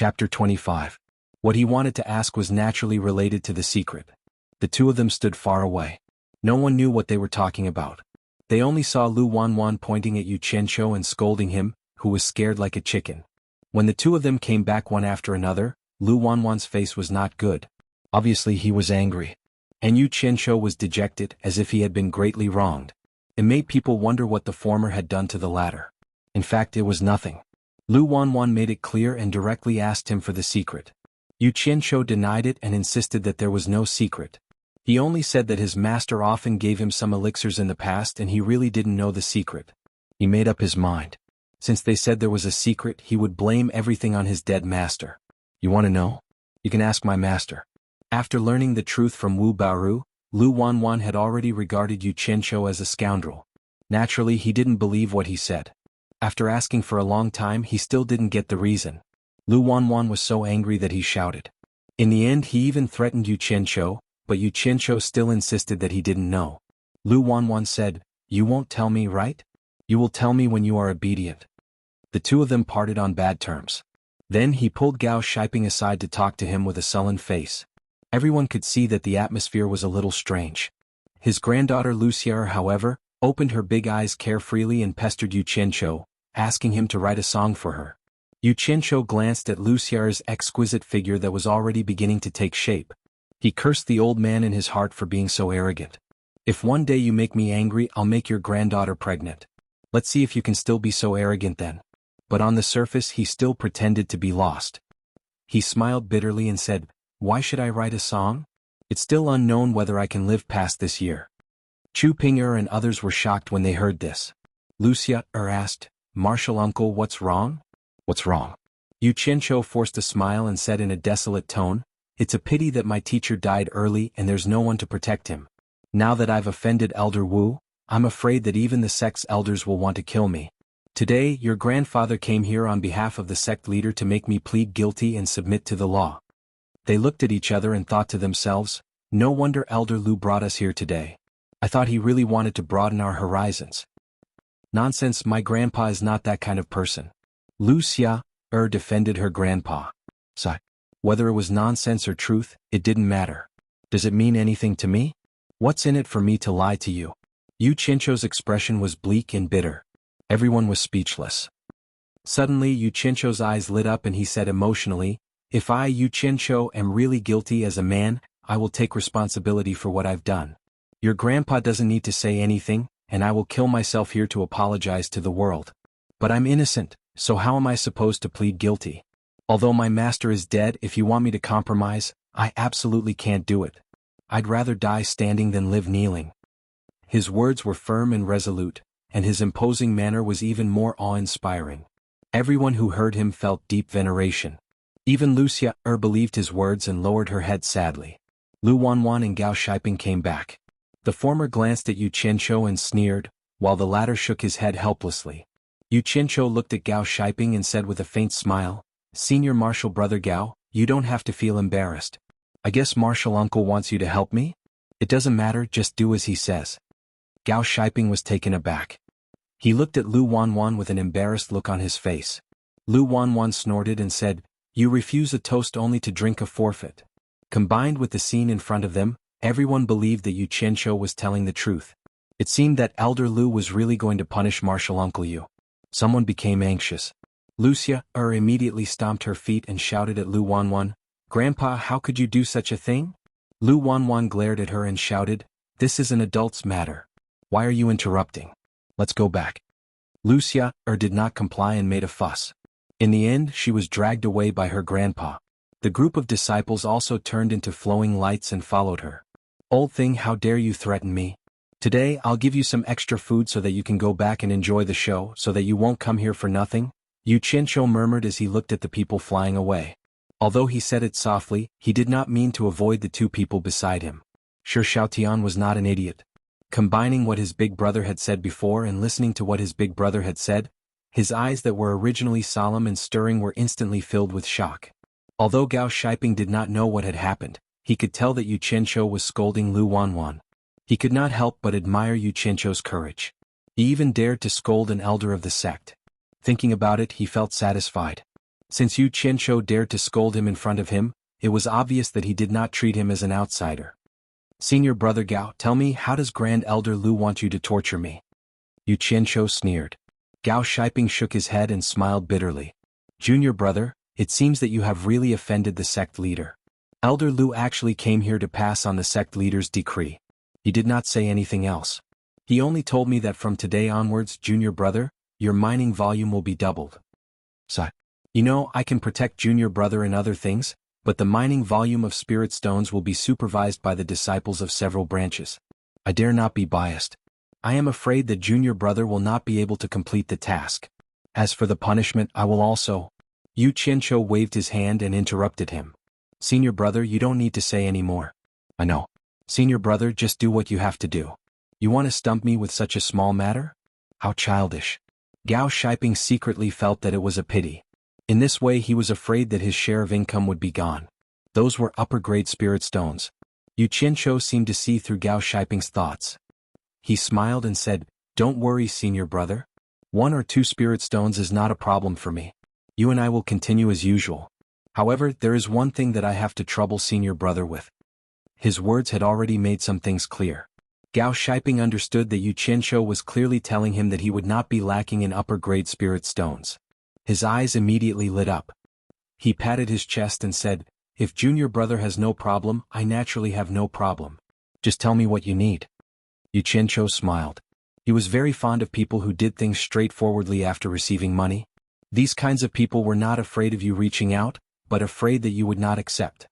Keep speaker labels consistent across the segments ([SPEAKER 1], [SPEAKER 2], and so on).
[SPEAKER 1] Chapter 25. What he wanted to ask was naturally related to the secret. The two of them stood far away. No one knew what they were talking about. They only saw Lu Wanwan pointing at Xianxia and scolding him, who was scared like a chicken. When the two of them came back one after another, Lu Wanwan's face was not good. Obviously he was angry. And Xianxia was dejected, as if he had been greatly wronged. It made people wonder what the former had done to the latter. In fact, it was nothing. Lu Wanwan made it clear and directly asked him for the secret. Xianxia denied it and insisted that there was no secret. He only said that his master often gave him some elixirs in the past and he really didn't know the secret. He made up his mind. Since they said there was a secret, he would blame everything on his dead master. You want to know? You can ask my master. After learning the truth from Wu Baoru, Lu Wanwan had already regarded Xianxia as a scoundrel. Naturally, he didn't believe what he said. After asking for a long time, he still didn't get the reason. Lu Wanwan was so angry that he shouted. In the end, he even threatened Xianxia, but Xianxia still insisted that he didn't know. Lu Wanwan said, "You won't tell me, right? You will tell me when you are obedient." The two of them parted on bad terms. Then he pulled Gao Shiping aside to talk to him with a sullen face. Everyone could see that the atmosphere was a little strange. His granddaughter Lucia, however, opened her big eyes carefreely and pestered Xianxia, asking him to write a song for her. Xianxia glanced at Lucia's exquisite figure that was already beginning to take shape. He cursed the old man in his heart for being so arrogant. "If one day you make me angry, I'll make your granddaughter pregnant. Let's see if you can still be so arrogant then." But on the surface he still pretended to be lost. He smiled bitterly and said, "Why should I write a song? It's still unknown whether I can live past this year." Chu Ping'er and others were shocked when they heard this. Lucia asked, "Martial uncle, what's wrong?" "What's wrong?" Xianxia forced a smile and said in a desolate tone, "It's a pity that my teacher died early and there's no one to protect him. Now that I've offended Elder Wu, I'm afraid that even the sect's elders will want to kill me. Today, your grandfather came here on behalf of the sect leader to make me plead guilty and submit to the law." They looked at each other and thought to themselves, "No wonder Elder Lu brought us here today. I thought he really wanted to broaden our horizons." "Nonsense, my grandpa is not that kind of person." Lucia defended her grandpa. Whether it was nonsense or truth, it didn't matter. "Does it mean anything to me? What's in it for me to lie to you?" Xianxia's expression was bleak and bitter. Everyone was speechless. Suddenly Xianxia's eyes lit up and he said emotionally, "If I, Xianxia, am really guilty as a man, I will take responsibility for what I've done. Your grandpa doesn't need to say anything, and I will kill myself here to apologize to the world. But I'm innocent, so how am I supposed to plead guilty? Although my master is dead, if you want me to compromise, I absolutely can't do it. I'd rather die standing than live kneeling." His words were firm and resolute, and his imposing manner was even more awe-inspiring. Everyone who heard him felt deep veneration. Even Lucia believed his words and lowered her head sadly. Lu Wanwan and Gao Shiping came back. The former glanced at Xianxia and sneered, while the latter shook his head helplessly. Xianxia looked at Gao Shiping and said with a faint smile, "Senior Martial Brother Gao, you don't have to feel embarrassed. I guess Martial Uncle wants you to help me? It doesn't matter, just do as he says." Gao Shiping was taken aback. He looked at Lu Wanwan with an embarrassed look on his face. Lu Wanwan snorted and said, "You refuse a toast only to drink a forfeit." Combined with the scene in front of them, everyone believed that Xianxia was telling the truth. It seemed that Elder Lu was really going to punish Martial Uncle Yu. Someone became anxious. Lucia immediately stomped her feet and shouted at Lu Wanwan, "Grandpa, how could you do such a thing?" Lu Wanwan glared at her and shouted, "This is an adult's matter. Why are you interrupting? Let's go back." Lucia did not comply and made a fuss. In the end, she was dragged away by her grandpa. The group of disciples also turned into flowing lights and followed her. "Old thing, how dare you threaten me? Today I'll give you some extra food so that you can go back and enjoy the show, so that you won't come here for nothing," Xianxia murmured as he looked at the people flying away. Although he said it softly, he did not mean to avoid the two people beside him. Sure, Xiaotian was not an idiot. Combining what his big brother had said before and listening to what his big brother had said, his eyes that were originally solemn and stirring were instantly filled with shock. Although Gao Shiping did not know what had happened, he could tell that Xianxia was scolding Lu Wanwan. He could not help but admire Xianxia's courage. He even dared to scold an elder of the sect. Thinking about it, he felt satisfied. Since Yu Qianzhou dared to scold him in front of him, it was obvious that he did not treat him as an outsider. Senior brother Gao, tell me, how does Grand Elder Lu want you to torture me? Yu Qianzhou sneered. Gao Shiping shook his head and smiled bitterly. Junior brother, it seems that you have really offended the sect leader. Elder Lu actually came here to pass on the sect leader's decree. He did not say anything else. He only told me that from today onwards, junior brother, your mining volume will be doubled. So, you know, I can protect junior brother and other things, but the mining volume of spirit stones will be supervised by the disciples of several branches. I dare not be biased. I am afraid that junior brother will not be able to complete the task. As for the punishment, I will also. Yu Qianzhou waved his hand and interrupted him. Senior brother, you don't need to say any more. I know. Senior brother, just do what you have to do. You want to stump me with such a small matter? How childish. Gao Shiping secretly felt that it was a pity. In this way he was afraid that his share of income would be gone. Those were upper-grade spirit stones. Yu Qianzhou seemed to see through Gao Shiping's thoughts. He smiled and said, Don't worry, senior brother. 1 or 2 spirit stones is not a problem for me. You and I will continue as usual. However, there is one thing that I have to trouble senior brother with. His words had already made some things clear. Gao Shiping understood that Yu Qianzhou was clearly telling him that he would not be lacking in upper-grade spirit stones. His eyes immediately lit up. He patted his chest and said, If junior brother has no problem, I naturally have no problem. Just tell me what you need. Yu Qianzhou smiled. He was very fond of people who did things straightforwardly after receiving money. These kinds of people were not afraid of you reaching out, but afraid that you would not accept.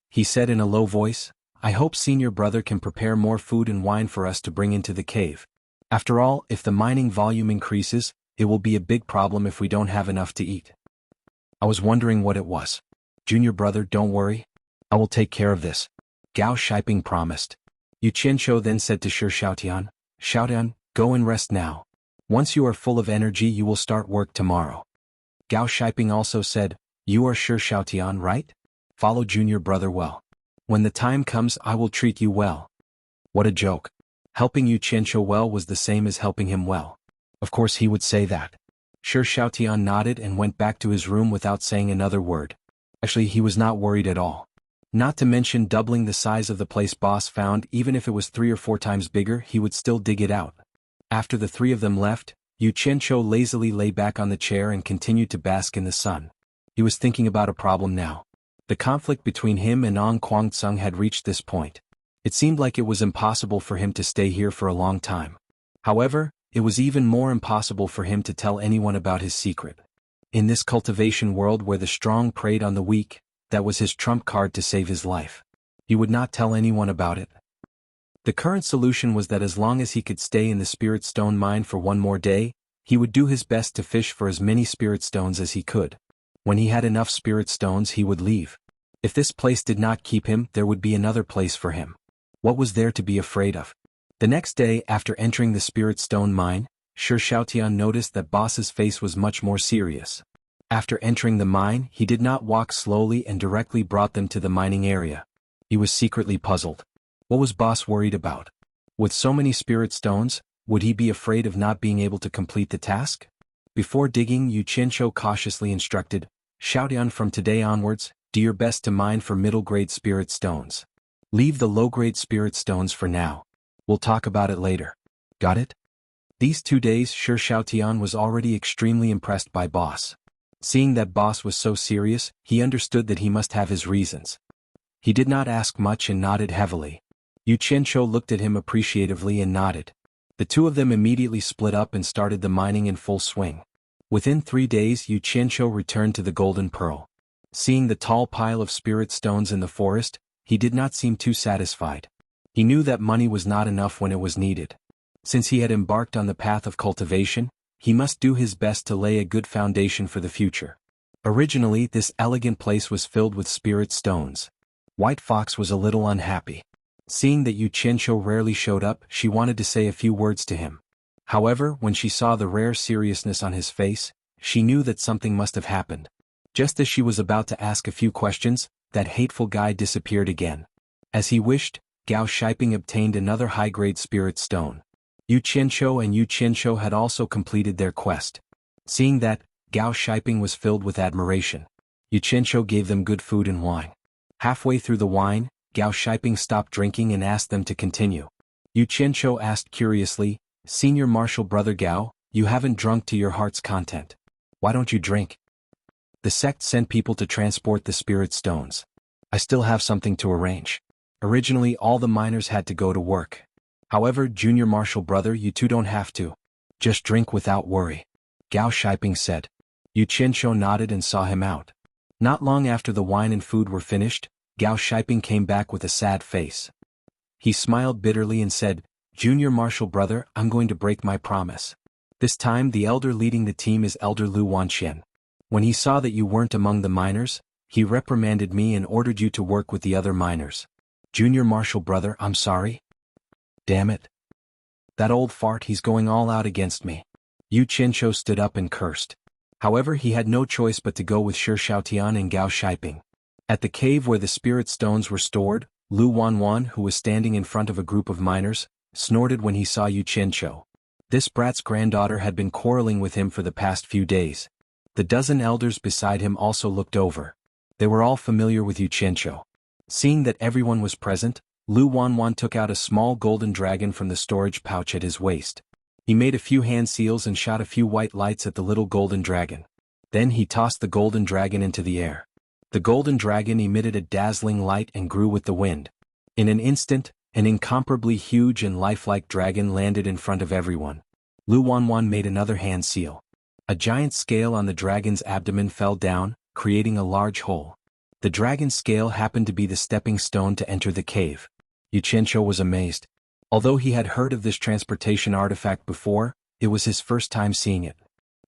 [SPEAKER 1] He said in a low voice, I hope senior brother can prepare more food and wine for us to bring into the cave. After all, if the mining volume increases, it will be a big problem if we don't have enough to eat. I was wondering what it was. Junior brother, don't worry. I will take care of this. Gao Shiping promised. Yu Qianzhou then said to Xiaotian, Xiaotian, go and rest now. Once you are full of energy you will start work tomorrow. Gao Shiping also said, You are sure Xiaotian, right? Follow junior brother well. When the time comes I will treat you well. What a joke. Helping Yu Qianzhou well was the same as helping him well. Of course he would say that. Sure Xiaotian nodded and went back to his room without saying another word. Actually he was not worried at all. Not to mention doubling the size of the place boss found, even if it was 3 or 4 times bigger he would still dig it out. After the 3 of them left, Yu Qianzhou lazily lay back on the chair and continued to bask in the sun. He was thinking about a problem now. The conflict between him and Ong Guangceng had reached this point. It seemed like it was impossible for him to stay here for a long time. However, it was even more impossible for him to tell anyone about his secret. In this cultivation world where the strong preyed on the weak, that was his trump card to save his life. He would not tell anyone about it. The current solution was that as long as he could stay in the spirit stone mine for 1 more day, he would do his best to fish for as many spirit stones as he could. When he had enough spirit stones he would leave. If this place did not keep him, there would be another place for him. What was there to be afraid of? The next day, after entering the spirit stone mine, Shi Xiaotian noticed that boss's face was much more serious. After entering the mine, he did not walk slowly and directly brought them to the mining area. He was secretly puzzled. What was boss worried about? With so many spirit stones, would he be afraid of not being able to complete the task? Before digging, Yu Qianzhou cautiously instructed, Xiaotian, from today onwards, do your best to mine for middle-grade spirit stones. Leave the low-grade spirit stones for now. We'll talk about it later. Got it? These 2 days Shi Xiaotian was already extremely impressed by boss. Seeing that boss was so serious, he understood that he must have his reasons. He did not ask much and nodded heavily. Yu Qianzhou looked at him appreciatively and nodded. The 2 of them immediately split up and started the mining in full swing. Within 3 days Yu Qianzhou returned to the Golden Pearl. Seeing the tall pile of spirit stones in the forest, he did not seem too satisfied. He knew that money was not enough when it was needed. Since he had embarked on the path of cultivation, he must do his best to lay a good foundation for the future. Originally, this elegant place was filled with spirit stones. White Fox was a little unhappy. Seeing that Yu Qianzhou rarely showed up, she wanted to say a few words to him. However, when she saw the rare seriousness on his face, she knew that something must have happened. Just as she was about to ask a few questions, that hateful guy disappeared again. As he wished, Gao Shiping obtained another high-grade spirit stone. Yu Qianzhou had also completed their quest. Seeing that, Gao Shiping was filled with admiration. Yu Qianzhou gave them good food and wine. Halfway through the wine, Gao Shiping stopped drinking and asked them to continue. Yu Qianzhou asked curiously, "Senior Martial Brother Gao, you haven't drunk to your heart's content. Why don't you drink?" "The sect sent people to transport the spirit stones. I still have something to arrange. Originally all the miners had to go to work. However, Junior Martial Brother, you two don't have to. Just drink without worry," Gao Shiping said. Yu Qianzhou nodded and saw him out. Not long after the wine and food were finished, Gao Shiping came back with a sad face. He smiled bitterly and said, "Junior Martial Brother, I'm going to break my promise. This time the elder leading the team is Elder Lu Wanxian. When he saw that you weren't among the miners, he reprimanded me and ordered you to work with the other miners. Junior Martial Brother, I'm sorry. Damn it. That old fart, he's going all out against me." Yu Qianzhou stood up and cursed. However, he had no choice but to go with Shi Xiaotian and Gao Shiping. At the cave where the spirit stones were stored, Lu Wanhuan, who was standing in front of a group of miners, snorted when he saw Yu Qianzhou. This brat's granddaughter had been quarreling with him for the past few days. The dozen elders beside him also looked over. They were all familiar with Yu Qianzhou. Seeing that everyone was present, Lu Wanhuan took out a small golden dragon from the storage pouch at his waist. He made a few hand seals and shot a few white lights at the little golden dragon. Then he tossed the golden dragon into the air. The golden dragon emitted a dazzling light and grew with the wind. In an instant, an incomparably huge and lifelike dragon landed in front of everyone. Lu Wanhuan made another hand seal. A giant scale on the dragon's abdomen fell down, creating a large hole. The dragon's scale happened to be the stepping stone to enter the cave. Yu Qianzhou was amazed. Although he had heard of this transportation artifact before, it was his first time seeing it.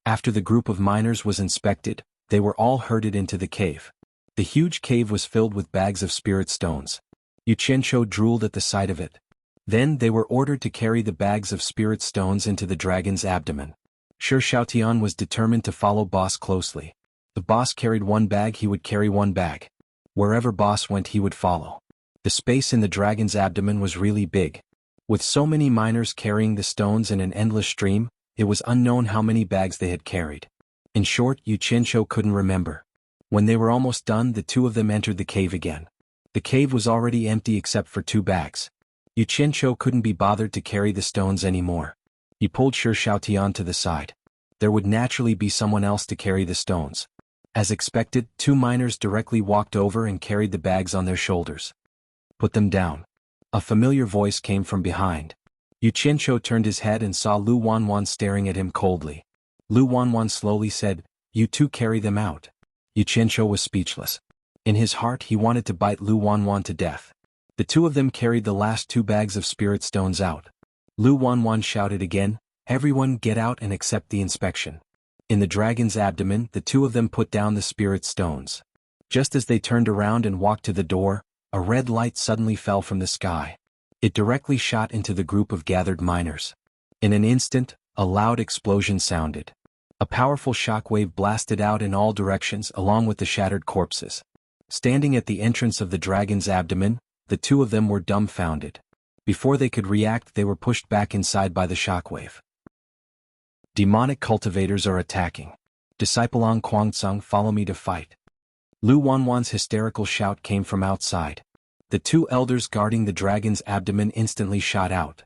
[SPEAKER 1] After the group of miners was inspected, they were all herded into the cave. The huge cave was filled with bags of spirit stones. Yu Qianzhou drooled at the sight of it. Then they were ordered to carry the bags of spirit stones into the dragon's abdomen. Shi Xiaotian was determined to follow boss closely. If boss carried one bag, he would carry one bag. Wherever boss went, he would follow. The space in the dragon's abdomen was really big. With so many miners carrying the stones in an endless stream, it was unknown how many bags they had carried. In short, Yu Qianzhou couldn't remember. When they were almost done, the two of them entered the cave again. The cave was already empty except for 2 bags. Yu Qianzhou couldn't be bothered to carry the stones anymore. He pulled Shi Xiaotian to the side. There would naturally be someone else to carry the stones. As expected, 2 miners directly walked over and carried the bags on their shoulders. "Put them down." A familiar voice came from behind. Yu Qianzhou turned his head and saw Lu Wanhuan staring at him coldly. Lu Wanhuan slowly said, "You two carry them out." Yu Qianzhou was speechless. In his heart he wanted to bite Lu Wanhuan to death. The two of them carried the last 2 bags of spirit stones out. Lu Wanhuan shouted again, "Everyone get out and accept the inspection." In the dragon's abdomen, the 2 of them put down the spirit stones. Just as they turned around and walked to the door, a red light suddenly fell from the sky. It directly shot into the group of gathered miners. In an instant, a loud explosion sounded. A powerful shockwave blasted out in all directions along with the shattered corpses. Standing at the entrance of the dragon's abdomen, the 2 of them were dumbfounded. Before they could react, they were pushed back inside by the shockwave. Demonic cultivators are attacking. Disciple Kuangtsung, follow me to fight. Lu Wanhuan's hysterical shout came from outside. The 2 elders guarding the dragon's abdomen instantly shot out.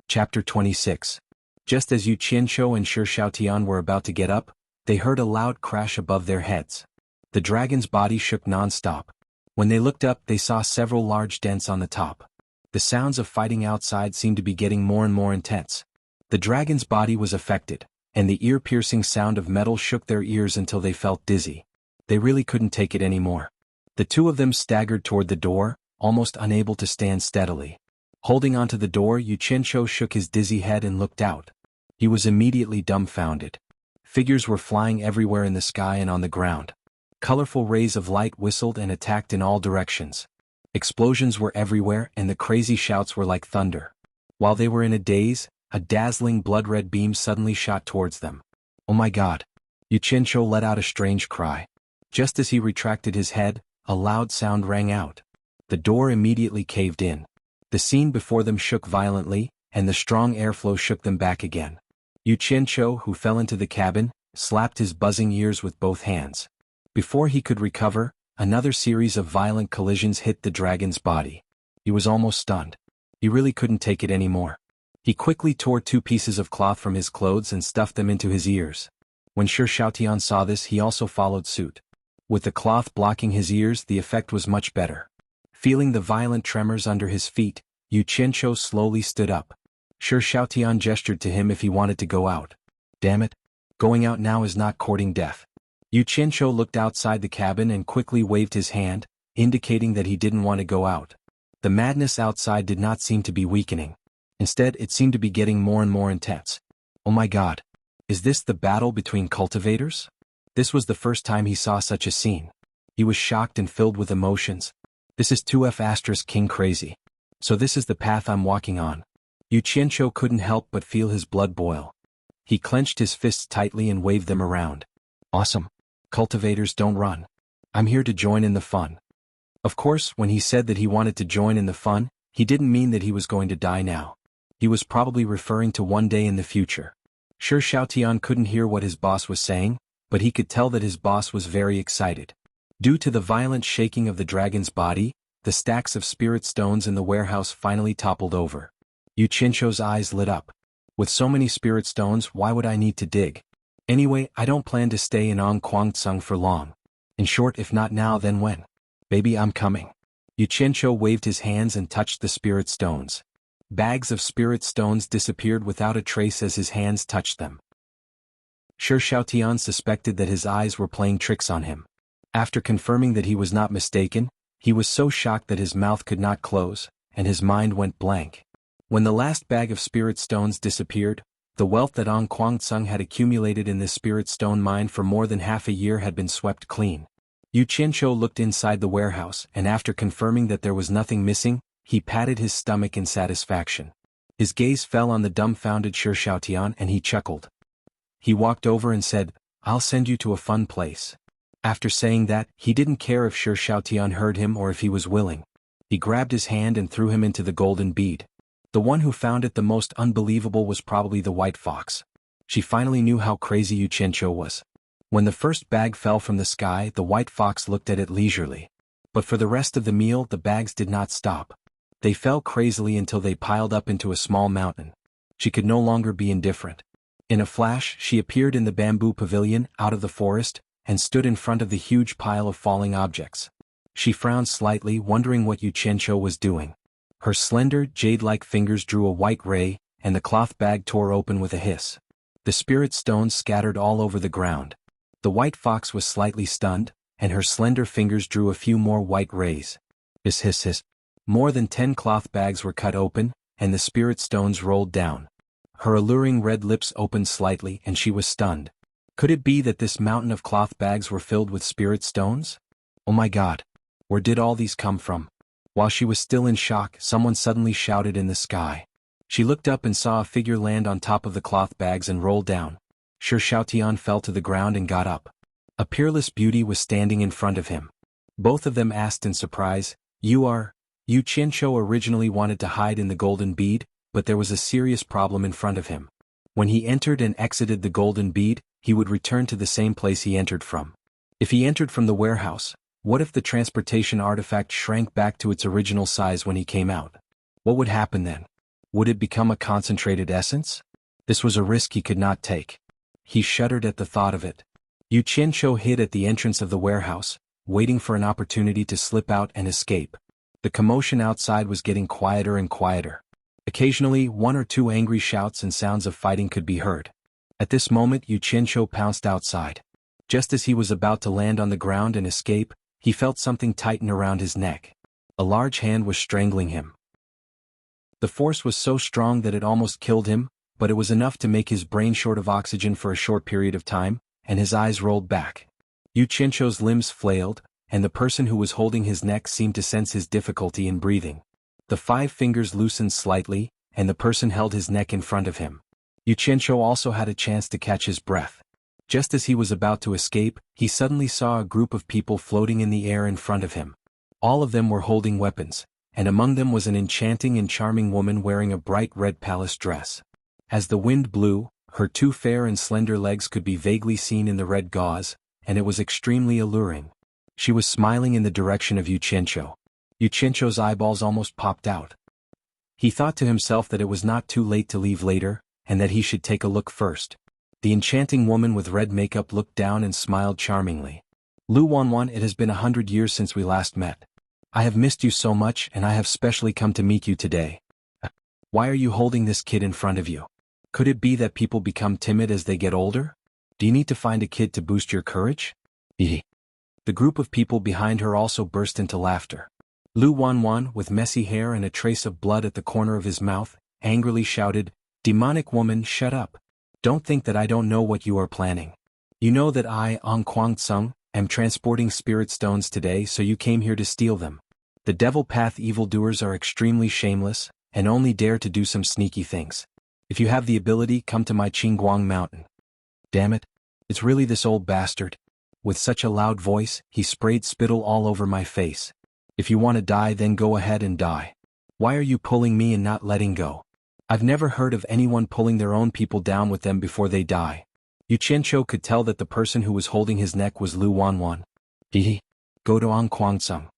[SPEAKER 1] Chapter 26. Just as Yu Qianzhou and Shi Xiaotian were about to get up, they heard a loud crash above their heads. The dragon's body shook non-stop. When they looked up, they saw several large dents on the top. The sounds of fighting outside seemed to be getting more and more intense. The dragon's body was affected, and the ear-piercing sound of metal shook their ears until they felt dizzy. They really couldn't take it anymore. The 2 of them staggered toward the door, almost unable to stand steadily. Holding onto the door, Yu Qianzhou shook his dizzy head and looked out. He was immediately dumbfounded. Figures were flying everywhere in the sky and on the ground. Colorful rays of light whistled and attacked in all directions. Explosions were everywhere and the crazy shouts were like thunder. While they were in a daze, a dazzling blood-red beam suddenly shot towards them. "Oh my God!" Yu Qianzhou let out a strange cry. Just as he retracted his head, a loud sound rang out. The door immediately caved in. The scene before them shook violently, and the strong airflow shook them back again. Xianxia, who fell into the cabin, slapped his buzzing ears with both hands. Before he could recover, another series of violent collisions hit the dragon's body. He was almost stunned. He really couldn't take it anymore. He quickly tore 2 pieces of cloth from his clothes and stuffed them into his ears. When Xiaotian saw this, he also followed suit. With the cloth blocking his ears, the effect was much better. Feeling the violent tremors under his feet, Xianxia slowly stood up. Xiaotian gestured to him if he wanted to go out. Damn it. Going out now is not courting death. Xianxia looked outside the cabin and quickly waved his hand, indicating that he didn't want to go out. The madness outside did not seem to be weakening. Instead, it seemed to be getting more and more intense. Oh my god. Is this the battle between cultivators? This was the first time he saw such a scene. He was shocked and filled with emotions. This is 2F** king crazy. So this is the path I'm walking on. Xianxia couldn't help but feel his blood boil. He clenched his fists tightly and waved them around. Awesome. Cultivators, don't run. I'm here to join in the fun. Of course, when he said that he wanted to join in the fun, he didn't mean that he was going to die now. He was probably referring to one day in the future. Sure, Xiaotian couldn't hear what his boss was saying, but he could tell that his boss was very excited. Due to the violent shaking of the dragon's body, the stacks of spirit stones in the warehouse finally toppled over. Xianxia's eyes lit up. With so many spirit stones, why would I need to dig? Anyway, I don't plan to stay in Ongquangsung for long. In short, if not now, then when? Baby, I'm coming. Xianxia waved his hands and touched the spirit stones. Bags of spirit stones disappeared without a trace as his hands touched them. Sure, Xiaotian suspected that his eyes were playing tricks on him. After confirming that he was not mistaken, he was so shocked that his mouth could not close, and his mind went blank. When the last bag of spirit stones disappeared, the wealth that Ongquangsung had accumulated in this spirit stone mine for more than half a year had been swept clean. Xianxia looked inside the warehouse, and after confirming that there was nothing missing, he patted his stomach in satisfaction. His gaze fell on the dumbfounded Xiaotian and he chuckled. He walked over and said, I'll send you to a fun place. After saying that, he didn't care if Xiaotian heard him or if he was willing. He grabbed his hand and threw him into the golden bead. The one who found it the most unbelievable was probably the white fox. She finally knew how crazy Xianxia was. When the first bag fell from the sky, the white fox looked at it leisurely. But for the rest of the meal, the bags did not stop. They fell crazily until they piled up into a small mountain. She could no longer be indifferent. In a flash, she appeared in the bamboo pavilion, out of the forest, and stood in front of the huge pile of falling objects. She frowned slightly, wondering what Xianxia was doing. Her slender, jade-like fingers drew a white ray, and the cloth bag tore open with a hiss. The spirit stones scattered all over the ground. The white fox was slightly stunned, and her slender fingers drew a few more white rays. Hiss hiss hiss. More than 10 cloth bags were cut open, and the spirit stones rolled down. Her alluring red lips opened slightly and she was stunned. Could it be that this mountain of cloth bags were filled with spirit stones? Oh my god. Where did all these come from? While she was still in shock, someone suddenly shouted in the sky. She looked up and saw a figure land on top of the cloth bags and roll down. Sure, Xiaotian fell to the ground and got up. A peerless beauty was standing in front of him. Both of them asked in surprise, You Xianxia originally wanted to hide in the golden bead, but there was a serious problem in front of him. When he entered and exited the golden bead, he would return to the same place he entered from. If he entered from the warehouse, what if the transportation artifact shrank back to its original size when he came out? What would happen then? Would it become a concentrated essence? This was a risk he could not take. He shuddered at the thought of it. Xianxia hid at the entrance of the warehouse, waiting for an opportunity to slip out and escape. The commotion outside was getting quieter and quieter. Occasionally, 1 or 2 angry shouts and sounds of fighting could be heard. At this moment, Xianxia pounced outside. Just as he was about to land on the ground and escape, he felt something tighten around his neck. A large hand was strangling him. The force was so strong that it almost killed him, but it was enough to make his brain short of oxygen for a short period of time, and his eyes rolled back. Xianxia's limbs flailed, and the person who was holding his neck seemed to sense his difficulty in breathing. The 5 fingers loosened slightly, and the person held his neck in front of him. Xianxia also had a chance to catch his breath. Just as he was about to escape, he suddenly saw a group of people floating in the air in front of him. All of them were holding weapons, and among them was an enchanting and charming woman wearing a bright red palace dress. As the wind blew, Her two fair and slender legs could be vaguely seen in the red gauze, and it was extremely alluring. She was smiling in the direction of Xianxia. Xianxia's eyeballs almost popped out. He thought to himself that it was not too late to leave later, and that he should take a look first. The enchanting woman with red makeup looked down and smiled charmingly. Xuanhuan, it has been 100 years since we last met. I have missed you so much, and I have specially come to meet you today. Why are you holding this kid in front of you? Could it be that people become timid as they get older? Do you need to find a kid to boost your courage? The group of people behind her also burst into laughter. Xuanhuan, with messy hair and a trace of blood at the corner of his mouth, angrily shouted, "Demonic woman, shut up. Don't think that I don't know what you are planning. You know that I, Xuanhuan, am transporting spirit stones today, so you came here to steal them. The devil path evildoers are extremely shameless, and only dare to do some sneaky things. If you have the ability, come to my Qingguang mountain." Damn it, it's really this old bastard. With such a loud voice, he sprayed spittle all over my face. If you want to die, then go ahead and die. Why are you pulling me and not letting go? I've never heard of anyone pulling their own people down with them before they die. Xianxia could tell that the person who was holding his neck was Xuanhuan. Go to Xuanhuan.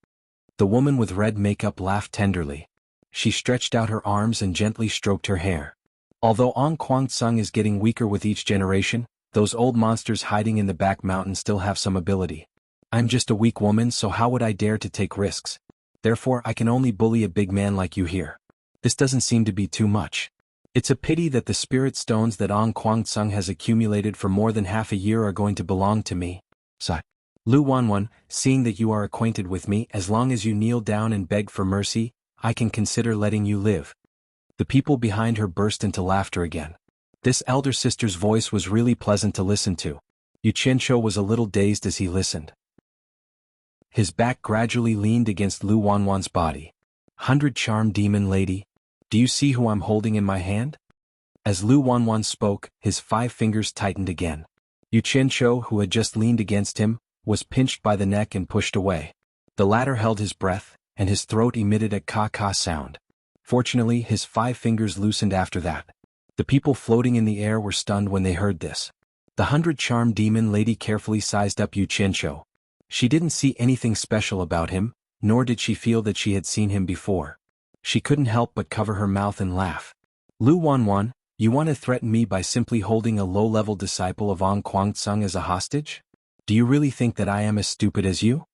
[SPEAKER 1] The woman with red makeup laughed tenderly. She stretched out her arms and gently stroked her hair. Although Xuanhuan is getting weaker with each generation, those old monsters hiding in the back mountain still have some ability. I'm just a weak woman, so how would I dare to take risks? Therefore I can only bully a big man like you here. This doesn't seem to be too much. It's a pity that the spirit stones that Xuanhuan has accumulated for more than half a year are going to belong to me. Sigh. Xuanhuan, seeing that you are acquainted with me, as long as you kneel down and beg for mercy, I can consider letting you live. The people behind her burst into laughter again. This elder sister's voice was really pleasant to listen to. Xianxia was a little dazed as he listened. His back gradually leaned against Xuanhuan's body. 100 charm demon lady, do you see who I'm holding in my hand? As Xuanhuan spoke, his 5 fingers tightened again. Xianxia, who had just leaned against him, was pinched by the neck and pushed away. The latter held his breath, and his throat emitted a ka-ka sound. Fortunately, his 5 fingers loosened after that. The people floating in the air were stunned when they heard this. The 100 charm demon lady carefully sized up Xianxia. She didn't see anything special about him, nor did she feel that she had seen him before. She couldn't help but cover her mouth and laugh. Xuanhuan, you want to threaten me by simply holding a low-level disciple of Xuanhuan as a hostage? Do you really think that I am as stupid as you?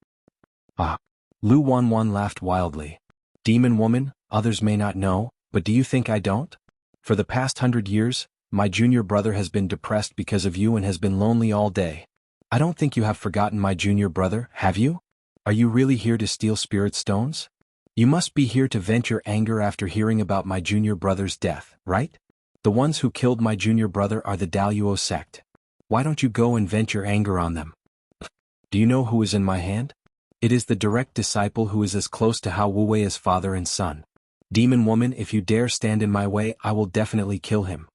[SPEAKER 1] Ah. Xuanhuan laughed wildly. Demon woman, others may not know, but do you think I don't? For the past 100 years, my junior brother has been depressed because of you and has been lonely all day. I don't think you have forgotten my junior brother, have you? Are you really here to steal spirit stones? You must be here to vent your anger after hearing about my junior brother's death, right? The ones who killed my junior brother are the Daluo sect. Why don't you go and vent your anger on them? Do you know who is in my hand? It is the direct disciple who is as close to Hao Wuwei as father and son. Demon woman, if you dare stand in my way, I will definitely kill him.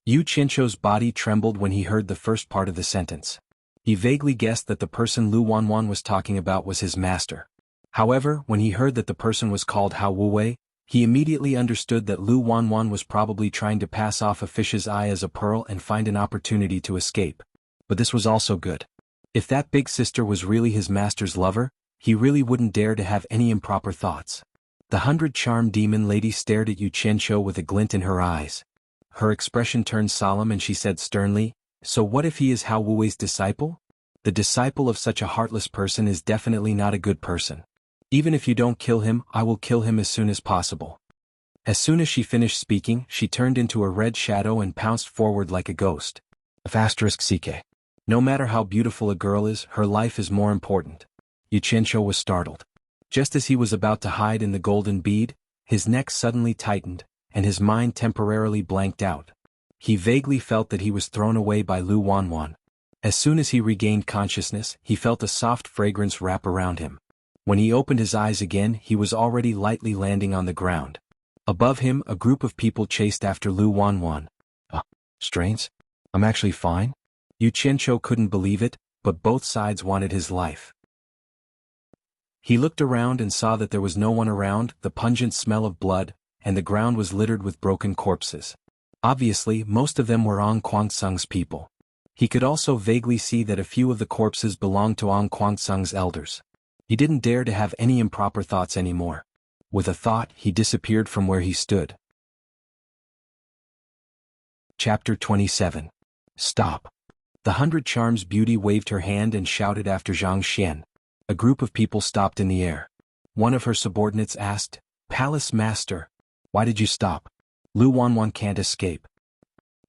[SPEAKER 1] Xianxia's body trembled when he heard the first part of the sentence. He vaguely guessed that the person Xuanhuan was talking about was his master. However, when he heard that the person was called Hao Wuwei, he immediately understood that Xuanhuan was probably trying to pass off a fish's eye as a pearl and find an opportunity to escape. But this was also good. If that big sister was really his master's lover, he really wouldn't dare to have any improper thoughts. The 100 charm demon lady stared at Xianxia with a glint in her eyes. Her expression turned solemn and she said sternly, so what if he is Hao Wuwei's disciple? The disciple of such a heartless person is definitely not a good person. Even if you don't kill him, I will kill him as soon as possible. As soon as she finished speaking, she turned into a red shadow and pounced forward like a ghost. *CK. No matter how beautiful a girl is, her life is more important. Xianxia was startled. Just as he was about to hide in the golden bead, his neck suddenly tightened, and his mind temporarily blanked out. He vaguely felt that he was thrown away by Xuanhuan. As soon as he regained consciousness, he felt a soft fragrance wrap around him. When he opened his eyes again, he was already lightly landing on the ground. Above him, a group of people chased after Xuanhuan. Strange? I'm actually fine? Xianxia couldn't believe it, but both sides wanted his life. He looked around and saw that there was no one around, the pungent smell of blood, and the ground was littered with broken corpses. Obviously, most of them were Ong Kwangsung's people. He could also vaguely see that a few of the corpses belonged to Ong Kwangsung's elders. He didn't dare to have any improper thoughts anymore. With a thought, he disappeared from where he stood. Chapter 27. Stop. The 100 Charms beauty waved her hand and shouted after Zhang Xian. A group of people stopped in the air. One of her subordinates asked, "Palace Master, why did you stop? Lu Wanwan can't escape.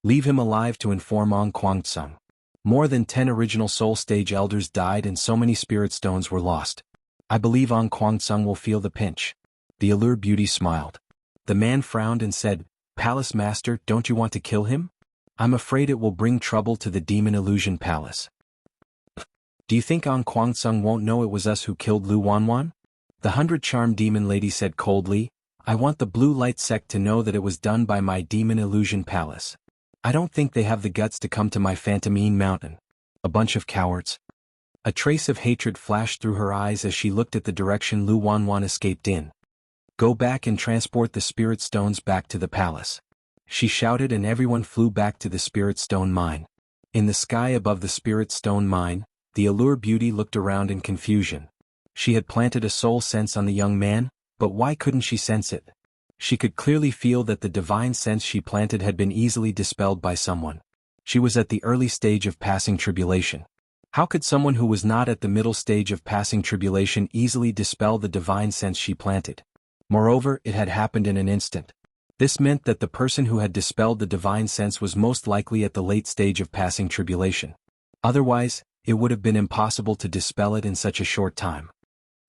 [SPEAKER 1] Leave him alive to inform Ong Kwangsung." More than 10 original Soul Stage elders died and so many spirit stones were lost. I believe Ong Kwangsung will feel the pinch. The Allure Beauty smiled. The man frowned and said, "Palace Master, don't you want to kill him? I'm afraid it will bring trouble to the Demon Illusion Palace." "Do you think Ong Kwangsung won't know it was us who killed Lu Wanwan?" The 100 Charm Demon Lady said coldly, "I want the Blue Light Sect to know that it was done by my Demon Illusion Palace. I don't think they have the guts to come to my Phantomine Mountain. A bunch of cowards." A trace of hatred flashed through her eyes as she looked at the direction Lu Wanwan escaped in. "Go back and transport the spirit stones back to the palace." She shouted and everyone flew back to the spirit stone mine. In the sky above the spirit stone mine, the Allure Beauty looked around in confusion. She had planted a soul sense on the young man, but why couldn't she sense it? She could clearly feel that the divine sense she planted had been easily dispelled by someone. She was at the early stage of passing tribulation. How could someone who was not at the middle stage of passing tribulation easily dispel the divine sense she planted? Moreover, it had happened in an instant. This meant that the person who had dispelled the divine sense was most likely at the late stage of passing tribulation. Otherwise, it would have been impossible to dispel it in such a short time.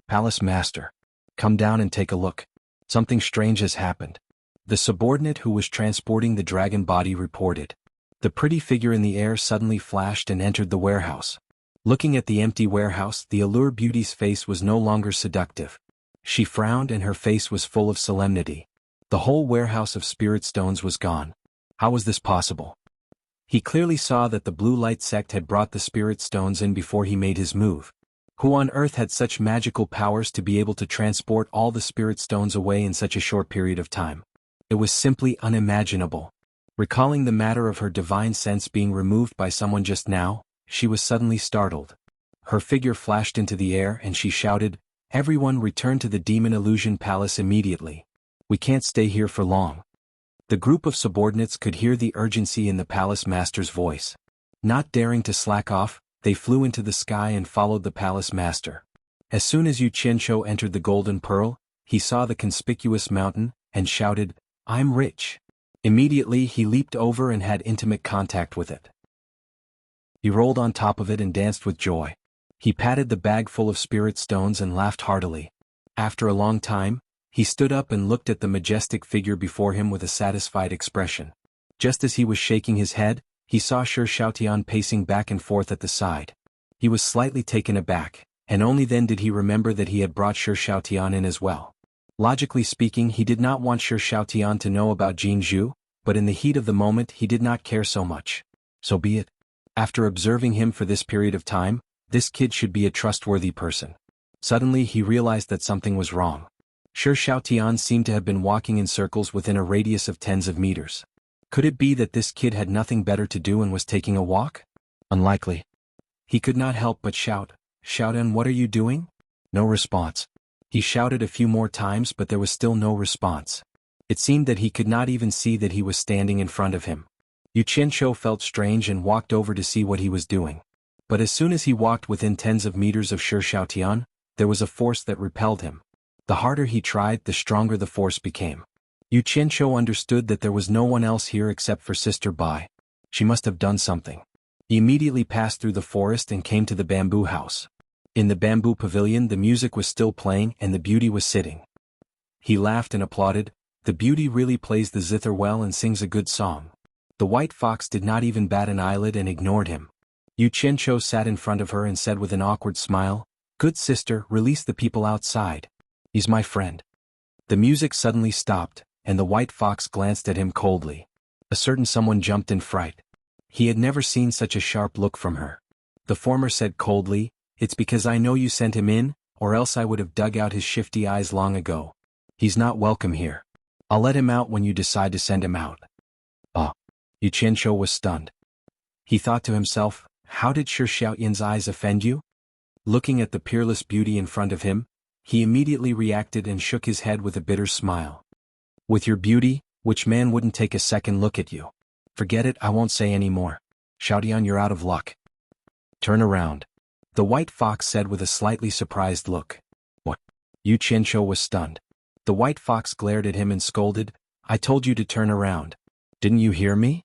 [SPEAKER 1] "Palace Master, come down and take a look. Something strange has happened." The subordinate who was transporting the dragon body reported. The pretty figure in the air suddenly flashed and entered the warehouse. Looking at the empty warehouse, the Allure Beauty's face was no longer seductive. She frowned and her face was full of solemnity. The whole warehouse of spirit stones was gone. How was this possible? He clearly saw that the Blue Light Sect had brought the spirit stones in before he made his move. Who on earth had such magical powers to be able to transport all the spirit stones away in such a short period of time? It was simply unimaginable. Recalling the matter of her divine sense being removed by someone just now, she was suddenly startled. Her figure flashed into the air and she shouted, "Everyone return to the Demon Illusion Palace immediately. We can't stay here for long." The group of subordinates could hear the urgency in the Palace Master's voice. Not daring to slack off, they flew into the sky and followed the Palace Master. As soon as Yu Qianzhou entered the Golden Pearl, he saw the conspicuous mountain, and shouted, "I'm rich." Immediately he leaped over and had intimate contact with it. He rolled on top of it and danced with joy. He patted the bag full of spirit stones and laughed heartily. After a long time, he stood up and looked at the majestic figure before him with a satisfied expression. Just as he was shaking his head, he saw Xiaotian pacing back and forth at the side. He was slightly taken aback, and only then did he remember that he had brought Xiaotian in as well. Logically speaking, he did not want Xiaotian to know about Jianghu, but in the heat of the moment he did not care so much. So be it. After observing him for this period of time, this kid should be a trustworthy person. Suddenly he realized that something was wrong. Xiaotian seemed to have been walking in circles within a radius of tens of meters. Could it be that this kid had nothing better to do and was taking a walk? Unlikely. He could not help but shout, "Xiaotian, what are you doing?" No response. He shouted a few more times but there was still no response. It seemed that he could not even see that he was standing in front of him. Yu Qianzhou felt strange and walked over to see what he was doing. But as soon as he walked within tens of meters of Xiaotian, there was a force that repelled him. The harder he tried, the stronger the force became. Yu Qianzhou understood that there was no one else here except for Sister Bai. She must have done something. He immediately passed through the forest and came to the bamboo house. In the bamboo pavilion the music was still playing and the beauty was sitting. He laughed and applauded, "The beauty really plays the zither well and sings a good song." The white fox did not even bat an eyelid and ignored him. Yu Qianzhou sat in front of her and said with an awkward smile, "Good sister, release the people outside. He's my friend." The music suddenly stopped, and the white fox glanced at him coldly. A certain someone jumped in fright. He had never seen such a sharp look from her. The former said coldly, "It's because I know you sent him in, or else I would have dug out his shifty eyes long ago. He's not welcome here. I'll let him out when you decide to send him out." Ah. Yu Qianzhou was stunned. He thought to himself, how did Shi Xiaoyan's eyes offend you? Looking at the peerless beauty in front of him, he immediately reacted and shook his head with a bitter smile. With your beauty, which man wouldn't take a second look at you? Forget it, I won't say any more. Xiaotian, you're out of luck. Turn around. The white fox said with a slightly surprised look. What? Yu Qianzhou was stunned. The white fox glared at him and scolded, I told you to turn around. Didn't you hear me?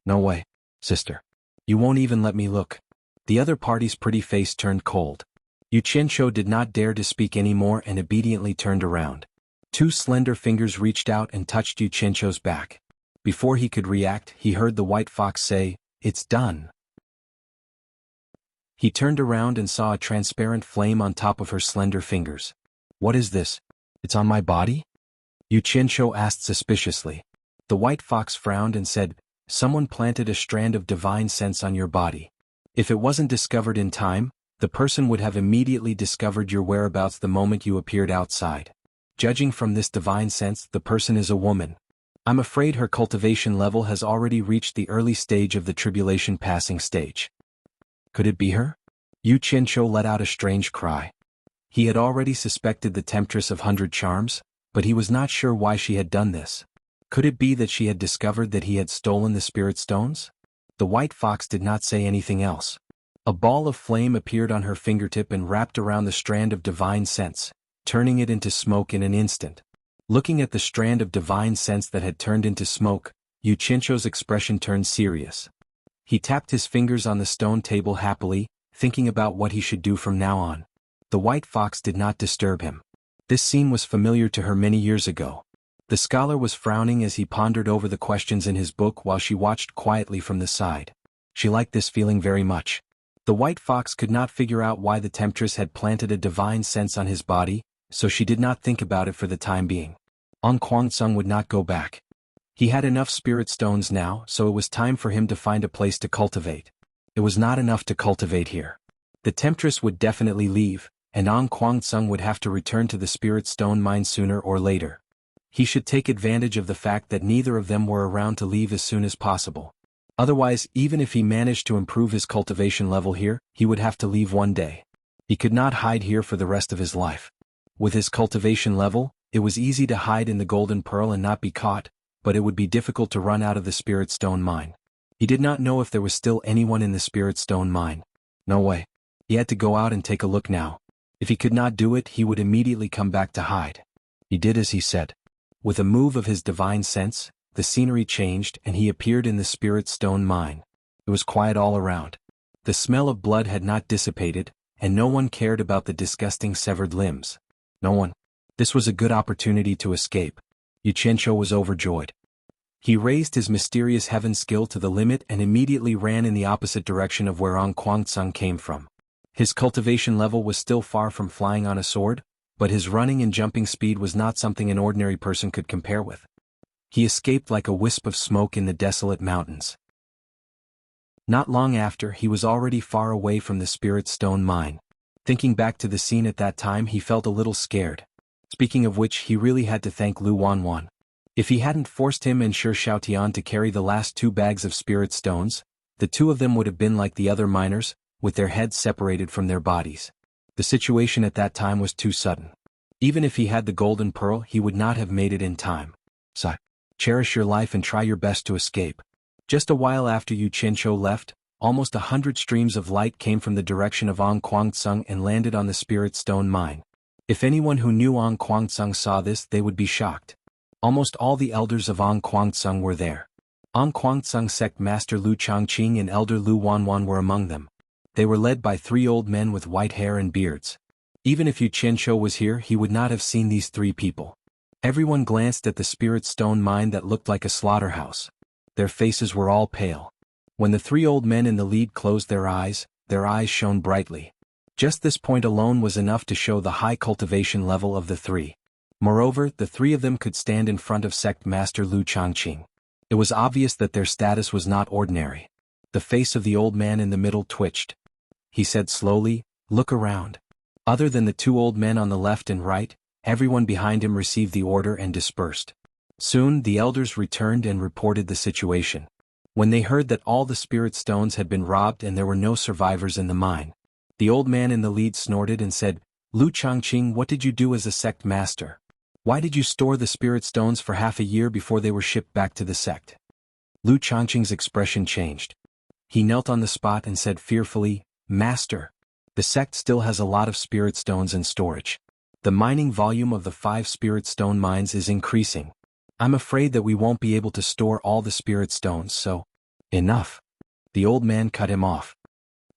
[SPEAKER 1] No way, sister. You won't even let me look. The other party's pretty face turned cold. Yu Qianzhou did not dare to speak any more and obediently turned around. Two slender fingers reached out and touched Yu Qianzhou's back. Before he could react, he heard the white fox say, it's done. He turned around and saw a transparent flame on top of her slender fingers. What is this? It's on my body? Yu Qianzhou asked suspiciously. The white fox frowned and said, someone planted a strand of divine sense on your body. If it wasn't discovered in time, the person would have immediately discovered your whereabouts the moment you appeared outside. Judging from this divine sense, the person is a woman. I'm afraid her cultivation level has already reached the early stage of the tribulation passing stage. Could it be her? Yu Qianzhou let out a strange cry. He had already suspected the temptress of 100 charms, but he was not sure why she had done this. Could it be that she had discovered that he had stolen the spirit stones? The white fox did not say anything else. A ball of flame appeared on her fingertip and wrapped around the strand of divine sense, turning it into smoke in an instant. Looking at the strand of divine sense that had turned into smoke, Yu Qianzhou's expression turned serious. He tapped his fingers on the stone table happily, thinking about what he should do from now on. The white fox did not disturb him. This scene was familiar to her many years ago. The scholar was frowning as he pondered over the questions in his book while she watched quietly from the side. She liked this feeling very much. The white fox could not figure out why the temptress had planted a divine sense on his body, so she did not think about it for the time being. Xuanhuan would not go back. He had enough spirit stones now, so it was time for him to find a place to cultivate. It was not enough to cultivate here. The temptress would definitely leave, and Xuanhuan would have to return to the spirit stone mine sooner or later. He should take advantage of the fact that neither of them were around to leave as soon as possible. Otherwise, even if he managed to improve his cultivation level here, he would have to leave one day. He could not hide here for the rest of his life. With his cultivation level, it was easy to hide in the Golden Pearl and not be caught, but it would be difficult to run out of the Spirit Stone mine. He did not know if there was still anyone in the Spirit Stone mine. No way. He had to go out and take a look now. If he could not do it, he would immediately come back to hide. He did as he said. With a move of his divine sense, the scenery changed and he appeared in the Spirit Stone mine. It was quiet all around. The smell of blood had not dissipated, and no one cared about the disgusting severed limbs. No one. This was a good opportunity to escape. Yu Qianzhou was overjoyed. He raised his mysterious heaven skill to the limit and immediately ran in the opposite direction of where Xuanhuan came from. His cultivation level was still far from flying on a sword, but his running and jumping speed was not something an ordinary person could compare with. He escaped like a wisp of smoke in the desolate mountains. Not long after, he was already far away from the Spirit Stone mine. Thinking back to the scene at that time, he felt a little scared. Speaking of which, he really had to thank xuanhuan. If he hadn't forced him and Shi Xiaotian to carry the last 2 bags of spirit stones, the 2 of them would have been like the other miners, with their heads separated from their bodies. The situation at that time was too sudden. Even if he had the golden pearl, he would not have made it in time. So, cherish your life and try your best to escape. Just a while after Yu Qianzhou left, almost 100 streams of light came from the direction of Xuanhuan and landed on the Spirit Stone mine. If anyone who knew Xuanhuan saw this, they would be shocked. Almost all the elders of Xuanhuan were there. Xuanhuan sect master Lu Changqing and elder Lu Wanwan were among them. They were led by 3 old men with white hair and beards. Even if Yu Qianzhou was here, he would not have seen these 3 people. Everyone glanced at the Spirit Stone mine that looked like a slaughterhouse. Their faces were all pale. When the 3 old men in the lead closed their eyes shone brightly. Just this point alone was enough to show the high cultivation level of the 3. Moreover, the 3 of them could stand in front of sect master Lu Changqing. It was obvious that their status was not ordinary. The face of the old man in the middle twitched. He said slowly, "Look around." Other than the 2 old men on the left and right, everyone behind him received the order and dispersed. Soon the elders returned and reported the situation. When they heard that all the spirit stones had been robbed and there were no survivors in the mine, the old man in the lead snorted and said, "Lu Changqing, what did you do as a sect master? Why did you store the spirit stones for half a year before they were shipped back to the sect?" Lu Changqing's expression changed. He knelt on the spot and said fearfully, "Master, the sect still has a lot of spirit stones in storage. The mining volume of the 5 spirit stone mines is increasing. I'm afraid that we won't be able to store all the spirit stones, so..." "Enough." The old man cut him off.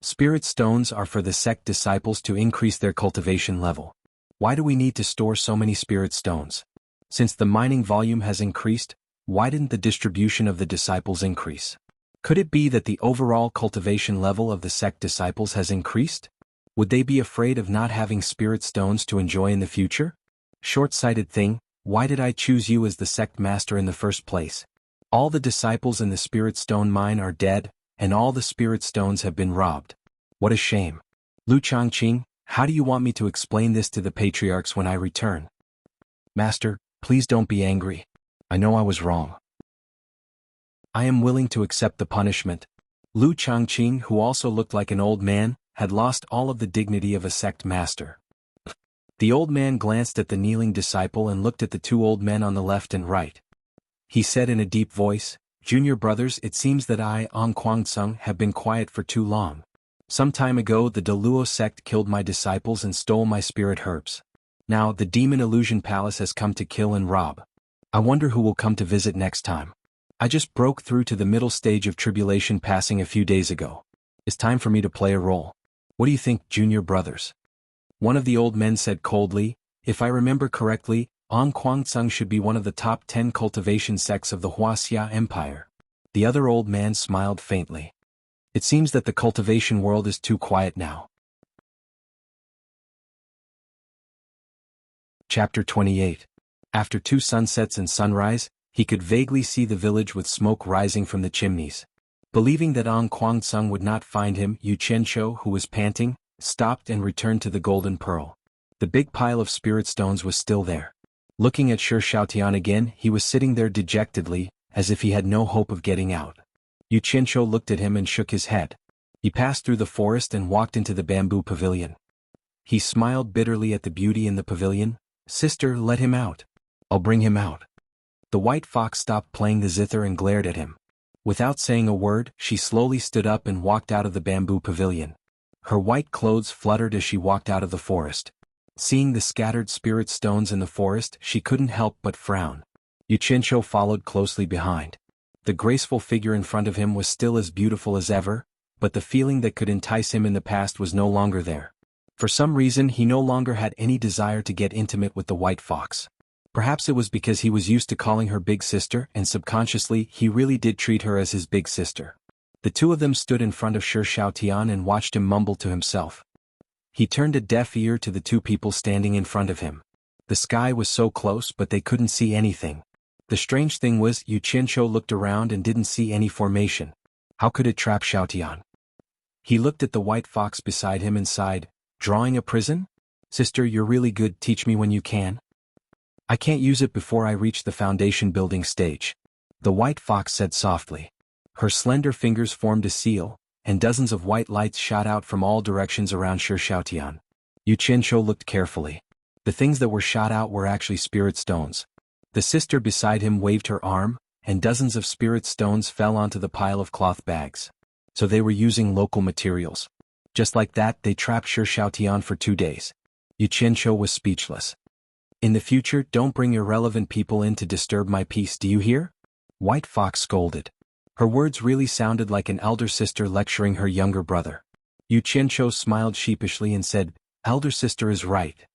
[SPEAKER 1] "Spirit stones are for the sect disciples to increase their cultivation level. Why do we need to store so many spirit stones? Since the mining volume has increased, why didn't the distribution of the disciples increase? Could it be that the overall cultivation level of the sect disciples has increased? Would they be afraid of not having spirit stones to enjoy in the future? Short-sighted thing, why did I choose you as the sect master in the first place? All the disciples in the spirit stone mine are dead, and all the spirit stones have been robbed. What a shame. Lu Changqing, how do you want me to explain this to the patriarchs when I return?" "Master, please don't be angry. I know I was wrong. I am willing to accept the punishment." Lu Changqing, who also looked like an old man, had lost all of the dignity of a sect master. The old man glanced at the kneeling disciple and looked at the 2 old men on the left and right. He said in a deep voice, "Junior brothers, it seems that I, Xuanhuan, have been quiet for too long. Some time ago the Deluo sect killed my disciples and stole my spirit herbs. Now the demon illusion palace has come to kill and rob. I wonder who will come to visit next time. I just broke through to the middle stage of tribulation passing a few days ago. It's time for me to play a role. What do you think, junior brothers?" One of the old men said coldly, "If I remember correctly, Xuanhuan should be one of the top 10 cultivation sects of the Wuxia Empire." The other old man smiled faintly. "It seems that the cultivation world is too quiet now." Chapter 28. After 2 sunsets and sunrise, he could vaguely see the village with smoke rising from the chimneys. Believing that Xuanhuan would not find him, Yu Qianzhou, who was panting, stopped and returned to the Golden Pearl. The big pile of spirit stones was still there. Looking at Xiaotian again, he was sitting there dejectedly, as if he had no hope of getting out. Yu Qianzhou looked at him and shook his head. He passed through the forest and walked into the bamboo pavilion. He smiled bitterly at the beauty in the pavilion. "Sister, let him out. I'll bring him out." The white fox stopped playing the zither and glared at him. Without saying a word, she slowly stood up and walked out of the bamboo pavilion. Her white clothes fluttered as she walked out of the forest. Seeing the scattered spirit stones in the forest, she couldn't help but frown. Yu Qianzhou followed closely behind. The graceful figure in front of him was still as beautiful as ever, but the feeling that could entice him in the past was no longer there. For some reason he no longer had any desire to get intimate with the white fox. Perhaps it was because he was used to calling her big sister and subconsciously he really did treat her as his big sister. The 2 of them stood in front of Xiaotian and watched him mumble to himself. He turned a deaf ear to the 2 people standing in front of him. The sky was so close but they couldn't see anything. The strange thing was Yu Qianzhou looked around and didn't see any formation. How could it trap Xiaotian? He looked at the white fox beside him and sighed, "Drawing a prison? Sister, you're really good, teach me when you can." "I can't use it before I reach the foundation building stage," the white fox said softly. Her slender fingers formed a seal, and dozens of white lights shot out from all directions around Xiaotian. Yu Qianzhou looked carefully. The things that were shot out were actually spirit stones. The sister beside him waved her arm, and dozens of spirit stones fell onto the pile of cloth bags. So they were using local materials. Just like that, they trapped Xiaotian for 2 days. Yu Qianzhou was speechless. "In the future, don't bring irrelevant people in to disturb my peace, do you hear?" White Fox scolded. Her words really sounded like an elder sister lecturing her younger brother. Yu Qianzhou smiled sheepishly and said, "Elder sister is right."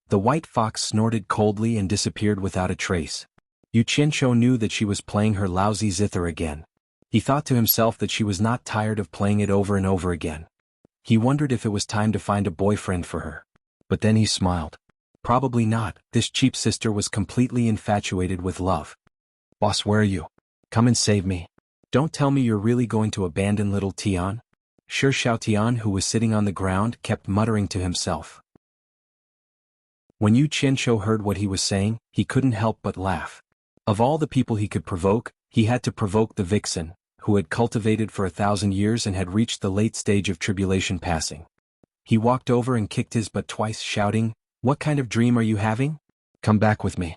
[SPEAKER 1] The white fox snorted coldly and disappeared without a trace. Yu Qianzhou knew that she was playing her lousy zither again. He thought to himself that she was not tired of playing it over and over again. He wondered if it was time to find a boyfriend for her. But then he smiled. Probably not, this cheap sister was completely infatuated with love. "Boss, where are you? Come and save me. Don't tell me you're really going to abandon little Tian?" Xiaotian, who was sitting on the ground, kept muttering to himself. When Yu Qianzhou heard what he was saying, he couldn't help but laugh. Of all the people he could provoke, he had to provoke the vixen, who had cultivated for 1,000 years and had reached the late stage of tribulation passing. He walked over and kicked his butt twice, shouting, "What kind of dream are you having? Come back with me."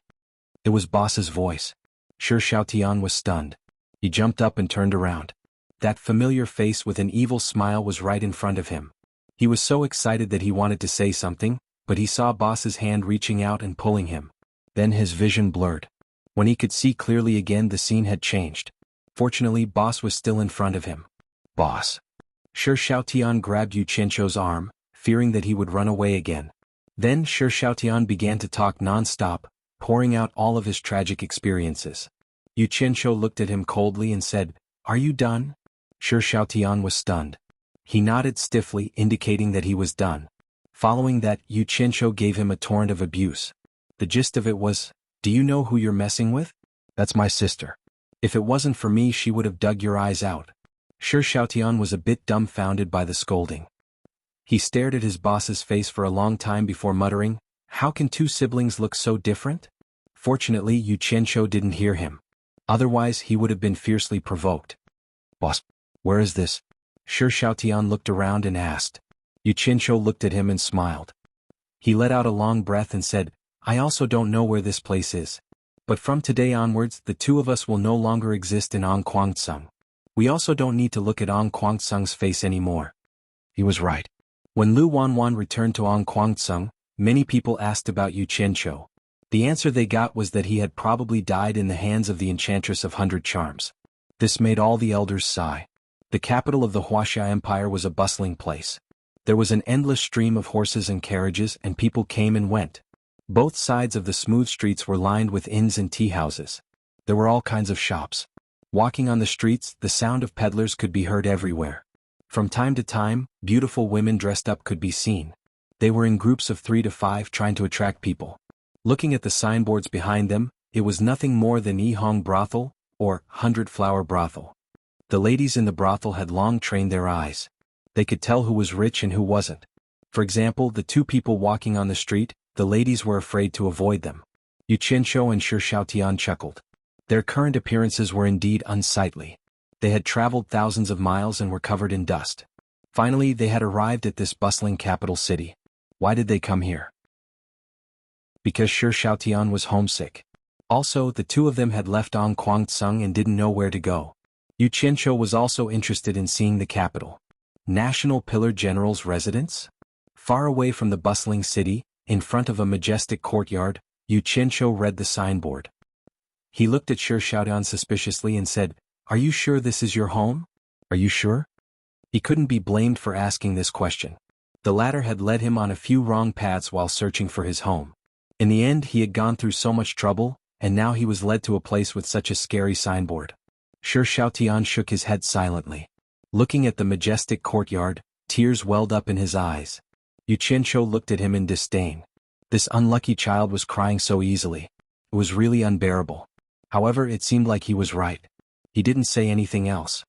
[SPEAKER 1] It was Boss's voice. Xianxia was stunned. He jumped up and turned around. That familiar face with an evil smile was right in front of him. He was so excited that he wanted to say something, but he saw Boss's hand reaching out and pulling him. Then his vision blurred. When he could see clearly again, the scene had changed. Fortunately, Boss was still in front of him. "Boss." Xianxia grabbed Xianxio's arm, fearing that he would run away again. Then Xianxia began to talk non-stop, pouring out all of his tragic experiences. Xianxio looked at him coldly and said, "Are you done?" Xianxia was stunned. He nodded stiffly, indicating that he was done. Following that, Xianxio gave him a torrent of abuse. The gist of it was, "Do you know who you're messing with? That's my sister. If it wasn't for me, she would have dug your eyes out." Xianxia was a bit dumbfounded by the scolding. He stared at his boss's face for a long time before muttering, "How can two siblings look so different?" Fortunately, Xianxio didn't hear him. Otherwise, he would have been fiercely provoked. "Boss, where is this?" Xianxia looked around and asked. Xianxio looked at him and smiled. He let out a long breath and said, "I also don't know where this place is. But from today onwards, the two of us will no longer exist in Ongquangsung. We also don't need to look at Ongquangsung's face anymore." He was right. When xuanhuan returned to Ongquangsung, many people asked about Xianxio. The answer they got was that he had probably died in the hands of the Enchantress of 100 Charms. This made all the elders sigh. The capital of the Wuxia Empire was a bustling place. There was an endless stream of horses and carriages, and people came and went. Both sides of the smooth streets were lined with inns and tea houses. There were all kinds of shops. Walking on the streets, the sound of peddlers could be heard everywhere. From time to time, beautiful women dressed up could be seen. They were in groups of 3 to 5 trying to attract people. Looking at the signboards behind them, it was nothing more than Yihong Brothel, or 100-Flower Brothel. The ladies in the brothel had long trained their eyes. They could tell who was rich and who wasn't. For example, the two people walking on the street, the ladies were afraid to avoid them. Xianxio and Xianxia chuckled. Their current appearances were indeed unsightly. They had traveled thousands of miles and were covered in dust. Finally, they had arrived at this bustling capital city. Why did they come here? Because Xianxia was homesick. Also, the two of them had left Ongquangsung and didn't know where to go. Xianxio was also interested in seeing the capital. National Pillar General's residence? Far away from the bustling city, in front of a majestic courtyard, Xianxio read the signboard. He looked at Xianxia suspiciously and said, "Are you sure this is your home? Are you sure?" He couldn't be blamed for asking this question. The latter had led him on a few wrong paths while searching for his home. In the end, he had gone through so much trouble, and now he was led to a place with such a scary signboard. Xianxia shook his head silently. Looking at the majestic courtyard, tears welled up in his eyes. Xianxio looked at him in disdain. This unlucky child was crying so easily. It was really unbearable. However, it seemed like he was right. He didn't say anything else.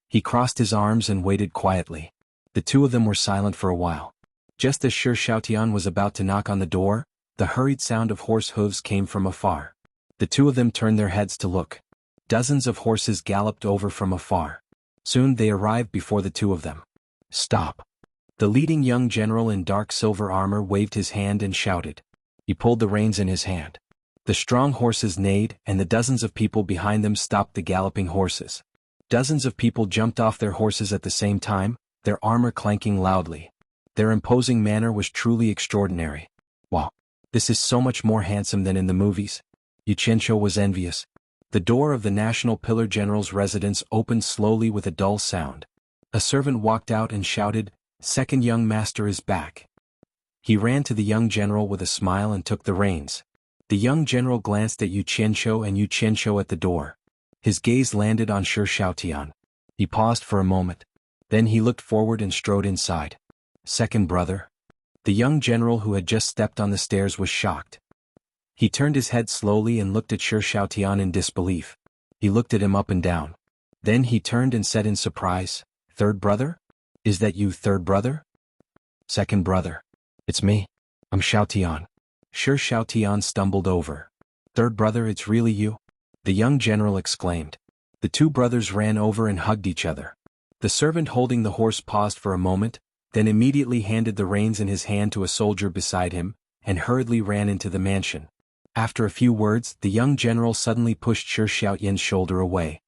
[SPEAKER 1] He crossed his arms and waited quietly. The two of them were silent for a while. Just as Xianxia was about to knock on the door, the hurried sound of horse hooves came from afar. The two of them turned their heads to look. Dozens of horses galloped over from afar. Soon they arrived before the two of them. "Stop!" The leading young general in dark silver armor waved his hand and shouted. He pulled the reins in his hand. The strong horses neighed, and the dozens of people behind them stopped the galloping horses. Dozens of people jumped off their horses at the same time, their armor clanking loudly. Their imposing manner was truly extraordinary. "Wow, this is so much more handsome than in the movies." Xianxio was envious. The door of the National Pillar General's residence opened slowly with a dull sound. A servant walked out and shouted, "Second young master is back." He ran to the young general with a smile and took the reins. The young general glanced at Xianxio and Xianxio at the door. His gaze landed on Xianxia. He paused for a moment. Then he looked forward and strode inside. "Second brother?" The young general who had just stepped on the stairs was shocked. He turned his head slowly and looked at Xianxia in disbelief. He looked at him up and down. Then he turned and said in surprise, "Third brother? Is that you, third brother?" "Second brother. It's me. I'm Xiaotian." Xianxia stumbled over. "Third brother, it's really you?" the young general exclaimed. The two brothers ran over and hugged each other. The servant holding the horse paused for a moment, then immediately handed the reins in his hand to a soldier beside him, and hurriedly ran into the mansion. After a few words, the young general suddenly pushed Xiaoyan's shoulder away.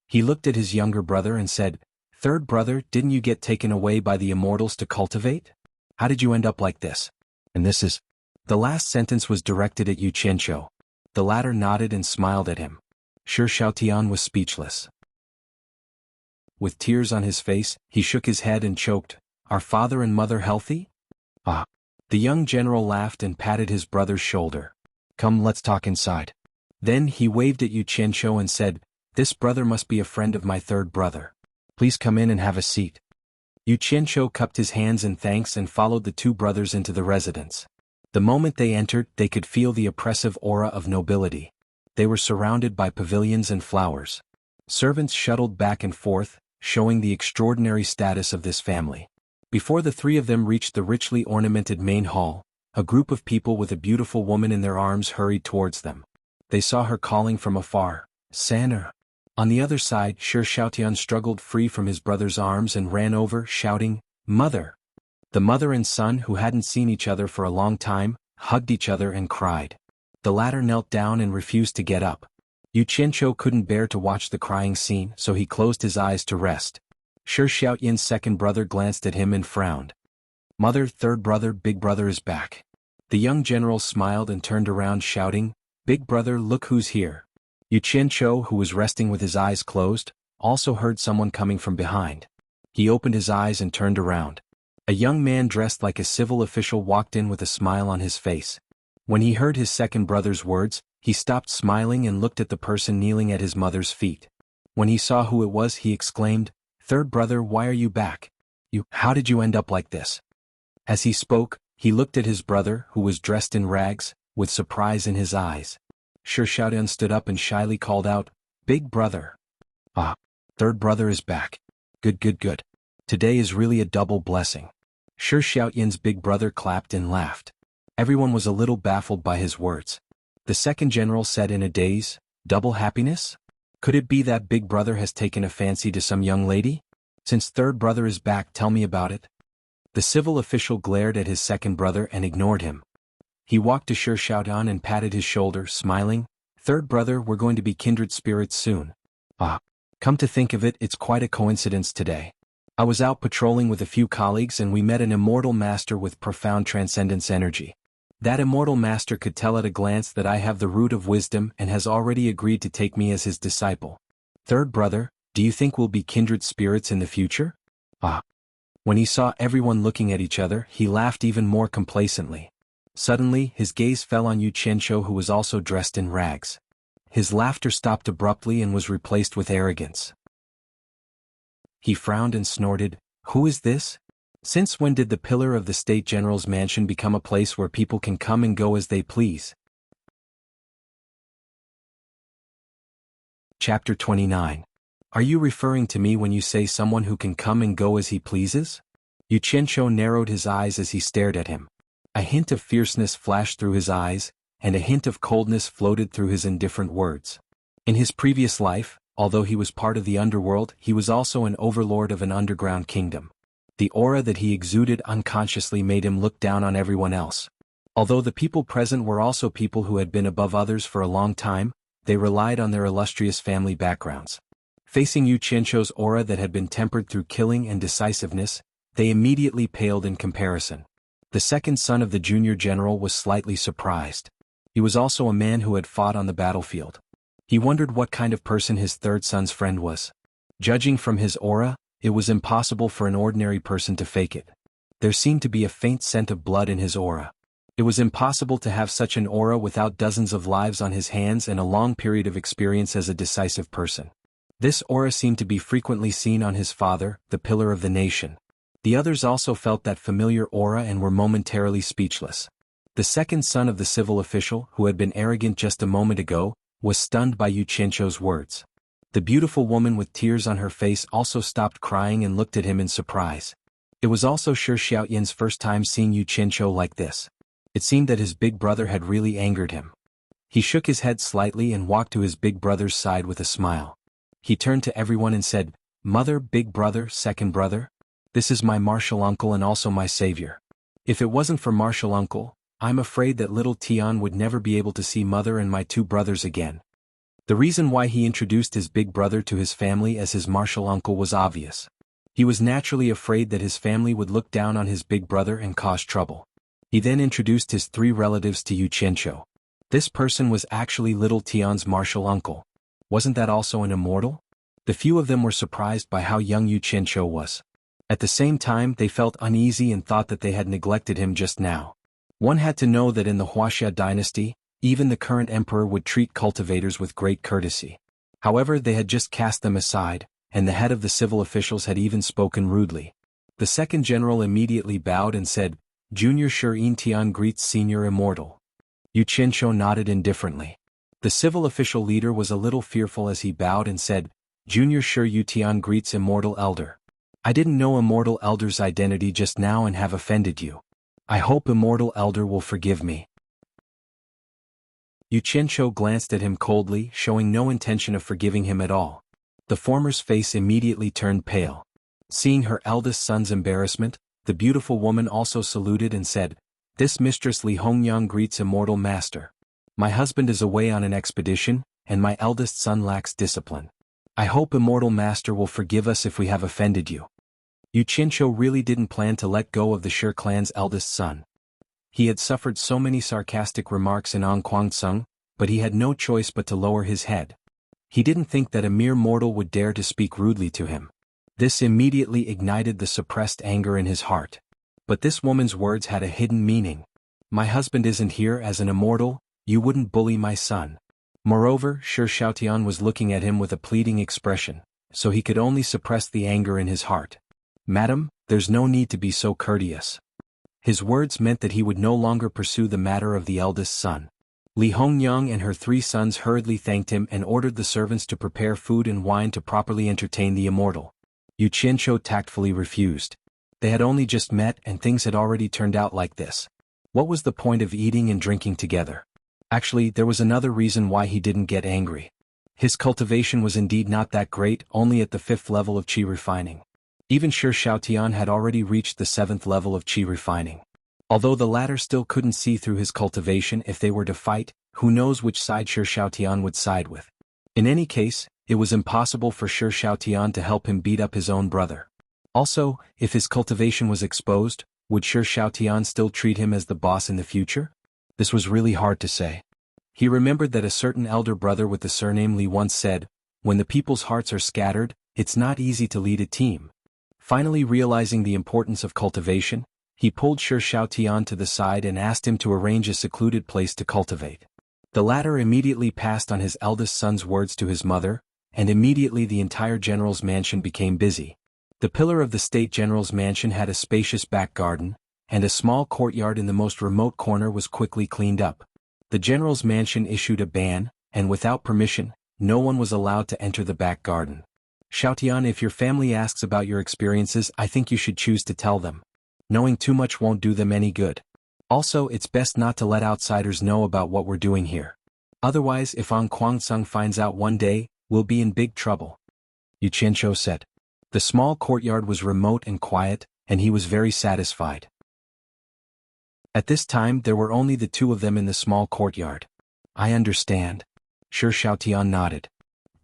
[SPEAKER 1] He looked at his younger brother and said, "Third brother, didn't you get taken away by the immortals to cultivate? How did you end up like this?" And this is... The last sentence was directed at Xianxia. The latter nodded and smiled at him. Xiaotian was speechless. With tears on his face, he shook his head and choked, "Are father and mother healthy?" "Ah." The young general laughed and patted his brother's shoulder. "Come, let's talk inside." Then he waved at Xianxia and said, "This brother must be a friend of my third brother. Please come in and have a seat." Xianxia cupped his hands in thanks and followed the two brothers into the residence. The moment they entered, they could feel the oppressive aura of nobility. They were surrounded by pavilions and flowers. Servants shuttled back and forth, showing the extraordinary status of this family. Before the three of them reached the richly ornamented main hall, a group of people with a beautiful woman in their arms hurried towards them. They saw her calling from afar, "Sana." On the other side, Xiaotian struggled free from his brother's arms and ran over, shouting, "Mother!" The mother and son, who hadn't seen each other for a long time, hugged each other and cried. The latter knelt down and refused to get up. Xianxia couldn't bear to watch the crying scene, so he closed his eyes to rest. Xiaoyan's second brother glanced at him and frowned. "Mother, third brother, big brother is back." The young general smiled and turned around shouting, "Big brother, look who's here." Xianxia, who was resting with his eyes closed, also heard someone coming from behind. He opened his eyes and turned around. A young man dressed like a civil official walked in with a smile on his face. When he heard his second brother's words, he stopped smiling and looked at the person kneeling at his mother's feet. When he saw who it was, he exclaimed, "Third brother, why are you back? How did you end up like this?" As he spoke, he looked at his brother, who was dressed in rags, with surprise in his eyes. Xiaoyan stood up and shyly called out, "Big brother." "Ah, third brother is back. Good, good, good. Today is really a double blessing." Xiaoyan's big brother clapped and laughed. Everyone was a little baffled by his words. The second general said in a daze, "Double happiness? Could it be that big brother has taken a fancy to some young lady? Since third brother is back, tell me about it." The civil official glared at his second brother and ignored him. He walked to Xiaoyan and patted his shoulder, smiling, "Third brother, we're going to be kindred spirits soon." "Ah, come to think of it, it's quite a coincidence today. I was out patrolling with a few colleagues and we met an immortal master with profound transcendence energy. That immortal master could tell at a glance that I have the root of wisdom and has already agreed to take me as his disciple. Third brother, do you think we'll be kindred spirits in the future?" "Ah." When he saw everyone looking at each other, he laughed even more complacently. Suddenly, his gaze fell on Xianxia, who was also dressed in rags. His laughter stopped abruptly and was replaced with arrogance. He frowned and snorted, "Who is this? Since when did the pillar of the state general's mansion become a place where people can come and go as they please?" Chapter 29. Are you referring to me when you say someone who can come and go as he pleases? Xianxia narrowed his eyes as he stared at him. A hint of fierceness flashed through his eyes, and a hint of coldness floated through his indifferent words. In his previous life, although he was part of the underworld, he was also an overlord of an underground kingdom. The aura that he exuded unconsciously made him look down on everyone else. Although the people present were also people who had been above others for a long time, they relied on their illustrious family backgrounds. Facing Xianxia's aura that had been tempered through killing and decisiveness, they immediately paled in comparison. The second son of the junior general was slightly surprised. He was also a man who had fought on the battlefield. He wondered what kind of person his third son's friend was. Judging from his aura, it was impossible for an ordinary person to fake it. There seemed to be a faint scent of blood in his aura. It was impossible to have such an aura without dozens of lives on his hands and a long period of experience as a decisive person. This aura seemed to be frequently seen on his father, the pillar of the nation. The others also felt that familiar aura and were momentarily speechless. The second son of the civil official, who had been arrogant just a moment ago, was stunned by Xianxia's words. The beautiful woman with tears on her face also stopped crying and looked at him in surprise. It was also Xiaoyan's first time seeing Xianxia like this. It seemed that his big brother had really angered him. He shook his head slightly and walked to his big brother's side with a smile. He turned to everyone and said, "Mother, big brother, second brother? This is my martial uncle and also my savior. If it wasn't for martial uncle, I'm afraid that little Tian would never be able to see mother and my two brothers again." The reason why he introduced his big brother to his family as his martial uncle was obvious. He was naturally afraid that his family would look down on his big brother and cause trouble. He then introduced his three relatives to Xianxia. This person was actually little Tian's martial uncle. Wasn't that also an immortal? The few of them were surprised by how young Xianxia was. At the same time, they felt uneasy and thought that they had neglected him just now. One had to know that in the Wuxia dynasty, even the current emperor would treat cultivators with great courtesy. However, they had just cast them aside, and the head of the civil officials had even spoken rudely. The second general immediately bowed and said, "Junior Shi Tian greets Senior Immortal." Xianxia nodded indifferently. The civil official leader was a little fearful as he bowed and said, "Junior Shi Tian greets Immortal Elder. I didn't know Immortal Elder's identity just now and have offended you. I hope Immortal Elder will forgive me." Xianxia glanced at him coldly, showing no intention of forgiving him at all. The former's face immediately turned pale. Seeing her eldest son's embarrassment, the beautiful woman also saluted and said, "This Mistress Li Hongyang greets Immortal Master. My husband is away on an expedition, and my eldest son lacks discipline. I hope Immortal Master will forgive us if we have offended you." Xianxia really didn't plan to let go of the Shi clan's eldest son. He had suffered so many sarcastic remarks in Anquangsung, but he had no choice but to lower his head. He didn't think that a mere mortal would dare to speak rudely to him. This immediately ignited the suppressed anger in his heart. But this woman's words had a hidden meaning. "My husband isn't here as an immortal, you wouldn't bully my son." Moreover, Shi Xiaotian was looking at him with a pleading expression, so he could only suppress the anger in his heart. "Madam, there's no need to be so courteous." His words meant that he would no longer pursue the matter of the eldest son. Li Hongyang and her three sons hurriedly thanked him and ordered the servants to prepare food and wine to properly entertain the immortal. Xianxia tactfully refused. They had only just met and things had already turned out like this. What was the point of eating and drinking together? Actually, there was another reason why he didn't get angry. His cultivation was indeed not that great, only at the 5th level of qi refining. Even Shi Xiaotian had already reached the 7th level of qi refining. Although the latter still couldn't see through his cultivation if they were to fight, who knows which side Shi Xiaotian would side with. In any case, it was impossible for Shi Xiaotian to help him beat up his own brother. Also, if his cultivation was exposed, would Shi Xiaotian still treat him as the boss in the future? This was really hard to say. He remembered that a certain elder brother with the surname Li once said, "When the people's hearts are scattered, it's not easy to lead a team." Finally realizing the importance of cultivation, he pulled Shi Xiaotian to the side and asked him to arrange a secluded place to cultivate. The latter immediately passed on his eldest son's words to his mother, and immediately the entire general's mansion became busy. The pillar of the state general's mansion had a spacious back garden, and a small courtyard in the most remote corner was quickly cleaned up. The general's mansion issued a ban, and without permission, no one was allowed to enter the back garden. "Xiaotian, if your family asks about your experiences, I think you should choose to tell them. Knowing too much won't do them any good. Also, it's best not to let outsiders know about what we're doing here. Otherwise, if An Kwangsung finds out one day, we'll be in big trouble," Xianxia said. The small courtyard was remote and quiet, and he was very satisfied. At this time there were only the two of them in the small courtyard. "I understand." Shi Xiaotian nodded.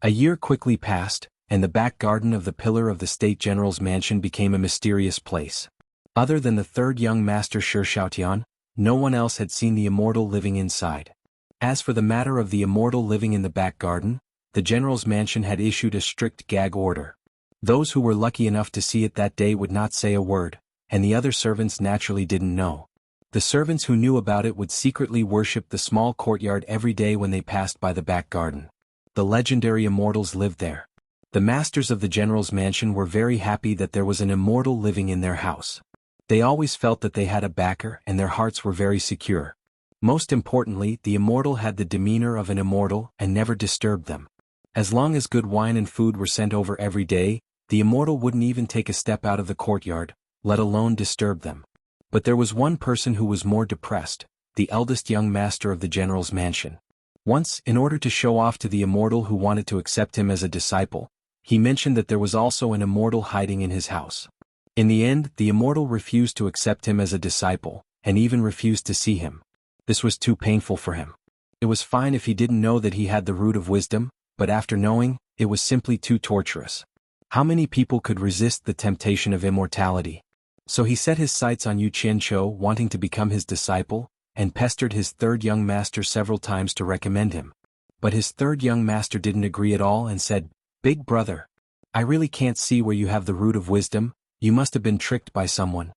[SPEAKER 1] A year quickly passed, and the back garden of the pillar of the state general's mansion became a mysterious place. Other than the third young master Shi Xiaotian, no one else had seen the immortal living inside. As for the matter of the immortal living in the back garden, the general's mansion had issued a strict gag order. Those who were lucky enough to see it that day would not say a word, and the other servants naturally didn't know. The servants who knew about it would secretly worship the small courtyard every day when they passed by the back garden. The legendary immortals lived there. The masters of the general's mansion were very happy that there was an immortal living in their house. They always felt that they had a backer and their hearts were very secure. Most importantly, the immortal had the demeanor of an immortal and never disturbed them. As long as good wine and food were sent over every day, the immortal wouldn't even take a step out of the courtyard, let alone disturb them. But there was one person who was more depressed, the eldest young master of the general's mansion. Once, in order to show off to the immortal who wanted to accept him as a disciple, he mentioned that there was also an immortal hiding in his house. In the end, the immortal refused to accept him as a disciple, and even refused to see him. This was too painful for him. It was fine if he didn't know that he had the root of wisdom, but after knowing, it was simply too torturous. How many people could resist the temptation of immortality? So he set his sights on Yu Qianzhou, wanting to become his disciple, and pestered his third young master several times to recommend him. But his third young master didn't agree at all and said, "Big brother, I really can't see where you have the root of wisdom, you must have been tricked by someone."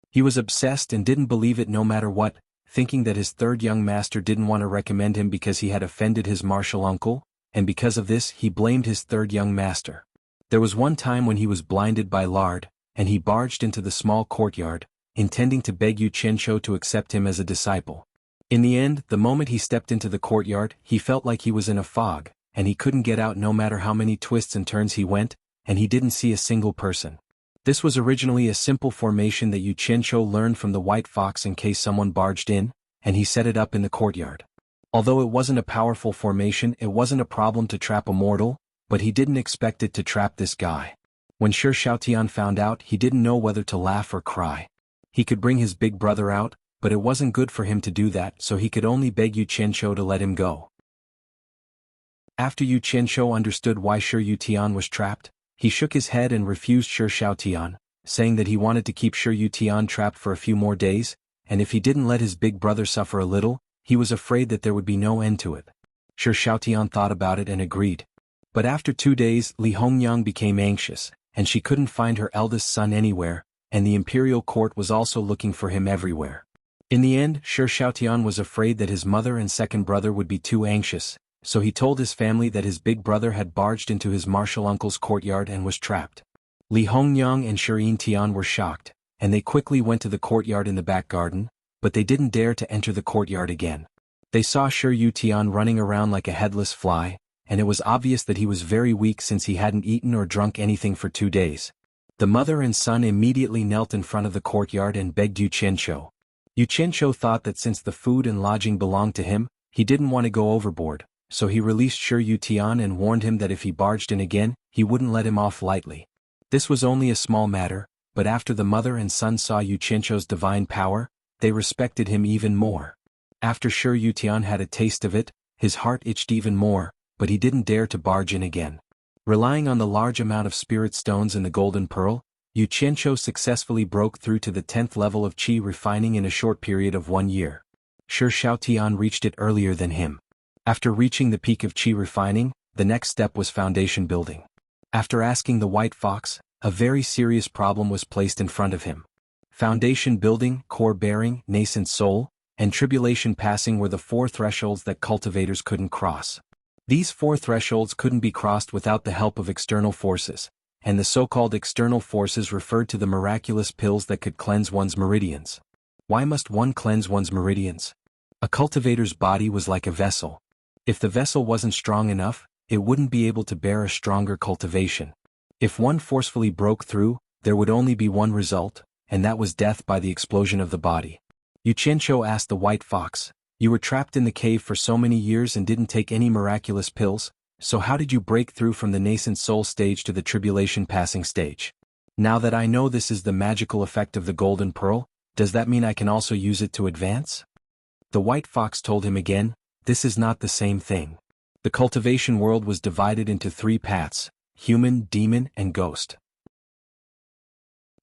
[SPEAKER 1] He was obsessed and didn't believe it no matter what, thinking that his third young master didn't want to recommend him because he had offended his martial uncle, and because of this he blamed his third young master. There was one time when he was blinded by lard, and he barged into the small courtyard, intending to beg Yu Qianzhou to accept him as a disciple. In the end, the moment he stepped into the courtyard, he felt like he was in a fog, and he couldn't get out no matter how many twists and turns he went, and he didn't see a single person. This was originally a simple formation that Yu Qianzhou learned from the white fox in case someone barged in, and he set it up in the courtyard. Although it wasn't a powerful formation, it wasn't a problem to trap a mortal, but he didn't expect it to trap this guy. When Shi Xiaotian found out, he didn't know whether to laugh or cry. He could bring his big brother out, but it wasn't good for him to do that, so he could only beg Yu Qianzhou to let him go. After Yu Qianzhou understood why Shi Xiaotian was trapped, he shook his head and refused Shi Xiaotian, saying that he wanted to keep Shi Xiaotian trapped for a few more days, and if he didn't let his big brother suffer a little, he was afraid that there would be no end to it. Shi Xiaotian thought about it and agreed. But after 2 days, Li Hongyang became anxious, and she couldn't find her eldest son anywhere, and the imperial court was also looking for him everywhere. In the end, Shi Xiaotian was afraid that his mother and second brother would be too anxious, so he told his family that his big brother had barged into his martial uncle's courtyard and was trapped. Li Hongyang and Shi Yintian were shocked, and they quickly went to the courtyard in the back garden, but they didn't dare to enter the courtyard again. They saw Shi Yutian running around like a headless fly, and it was obvious that he was very weak since he hadn't eaten or drunk anything for 2 days. The mother and son immediately knelt in front of the courtyard and begged Yu Qianzhou. Yu Qianzhou thought that since the food and lodging belonged to him, he didn't want to go overboard, so he released Shi Yutian and warned him that if he barged in again, he wouldn't let him off lightly. This was only a small matter, but after the mother and son saw Yu Qianzhou's divine power, they respected him even more. After Shi Yutian had a taste of it, his heart itched even more, but he didn't dare to barge in again. Relying on the large amount of spirit stones and the golden pearl, Yu Qianzhou successfully broke through to the 10th level of qi refining in a short period of 1 year. Shi Xiaotian reached it earlier than him. After reaching the peak of qi refining, the next step was foundation building. After asking the white fox, a very serious problem was placed in front of him. Foundation building, core bearing, nascent soul, and tribulation passing were the 4 thresholds that cultivators couldn't cross. These 4 thresholds couldn't be crossed without the help of external forces, and the so-called external forces referred to the miraculous pills that could cleanse one's meridians. Why must one cleanse one's meridians? A cultivator's body was like a vessel. If the vessel wasn't strong enough, it wouldn't be able to bear a stronger cultivation. If one forcefully broke through, there would only be one result, and that was death by the explosion of the body. Yu Qianzhou asked the white fox, "You were trapped in the cave for so many years and didn't take any miraculous pills, so how did you break through from the nascent soul stage to the tribulation passing stage? Now that I know this is the magical effect of the golden pearl, does that mean I can also use it to advance?" The white fox told him again, "This is not the same thing. The cultivation world was divided into 3 paths: human, demon, and ghost.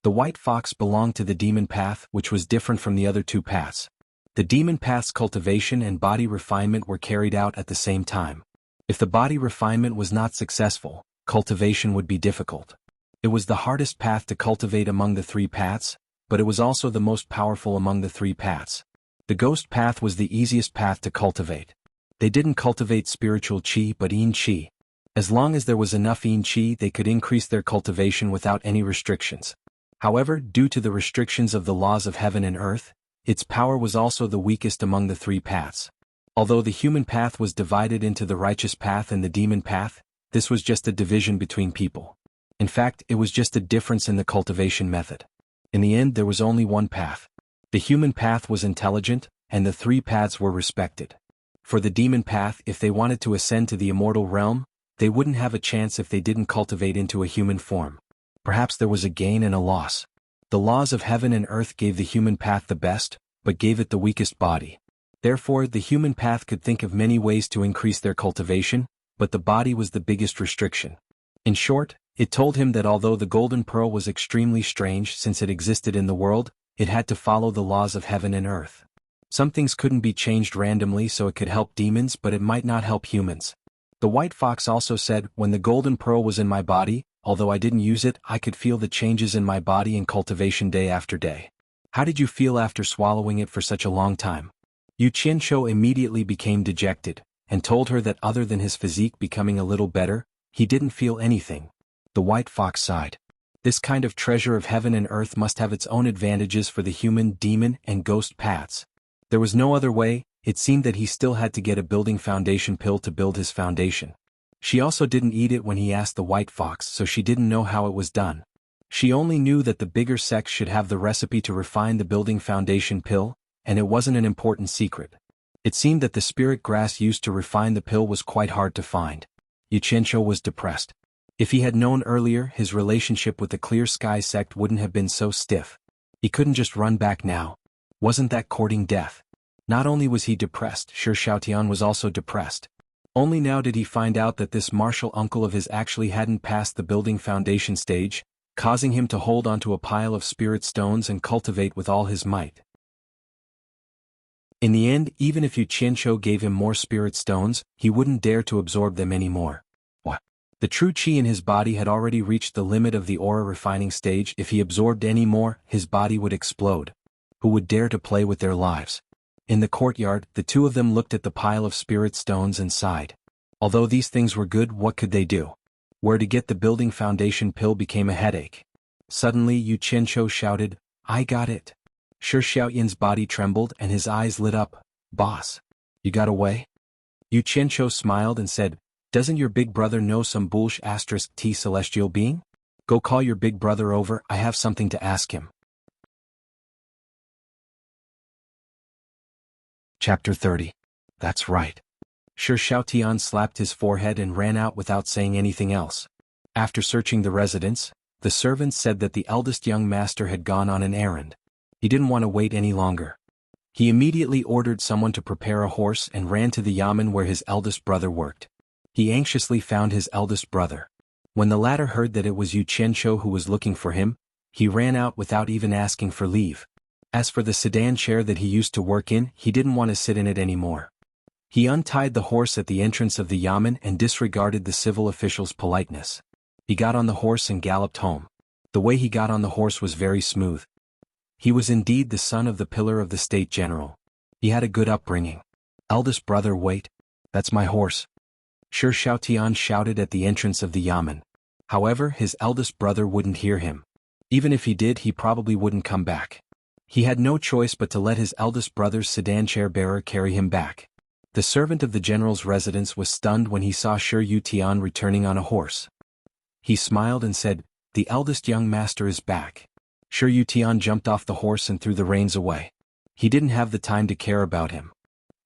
[SPEAKER 1] The white fox belonged to the demon path, which was different from the other 2 paths. The demon path's cultivation and body refinement were carried out at the same time. If the body refinement was not successful, cultivation would be difficult. It was the hardest path to cultivate among the 3 paths, but it was also the most powerful among the 3 paths. The ghost path was the easiest path to cultivate. They didn't cultivate spiritual qi but yin qi. As long as there was enough yin qi, they could increase their cultivation without any restrictions. However, due to the restrictions of the laws of heaven and earth, its power was also the weakest among the 3 paths. Although the human path was divided into the righteous path and the demon path, this was just a division between people. In fact, it was just a difference in the cultivation method. In the end, there was only one path. The human path was intelligent, and the 3 paths were respected. For the demon path, if they wanted to ascend to the immortal realm, they wouldn't have a chance if they didn't cultivate into a human form. Perhaps there was a gain and a loss. The laws of heaven and earth gave the human path the best, but gave it the weakest body. Therefore, the human path could think of many ways to increase their cultivation, but the body was the biggest restriction. In short, it told him that although the golden pearl was extremely strange since it existed in the world, it had to follow the laws of heaven and earth. Some things couldn't be changed randomly, so it could help demons, but it might not help humans. The white fox also said, when the golden pearl was in my body, although I didn't use it, I could feel the changes in my body and cultivation day after day. How did you feel after swallowing it for such a long time? Xianxia immediately became dejected, and told her that other than his physique becoming a little better, he didn't feel anything. The white fox sighed. This kind of treasure of heaven and earth must have its own advantages for the human, demon, and ghost paths. There was no other way. It seemed that he still had to get a building foundation pill to build his foundation. She also didn't eat it when he asked the white fox, so she didn't know how it was done. She only knew that the bigger sex should have the recipe to refine the building foundation pill, and it wasn't an important secret. It seemed that the spirit grass used to refine the pill was quite hard to find. Xianxia was depressed. If he had known earlier, his relationship with the Clear Sky sect wouldn't have been so stiff. He couldn't just run back now. Wasn't that courting death? Not only was he depressed, Xiaotian was also depressed. Only now did he find out that this martial uncle of his actually hadn't passed the building foundation stage, causing him to hold onto a pile of spirit stones and cultivate with all his might. In the end, even if Xianxia gave him more spirit stones, he wouldn't dare to absorb them anymore. What? The true qi in his body had already reached the limit of the aura refining stage. If he absorbed any more, his body would explode. Who would dare to play with their lives? In the courtyard, the two of them looked at the pile of spirit stones and sighed. Although these things were good, what could they do? Where to get the building foundation pill became a headache. Suddenly Xianxia shouted, "I got it!" Xiaoyan's body trembled and his eyes lit up. "Boss, you got away?" Xianxia smiled and said, "Doesn't your big brother know some *T celestial being? Go call your big brother over, I have something to ask him." Chapter 30. That's right. Xiaotian slapped his forehead and ran out without saying anything else. After searching the residence, the servants said that the eldest young master had gone on an errand. He didn't want to wait any longer. He immediately ordered someone to prepare a horse and ran to the yamen where his eldest brother worked. He anxiously found his eldest brother. When the latter heard that it was Xianxia who was looking for him, he ran out without even asking for leave. As for the sedan chair that he used to work in, he didn't want to sit in it anymore. He untied the horse at the entrance of the yamen and disregarded the civil official's politeness. He got on the horse and galloped home. The way he got on the horse was very smooth. He was indeed the son of the pillar of the state general. He had a good upbringing. "Eldest brother, wait. That's my horse." Xiaotian shouted at the entrance of the yamen. However, his eldest brother wouldn't hear him. Even if he did, he probably wouldn't come back. He had no choice but to let his eldest brother's sedan chair bearer carry him back. The servant of the general's residence was stunned when he saw Xiaotian returning on a horse. He smiled and said, "The eldest young master is back." Xiaotian jumped off the horse and threw the reins away. He didn't have the time to care about him.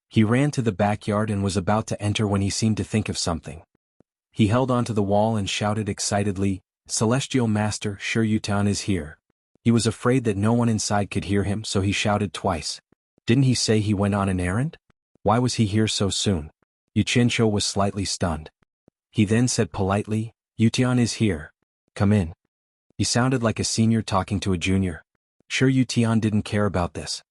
[SPEAKER 1] He ran to the backyard and was about to enter when he seemed to think of something. He held onto the wall and shouted excitedly, "Celestial Master, Xiaotian is here." He was afraid that no one inside could hear him, so he shouted twice. Didn't he say he went on an errand? Why was he here so soon? Xianxia was slightly stunned. He then said politely, "Xiaotian is here. Come in." He sounded like a senior talking to a junior. Xiaotian didn't care about this.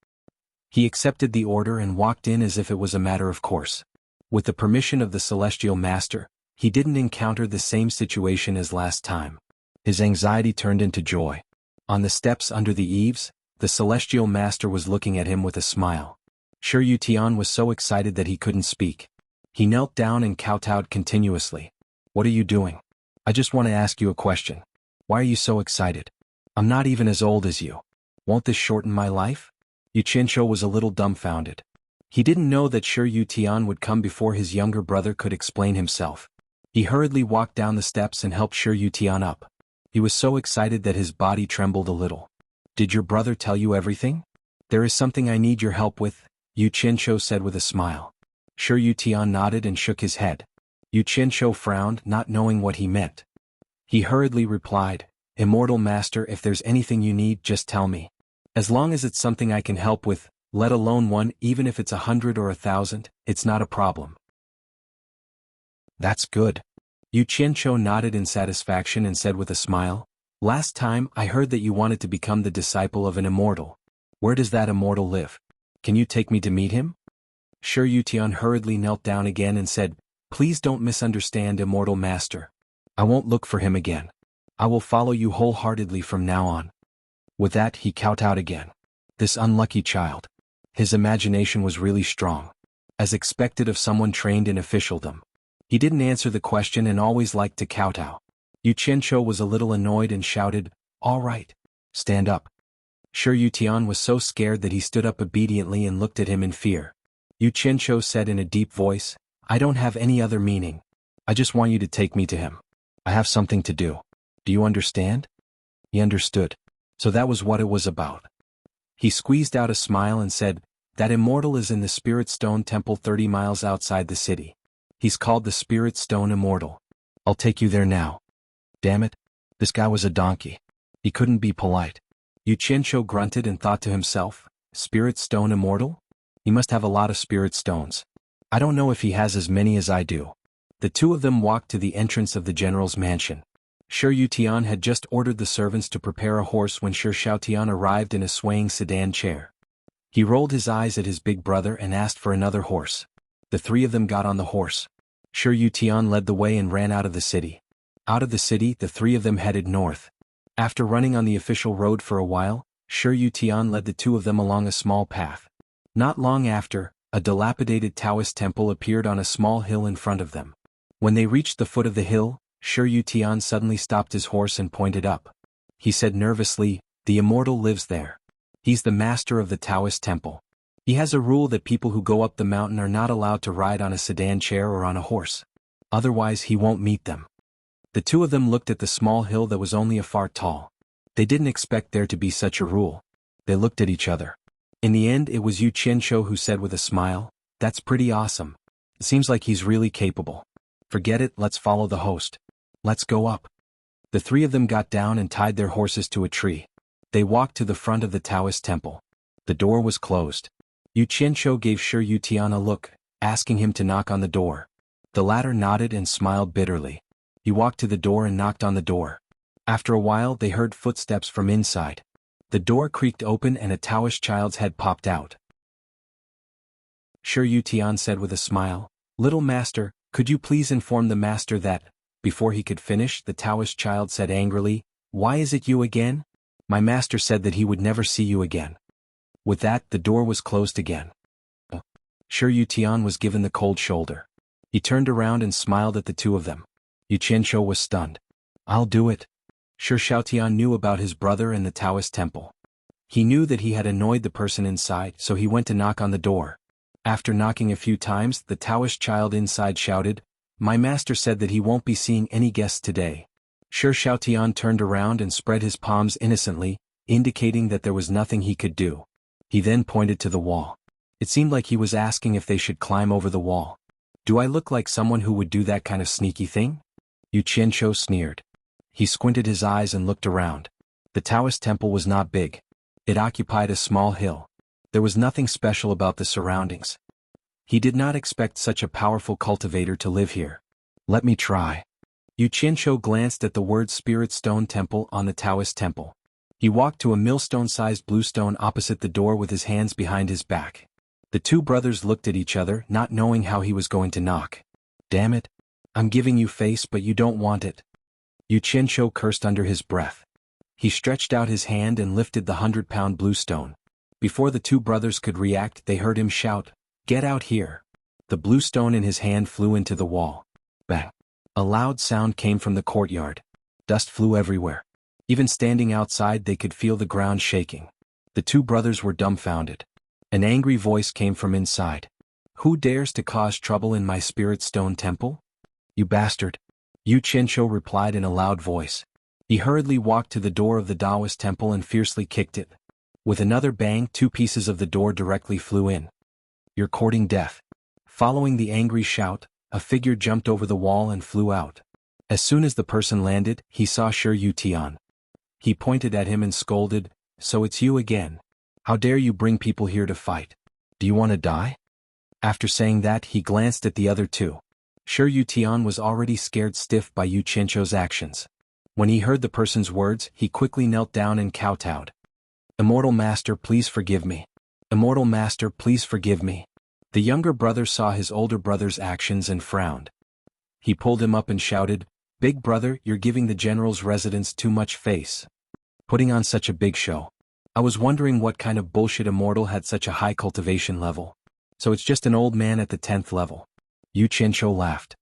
[SPEAKER 1] He accepted the order and walked in as if it was a matter of course. With the permission of the Celestial Master, he didn't encounter the same situation as last time. His anxiety turned into joy. On the steps under the eaves, the Celestial Master was looking at him with a smile. Xiaotian was so excited that he couldn't speak. He knelt down and kowtowed continuously. "What are you doing? I just want to ask you a question. Why are you so excited? I'm not even as old as you. Won't this shorten my life?" Xianxia was a little dumbfounded. He didn't know that Xiaotian would come before his younger brother could explain himself. He hurriedly walked down the steps and helped Xiaotian up. He was so excited that his body trembled a little. "Did your brother tell you everything? There is something I need your help with," Xianxia said with a smile. Sure Yu Tian nodded and shook his head. Yu Qianzhou frowned, not knowing what he meant. He hurriedly replied, Immortal Master, if there's anything you need, just tell me. As long as it's something I can help with, let alone one, even if it's 100 or 1,000, it's not a problem. That's good. Yu Qianzhou nodded in satisfaction and said with a smile, Last time I heard that you wanted to become the disciple of an immortal. Where does that immortal live? Can you take me to meet him? Sure Yu Tian hurriedly knelt down again and said, Please don't misunderstand, Immortal Master. I won't look for him again. I will follow you wholeheartedly from now on. With that he kowtowed again. This unlucky child. His imagination was really strong. As expected of someone trained in officialdom. He didn't answer the question and always liked to kowtow. Yu Qianzhou was a little annoyed and shouted, All right. Stand up. Sure Yu Tian was so scared that he stood up obediently and looked at him in fear. Yu Qianzhou said in a deep voice, I don't have any other meaning. I just want you to take me to him. I have something to do. Do you understand? He understood. So that was what it was about. He squeezed out a smile and said, That immortal is in the Spirit Stone Temple 30 miles outside the city. He's called the Spirit Stone Immortal. I'll take you there now. Damn it. This guy was a donkey. He couldn't be polite. Yu Qianzhou grunted and thought to himself, Spirit Stone Immortal? He must have a lot of spirit stones. I don't know if he has as many as I do. The two of them walked to the entrance of the general's mansion. Sure Yu Tian had just ordered the servants to prepare a horse when Sure Xiaotian arrived in a swaying sedan chair. He rolled his eyes at his big brother and asked for another horse. The three of them got on the horse. Sure Yu Tian led the way and ran out of the city. Out of the city, the three of them headed north. After running on the official road for a while, Sure Yu Tian led the two of them along a small path. Not long after, a dilapidated Taoist temple appeared on a small hill in front of them. When they reached the foot of the hill, Sure Yu Tian suddenly stopped his horse and pointed up. He said nervously, The immortal lives there. He's the master of the Taoist temple. He has a rule that people who go up the mountain are not allowed to ride on a sedan chair or on a horse. Otherwise he won't meet them. The two of them looked at the small hill that was only a foot tall. They didn't expect there to be such a rule. They looked at each other. In the end it was Yu Qianzhou who said with a smile, That's pretty awesome. It seems like he's really capable. Forget it, let's follow the host. Let's go up. The three of them got down and tied their horses to a tree. They walked to the front of the Taoist temple. The door was closed. Yu Qianzhou gave Sure Yu Tian a look, asking him to knock on the door. The latter nodded and smiled bitterly. He walked to the door and knocked on the door. After a while they heard footsteps from inside. The door creaked open and a Taoist child's head popped out. Sure Yu Tian said with a smile, Little master, could you please inform the master that, before he could finish, the Taoist child said angrily, Why is it you again? My master said that he would never see you again. With that, the door was closed again. Sure Yu Tian was given the cold shoulder. He turned around and smiled at the two of them. Yu Qianzhou was stunned. I'll do it. Sure Xiaotian knew about his brother and the Taoist temple. He knew that he had annoyed the person inside, so he went to knock on the door. After knocking a few times, the Taoist child inside shouted, My master said that he won't be seeing any guests today. Sure Xiaotian turned around and spread his palms innocently, indicating that there was nothing he could do. He then pointed to the wall. It seemed like he was asking if they should climb over the wall. Do I look like someone who would do that kind of sneaky thing? Yu Qianzhou sneered. He squinted his eyes and looked around. The Taoist temple was not big. It occupied a small hill. There was nothing special about the surroundings. He did not expect such a powerful cultivator to live here. Let me try. Yu Qianzhou glanced at the word Spirit Stone Temple on the Taoist temple. He walked to a millstone-sized blue stone opposite the door with his hands behind his back. The two brothers looked at each other, not knowing how he was going to knock. Damn it. I'm giving you face but you don't want it. Yu Qianzhou cursed under his breath. He stretched out his hand and lifted the 100-pound blue stone. Before the two brothers could react, they heard him shout, Get out here. The blue stone in his hand flew into the wall. Bang. A loud sound came from the courtyard. Dust flew everywhere. Even standing outside they could feel the ground shaking. The two brothers were dumbfounded. An angry voice came from inside. Who dares to cause trouble in my Spirit Stone Temple? You bastard. Yu Qianzhou replied in a loud voice. He hurriedly walked to the door of the Taoist temple and fiercely kicked it. With another bang, two pieces of the door directly flew in. You're courting death. Following the angry shout, a figure jumped over the wall and flew out. As soon as the person landed, he saw Xianxia. He pointed at him and scolded, "So it's you again. How dare you bring people here to fight? Do you want to die?" After saying that, he glanced at the other two. Xianxia was already scared stiff by Yu Qianzhou's actions. When he heard the person's words, he quickly knelt down and kowtowed. "Immortal Master, please forgive me. Immortal Master, please forgive me." The younger brother saw his older brother's actions and frowned. He pulled him up and shouted, "Big brother, you're giving the general's residence too much face. Putting on such a big show. I was wondering what kind of bullshit immortal had such a high cultivation level. So it's just an old man at the 10th level." Yu Qianzhou laughed.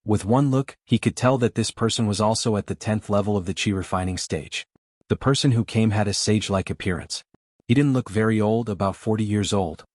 [SPEAKER 1] With one look, he could tell that this person was also at the 10th level of the qi refining stage. The person who came had a sage-like appearance. He didn't look very old, about 40 years old.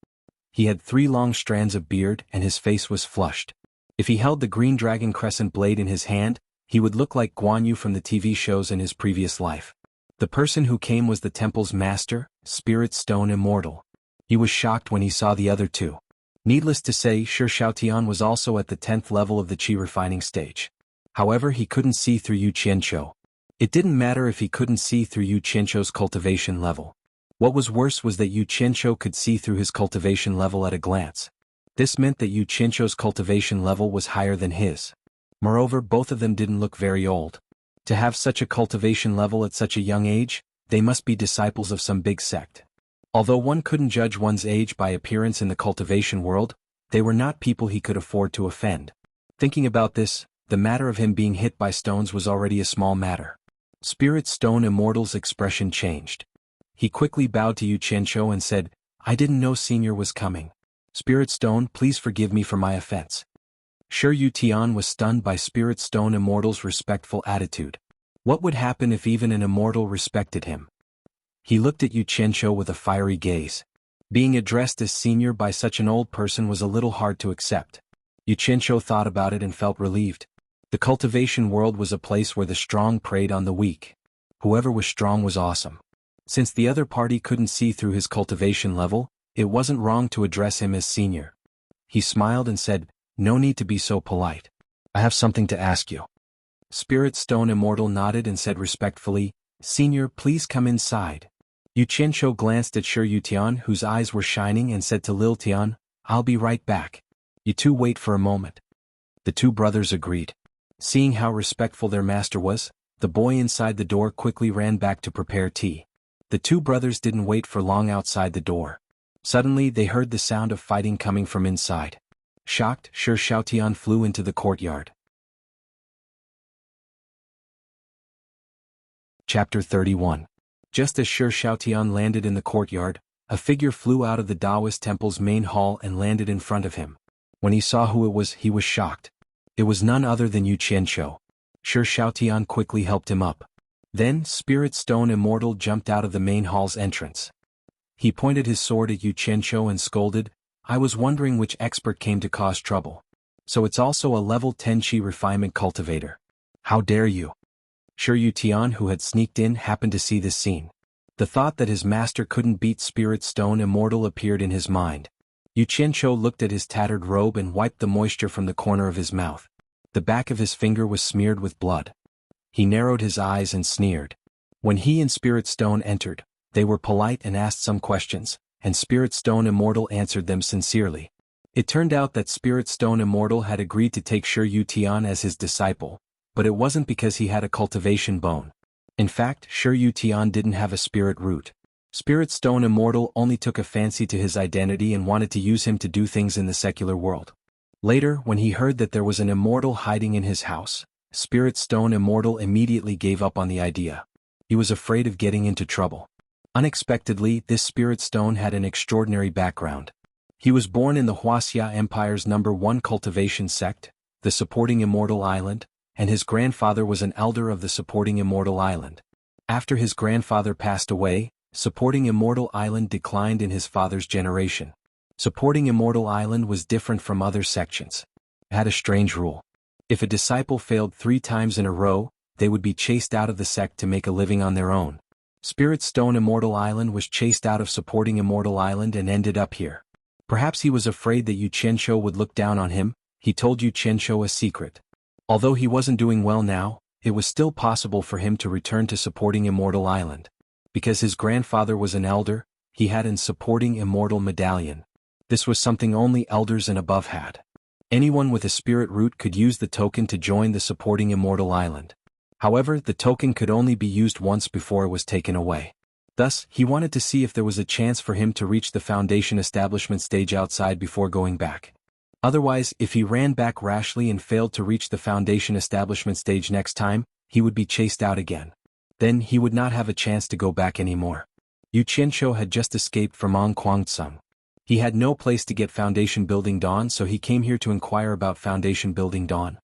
[SPEAKER 1] He had 3 long strands of beard and his face was flushed. If he held the green dragon crescent blade in his hand, he would look like Xuanhu from the TV shows in his previous life. The person who came was the temple's master, Spirit Stone Immortal. He was shocked when he saw the other two. Needless to say, Xianxia was also at the 10th level of the qi refining stage. However, he couldn't see through Yu Qianzhou. It didn't matter if he couldn't see through Yu Qianzhou's cultivation level. What was worse was that Yu Qianzhou could see through his cultivation level at a glance. This meant that Yu Qianzhou's cultivation level was higher than his. Moreover, both of them didn't look very old. To have such a cultivation level at such a young age, they must be disciples of some big sect. Although one couldn't judge one's age by appearance in the cultivation world, they were not people he could afford to offend. Thinking about this, the matter of him being hit by stones was already a small matter. Spirit Stone Immortal's expression changed. He quickly bowed to Yu Qianzhou and said, "I didn't know Senior was coming. Spirit Stone, please forgive me for my offense." Xianxia was stunned by Spirit Stone Immortal's respectful attitude. What would happen if even an immortal respected him? He looked at Yu Qianzhou with a fiery gaze. Being addressed as senior by such an old person was a little hard to accept. Yu Qianzhou thought about it and felt relieved. The cultivation world was a place where the strong preyed on the weak. Whoever was strong was awesome. Since the other party couldn't see through his cultivation level, it wasn't wrong to address him as senior. He smiled and said, "No need to be so polite. I have something to ask you." Spirit Stone Immortal nodded and said respectfully, "Senior, please come inside." Yu Qianzhou glanced at Xianxia, whose eyes were shining, and said to Lil Tian, "I'll be right back. You two wait for a moment." The two brothers agreed. Seeing how respectful their master was, the boy inside the door quickly ran back to prepare tea. The two brothers didn't wait for long outside the door. Suddenly they heard the sound of fighting coming from inside. Shocked, Xianxia flew into the courtyard. Chapter 31. Just as Xianxia landed in the courtyard, a figure flew out of the Taoist temple's main hall and landed in front of him. When he saw who it was, he was shocked. It was none other than Yu Qianzhou. Xianxia quickly helped him up. Then, Spirit Stone Immortal jumped out of the main hall's entrance. He pointed his sword at Yu Qianzhou and scolded, "I was wondering which expert came to cause trouble. So it's also a level 10 qi refinement cultivator. How dare you?" Xianxia, who had sneaked in, happened to see this scene. The thought that his master couldn't beat Spirit Stone Immortal appeared in his mind. Yu Qianzhou looked at his tattered robe and wiped the moisture from the corner of his mouth. The back of his finger was smeared with blood. He narrowed his eyes and sneered. When he and Spirit Stone entered, they were polite and asked some questions, and Spirit Stone Immortal answered them sincerely. It turned out that Spirit Stone Immortal had agreed to take Xianxia as his disciple, but it wasn't because he had a cultivation bone. In fact, Xianxia didn't have a spirit root. Spirit Stone Immortal only took a fancy to his identity and wanted to use him to do things in the secular world. Later, when he heard that there was an immortal hiding in his house, Spirit Stone Immortal immediately gave up on the idea. He was afraid of getting into trouble. Unexpectedly, this Spirit Stone had an extraordinary background. He was born in the Wuxia Empire's #1 cultivation sect, the Supporting Immortal Island, and his grandfather was an elder of the Supporting Immortal Island. After his grandfather passed away, Supporting Immortal Island declined in his father's generation. Supporting Immortal Island was different from other sections. It had a strange rule. If a disciple failed 3 times in a row, they would be chased out of the sect to make a living on their own. Spirit Stone Immortal Island was chased out of Supporting Immortal Island and ended up here. Perhaps he was afraid that Yu Qianzhou would look down on him. He told Yu Qianzhou a secret. Although he wasn't doing well now, it was still possible for him to return to supporting Immortal Island. Because his grandfather was an elder, he had an supporting immortal medallion. This was something only elders and above had. Anyone with a spirit root could use the token to join the supporting Immortal Island. However, the token could only be used once before it was taken away. Thus, he wanted to see if there was a chance for him to reach the Foundation establishment stage outside before going back. Otherwise, if he ran back rashly and failed to reach the Foundation establishment stage next time, he would be chased out again. Then he would not have a chance to go back anymore. Yu Qianzhou had just escaped from Kuangtsung. He had no place to get Foundation Building Dawn, so he came here to inquire about Foundation Building Dawn.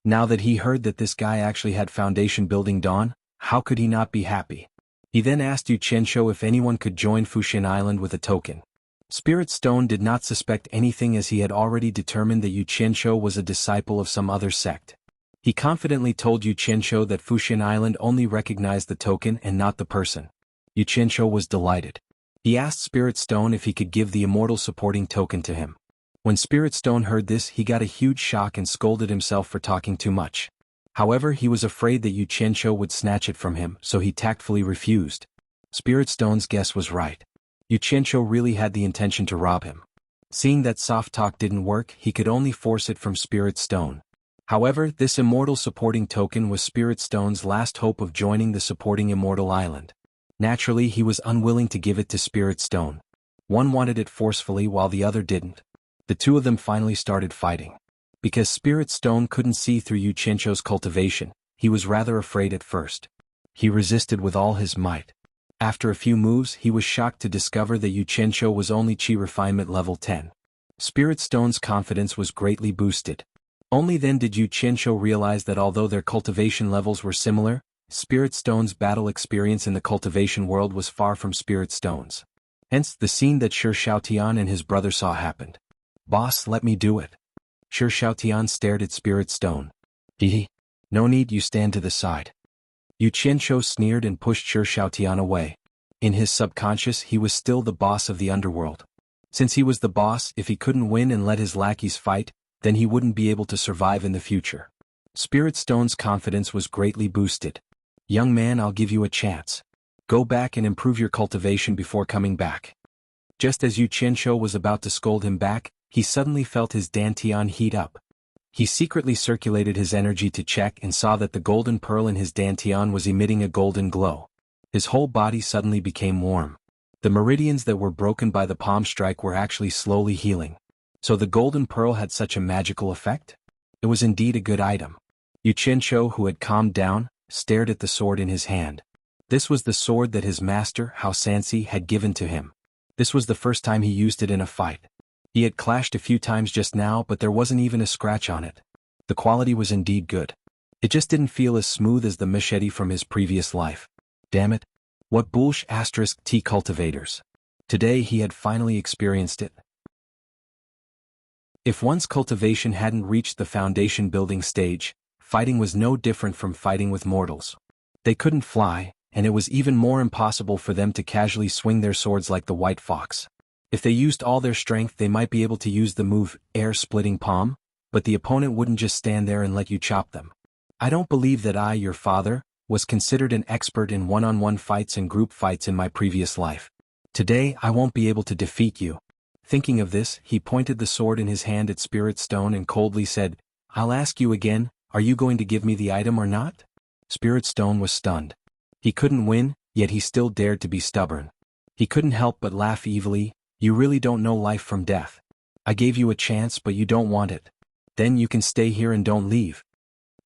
[SPEAKER 1] Now that he heard that this guy actually had Foundation Building Dawn, how could he not be happy? He then asked Yu Qianzhou if anyone could join Fuxian Island with a token. Spirit Stone did not suspect anything as he had already determined that Yu Qianzhou was a disciple of some other sect. He confidently told Yu Qianzhou that Fuxian Island only recognized the token and not the person. Yu Qianzhou was delighted. He asked Spirit Stone if he could give the immortal supporting token to him. When Spirit Stone heard this, he got a huge shock and scolded himself for talking too much. However, he was afraid that Yu Qianzhou would snatch it from him, so he tactfully refused. Spirit Stone's guess was right. Yu Qianzhou really had the intention to rob him. Seeing that soft talk didn't work, he could only force it from Spirit Stone. However, this immortal supporting token was Spirit Stone's last hope of joining the supporting Immortal Island. Naturally, he was unwilling to give it to Spirit Stone. One wanted it forcefully while the other didn't. The two of them finally started fighting. Because Spirit Stone couldn't see through Yu Qianzhou's cultivation, he was rather afraid at first. He resisted with all his might. After a few moves, he was shocked to discover that Yu Qianzhou was only Qi refinement level 10. Spirit Stone's confidence was greatly boosted. Only then did Yu Qianzhou realize that although their cultivation levels were similar, Spirit Stone's battle experience in the cultivation world was far from Spirit Stone's. Hence, the scene that Shi Xiaotian and his brother saw happened. "Boss, let me do it." Shi Xiaotian stared at Spirit Stone. "Hee. No need, you stand to the side." Yu Qianzhou sneered and pushed Shi Xiaotian away. In his subconscious, he was still the boss of the underworld. Since he was the boss, if he couldn't win and let his lackeys fight, then he wouldn't be able to survive in the future. Spirit Stone's confidence was greatly boosted. "Young man, I'll give you a chance. Go back and improve your cultivation before coming back." Just as Yu Qianzhou was about to scold him back, he suddenly felt his dantian heat up. He secretly circulated his energy to check and saw that the golden pearl in his dantian was emitting a golden glow. His whole body suddenly became warm. The meridians that were broken by the palm strike were actually slowly healing. So the golden pearl had such a magical effect? It was indeed a good item. Yu Qianzhou, who had calmed down, stared at the sword in his hand. This was the sword that his master, xianxia, had given to him. This was the first time he used it in a fight. He had clashed a few times just now, but there wasn't even a scratch on it. The quality was indeed good. It just didn't feel as smooth as the machete from his previous life. Damn it. What bullsh *T cultivators. Today he had finally experienced it. If one's cultivation hadn't reached the foundation building stage, fighting was no different from fighting with mortals. They couldn't fly, and it was even more impossible for them to casually swing their swords like the white fox. If they used all their strength, they might be able to use the move, air-splitting palm, but the opponent wouldn't just stand there and let you chop them. I don't believe that I, your father, was considered an expert in one-on-one fights and group fights in my previous life. Today, I won't be able to defeat you. Thinking of this, he pointed the sword in his hand at Spirit Stone and coldly said, "I'll ask you again, are you going to give me the item or not?" Spirit Stone was stunned. He couldn't win, yet he still dared to be stubborn. He couldn't help but laugh evilly. "You really don't know life from death. I gave you a chance, but you don't want it. Then you can stay here and don't leave."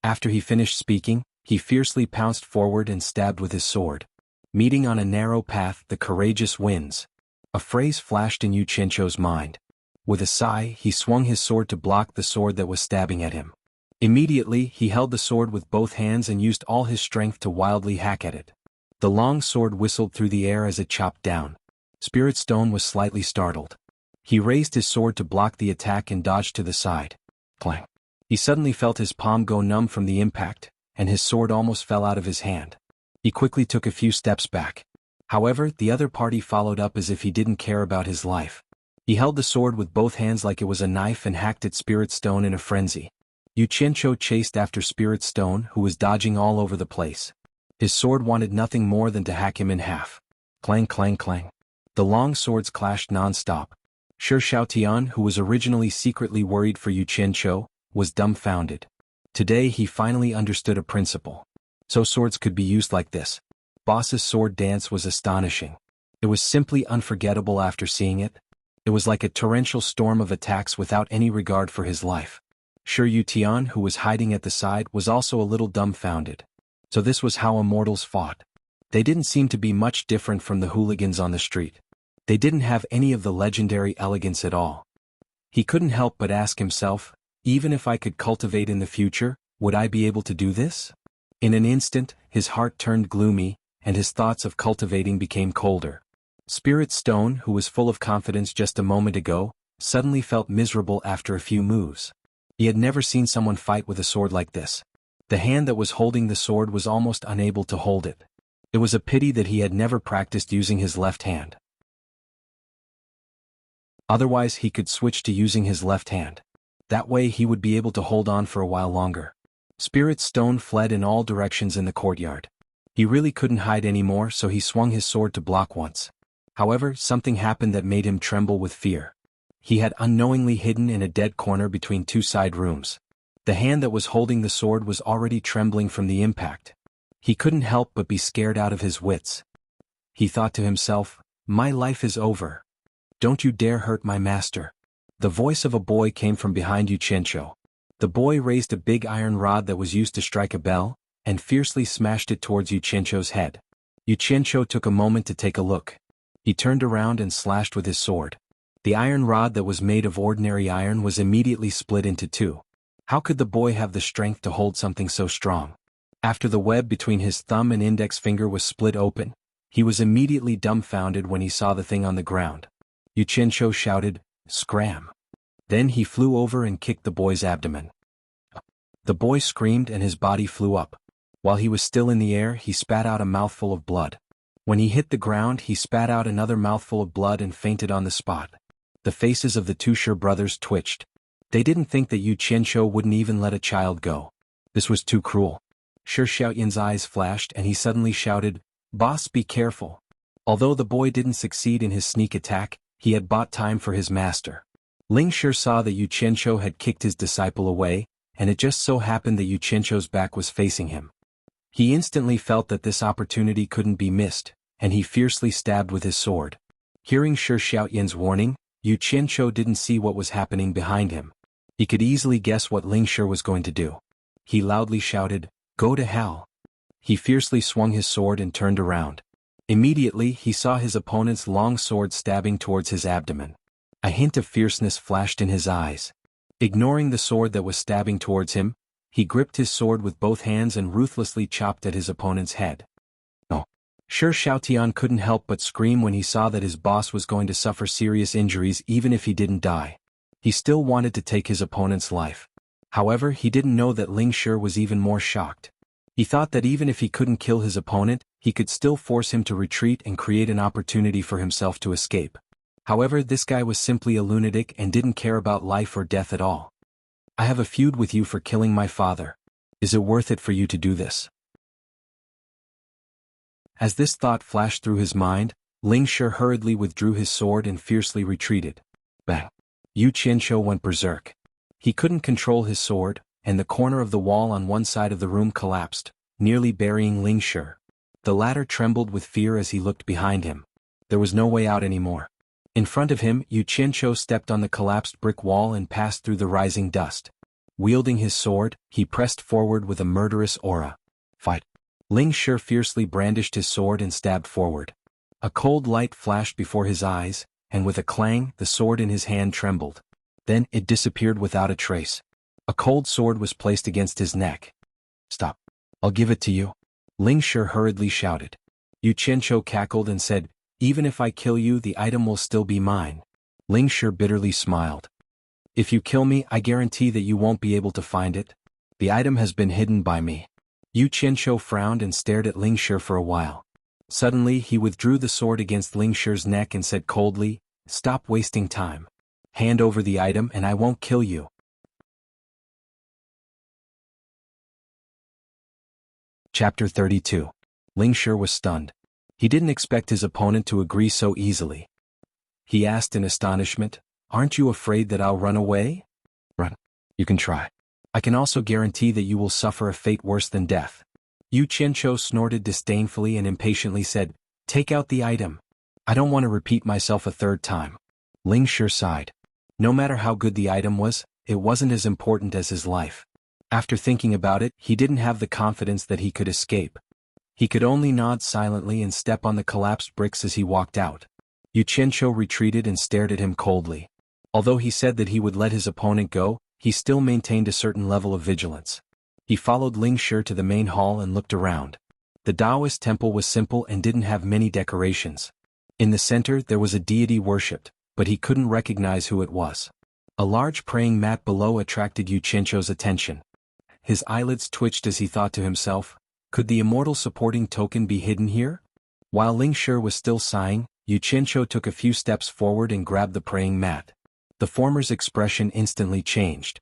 [SPEAKER 1] After he finished speaking, he fiercely pounced forward and stabbed with his sword. "Meeting on a narrow path, the courageous wins." A phrase flashed in Yu Qianzhou's mind. With a sigh, he swung his sword to block the sword that was stabbing at him. Immediately, he held the sword with both hands and used all his strength to wildly hack at it. The long sword whistled through the air as it chopped down. Spirit Stone was slightly startled. He raised his sword to block the attack and dodged to the side. Clang. He suddenly felt his palm go numb from the impact, and his sword almost fell out of his hand. He quickly took a few steps back. However, the other party followed up as if he didn't care about his life. He held the sword with both hands like it was a knife and hacked at Spirit Stone in a frenzy. Xianxia chased after Spirit Stone, who was dodging all over the place. His sword wanted nothing more than to hack him in half. Clang clang clang. The long swords clashed non-stop. Xiaotian, who was originally secretly worried for Xianxia, was dumbfounded. Today he finally understood a principle. So swords could be used like this. Boss's sword dance was astonishing. It was simply unforgettable after seeing it. It was like a torrential storm of attacks without any regard for his life. Xiaotian, who was hiding at the side, was also a little dumbfounded. So this was how immortals fought. They didn't seem to be much different from the hooligans on the street. They didn't have any of the legendary elegance at all. He couldn't help but ask himself, even if I could cultivate in the future, would I be able to do this? In an instant, his heart turned gloomy, and his thoughts of cultivating became colder. Spirit Stone, who was full of confidence just a moment ago, suddenly felt miserable after a few moves. He had never seen someone fight with a sword like this. The hand that was holding the sword was almost unable to hold it. It was a pity that he had never practiced using his left hand. Otherwise he could switch to using his left hand. That way he would be able to hold on for a while longer. Spirit Stone fled in all directions in the courtyard. He really couldn't hide anymore, so he swung his sword to block once. However, something happened that made him tremble with fear. He had unknowingly hidden in a dead corner between two side rooms. The hand that was holding the sword was already trembling from the impact. He couldn't help but be scared out of his wits. He thought to himself, "My life is over. Don't you dare hurt my master." The voice of a boy came from behind Xianxia. The boy raised a big iron rod that was used to strike a bell, and fiercely smashed it towards Xianxia's head. Xianxia took a moment to take a look. He turned around and slashed with his sword. The iron rod that was made of ordinary iron was immediately split into two. How could the boy have the strength to hold something so strong? After the web between his thumb and index finger was split open, he was immediately dumbfounded when he saw the thing on the ground. Xianxia shouted, "Scram!" Then he flew over and kicked the boy's abdomen. The boy screamed and his body flew up. While he was still in the air, he spat out a mouthful of blood. When he hit the ground, he spat out another mouthful of blood and fainted on the spot. The faces of the two Shi brothers twitched. They didn't think that Xianxia wouldn't even let a child go. This was too cruel. Shi Xiaoyan's eyes flashed and he suddenly shouted, "Boss, be careful." Although the boy didn't succeed in his sneak attack, he had bought time for his master. Ling Shi saw that Xianxia had kicked his disciple away, and it just so happened that Xianxia's back was facing him. He instantly felt that this opportunity couldn't be missed, and he fiercely stabbed with his sword. Hearing Shi Xiaoyan's warning, Xianxia didn't see what was happening behind him. He could easily guess what Ling Shi was going to do. He loudly shouted, "Go to hell!" He fiercely swung his sword and turned around. Immediately he saw his opponent's long sword stabbing towards his abdomen. A hint of fierceness flashed in his eyes. Ignoring the sword that was stabbing towards him, he gripped his sword with both hands and ruthlessly chopped at his opponent's head. Oh! Shi Xiaotian couldn't help but scream when he saw that his boss was going to suffer serious injuries even if he didn't die. He still wanted to take his opponent's life. However, he didn't know that Ling Shi was even more shocked. He thought that even if he couldn't kill his opponent, he could still force him to retreat and create an opportunity for himself to escape. However, this guy was simply a lunatic and didn't care about life or death at all. "I have a feud with you for killing my father. Is it worth it for you to do this?" As this thought flashed through his mind, Ling Shi hurriedly withdrew his sword and fiercely retreated. Bang! Xianxia went berserk. He couldn't control his sword, and the corner of the wall on one side of the room collapsed, nearly burying Ling Shi. The latter trembled with fear as he looked behind him. There was no way out anymore. In front of him, Xianxia stepped on the collapsed brick wall and passed through the rising dust. Wielding his sword, he pressed forward with a murderous aura. Fight! Ling Shi fiercely brandished his sword and stabbed forward. A cold light flashed before his eyes, and with a clang, the sword in his hand trembled. Then it disappeared without a trace. A cold sword was placed against his neck. "Stop. I'll give it to you," Ling Shi hurriedly shouted. Xianxia cackled and said, "Even if I kill you, the item will still be mine." Ling Shi bitterly smiled. "If you kill me, I guarantee that you won't be able to find it. The item has been hidden by me." Xianxia frowned and stared at Ling Shi for a while. Suddenly he withdrew the sword against Ling Shi's neck and said coldly, "Stop wasting time. Hand over the item and I won't kill you." Chapter 32. Ling Shi was stunned. He didn't expect his opponent to agree so easily. He asked in astonishment, "Aren't you afraid that I'll run away?" "Run. You can try. I can also guarantee that you will suffer a fate worse than death." Yu Qianqiu snorted disdainfully and impatiently said, "Take out the item. I don't want to repeat myself a third time." Ling Shi sighed. No matter how good the item was, it wasn't as important as his life. After thinking about it, he didn't have the confidence that he could escape. He could only nod silently and step on the collapsed bricks as he walked out. Yu Qianqiu retreated and stared at him coldly. Although he said that he would let his opponent go, he still maintained a certain level of vigilance. He followed Ling Shi to the main hall and looked around. The Taoist temple was simple and didn't have many decorations. In the center there was a deity worshipped, but he couldn't recognize who it was. A large praying mat below attracted Yu Qianqiu's attention. His eyelids twitched as he thought to himself, could the immortal supporting token be hidden here? While Ling Shi was still sighing, Yu Qianqiu took a few steps forward and grabbed the praying mat. The former's expression instantly changed.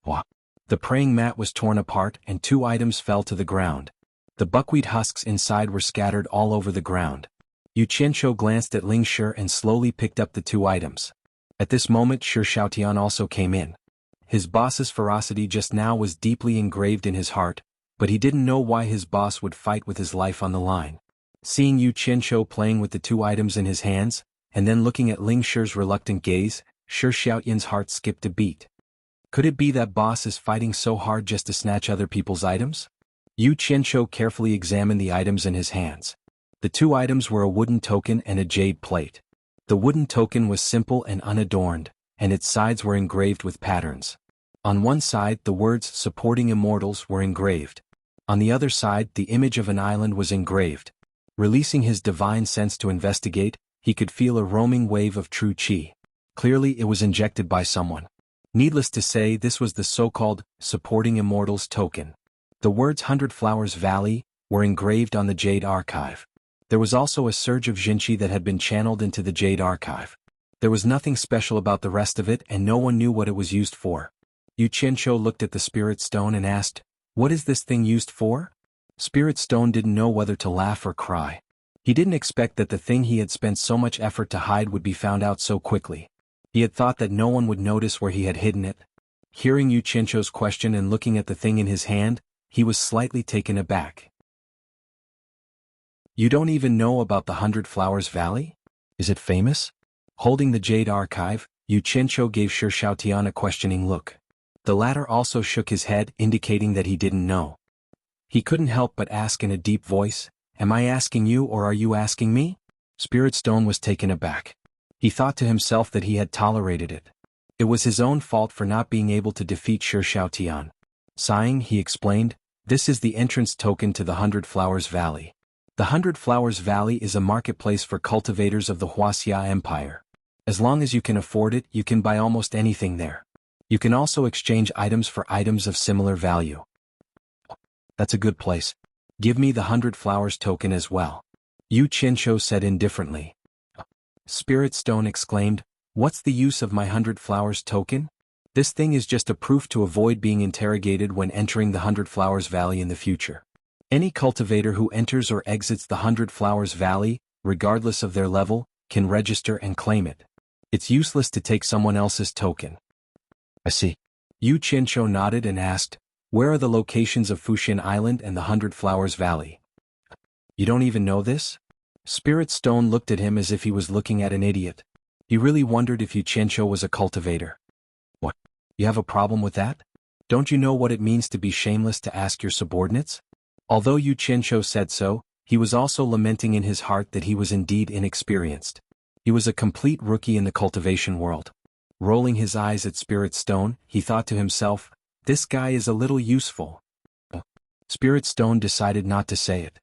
[SPEAKER 1] Wah! The praying mat was torn apart and 2 items fell to the ground. The buckwheat husks inside were scattered all over the ground. Yu Qianqiu glanced at Ling Shi and slowly picked up the 2 items. At this moment Xiaotian also came in. His boss's ferocity just now was deeply engraved in his heart, but he didn't know why his boss would fight with his life on the line. Seeing Yu Qianqiu playing with the 2 items in his hands, and then looking at Ling Shi's reluctant gaze, Xiaotian's heart skipped a beat. Could it be that boss is fighting so hard just to snatch other people's items? Yu Qianqiu carefully examined the items in his hands. The 2 items were a wooden token and a jade plate. The wooden token was simple and unadorned, and its sides were engraved with patterns. On one side the words "Supporting Immortals" were engraved. On the other side the image of an island was engraved. Releasing his divine sense to investigate, he could feel a roaming wave of true qi. Clearly it was injected by someone. Needless to say, this was the so-called Supporting Immortals token. The words "100 Flowers Valley" were engraved on the Jade Archive. There was also a surge of Jinqi that had been channeled into the Jade Archive. There was nothing special about the rest of it and no one knew what it was used for. Yu Qianqiu looked at the spirit stone and asked, "What is this thing used for?" Spirit Stone didn't know whether to laugh or cry. He didn't expect that the thing he had spent so much effort to hide would be found out so quickly. He had thought that no one would notice where he had hidden it. Hearing Yu Qianqiu's question and looking at the thing in his hand, he was slightly taken aback. "You don't even know about the 100 Flowers Valley? Is it famous?" Holding the Jade Archive, Yu Qianqiu gave Xiaotian a questioning look. The latter also shook his head, indicating that he didn't know. He couldn't help but ask in a deep voice, "Am I asking you or are you asking me?" Spirit Stone was taken aback. He thought to himself that he had tolerated it. It was his own fault for not being able to defeat Xiaotian. Sighing, he explained, "This is the entrance token to the 100 Flowers Valley. The 100 Flowers Valley is a marketplace for cultivators of the Wuxia Empire. As long as you can afford it, you can buy almost anything there. You can also exchange items for items of similar value." "That's a good place. Give me the 100 Flowers token as well," Yu Qianqiu said indifferently. Spirit Stone exclaimed, "What's the use of my 100 Flowers token? This thing is just a proof to avoid being interrogated when entering the 100 Flowers Valley in the future. Any cultivator who enters or exits the 100 Flowers Valley, regardless of their level, can register and claim it. It's useless to take someone else's token." "I see." Yu Qianqiu nodded and asked, "Where are the locations of Fuxian Island and the 100 Flowers Valley?" "You don't even know this?" Spirit Stone looked at him as if he was looking at an idiot. He really wondered if Yu Qianqiu was a cultivator. "What? You have a problem with that? Don't you know what it means to be shameless to ask your subordinates?" Although Yu Qianqiu said so, he was also lamenting in his heart that he was indeed inexperienced. He was a complete rookie in the cultivation world. Rolling his eyes at Spirit Stone, he thought to himself, "This guy is a little useful." Spirit Stone decided not to say it.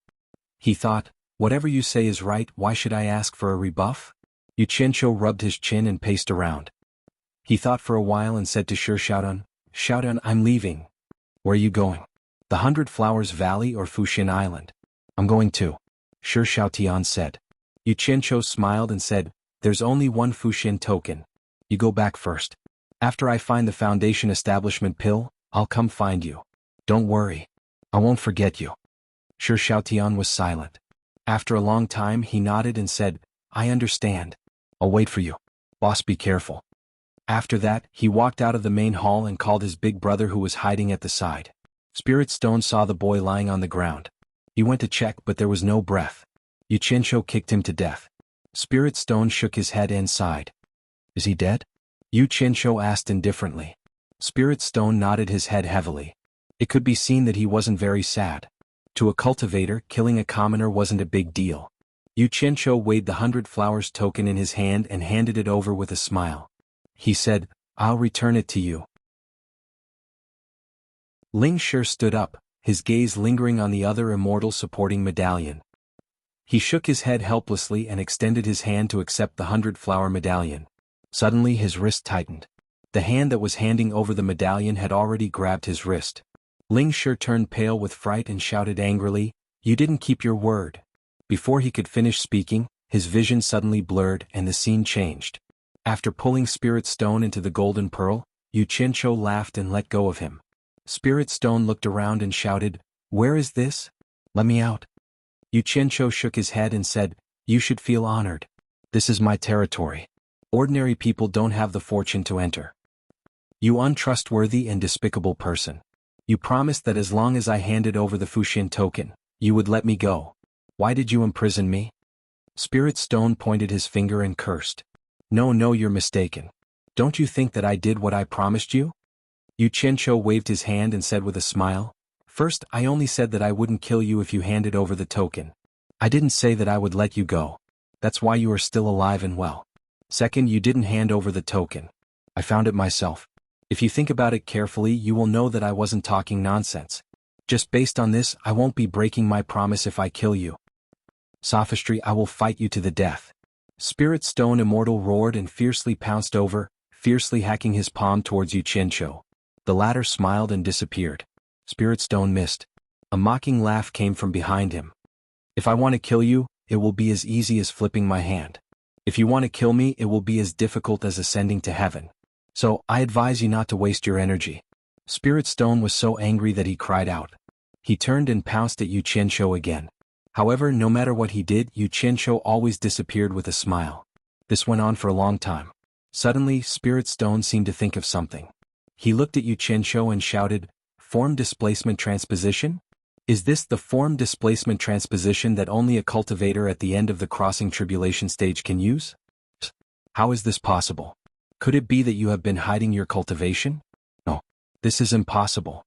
[SPEAKER 1] He thought, "Whatever you say is right, why should I ask for a rebuff?" Yu Qianqiu rubbed his chin and paced around. He thought for a while and said to Xiaotian, "Xiaotian, I'm leaving." "Where are you going?" "The 100 Flowers Valley or Fuxian Island." "I'm going too." Sure, Xiaotian said. Yu Qianqiu smiled and said, there's only one Fuxin token. You go back first. After I find the Foundation Establishment pill, I'll come find you. Don't worry. I won't forget you. Sure, Xiaotian was silent. After a long time he nodded and said, I understand. I'll wait for you. Boss, be careful. After that, he walked out of the main hall and called his big brother who was hiding at the side. Spirit Stone saw the boy lying on the ground. He went to check but there was no breath. Yu Qianqiu kicked him to death. Spirit Stone shook his head and sighed. Is he dead? Yu Qianqiu asked indifferently. Spirit Stone nodded his head heavily. It could be seen that he wasn't very sad. To a cultivator, killing a commoner wasn't a big deal. Yu Qianqiu weighed the 100 flowers token in his hand and handed it over with a smile. He said, I'll return it to you. Ling Shi stood up, his gaze lingering on the other immortal supporting medallion. He shook his head helplessly and extended his hand to accept the 100-flower medallion. Suddenly his wrist tightened. The hand that was handing over the medallion had already grabbed his wrist. Ling Shi turned pale with fright and shouted angrily, You didn't keep your word. Before he could finish speaking, his vision suddenly blurred and the scene changed. After pulling Spirit Stone into the golden pearl, Yu Qianqiu laughed and let go of him. Spirit Stone looked around and shouted, Where is this? Let me out. Yu Qianqiu shook his head and said, You should feel honored. This is my territory. Ordinary people don't have the fortune to enter. You untrustworthy and despicable person. You promised that as long as I handed over the Fuxin token, you would let me go. Why did you imprison me? Spirit Stone pointed his finger and cursed. No, you're mistaken. Don't you think that I did what I promised you? Yu Qianqiu waved his hand and said with a smile, First, I only said that I wouldn't kill you if you handed over the token. I didn't say that I would let you go. That's why you are still alive and well. Second, you didn't hand over the token. I found it myself. If you think about it carefully, you will know that I wasn't talking nonsense. Just based on this, I won't be breaking my promise if I kill you. Sophistry, I will fight you to the death. Spirit Stone Immortal roared and fiercely pounced over, fiercely hacking his palm towards Yu Qianqiu. The latter smiled and disappeared. Spirit Stone missed. A mocking laugh came from behind him. If I want to kill you, it will be as easy as flipping my hand. If you want to kill me, it will be as difficult as ascending to heaven. So, I advise you not to waste your energy. Spirit Stone was so angry that he cried out. He turned and pounced at Yu Qianqiu again. However, no matter what he did, Yu Qianqiu always disappeared with a smile. This went on for a long time. Suddenly, Spirit Stone seemed to think of something. He looked at Yu Qianqiu and shouted, Form displacement transposition? Is this the form displacement transposition that only a cultivator at the end of the crossing tribulation stage can use? How is this possible? Could it be that you have been hiding your cultivation? No. This is impossible.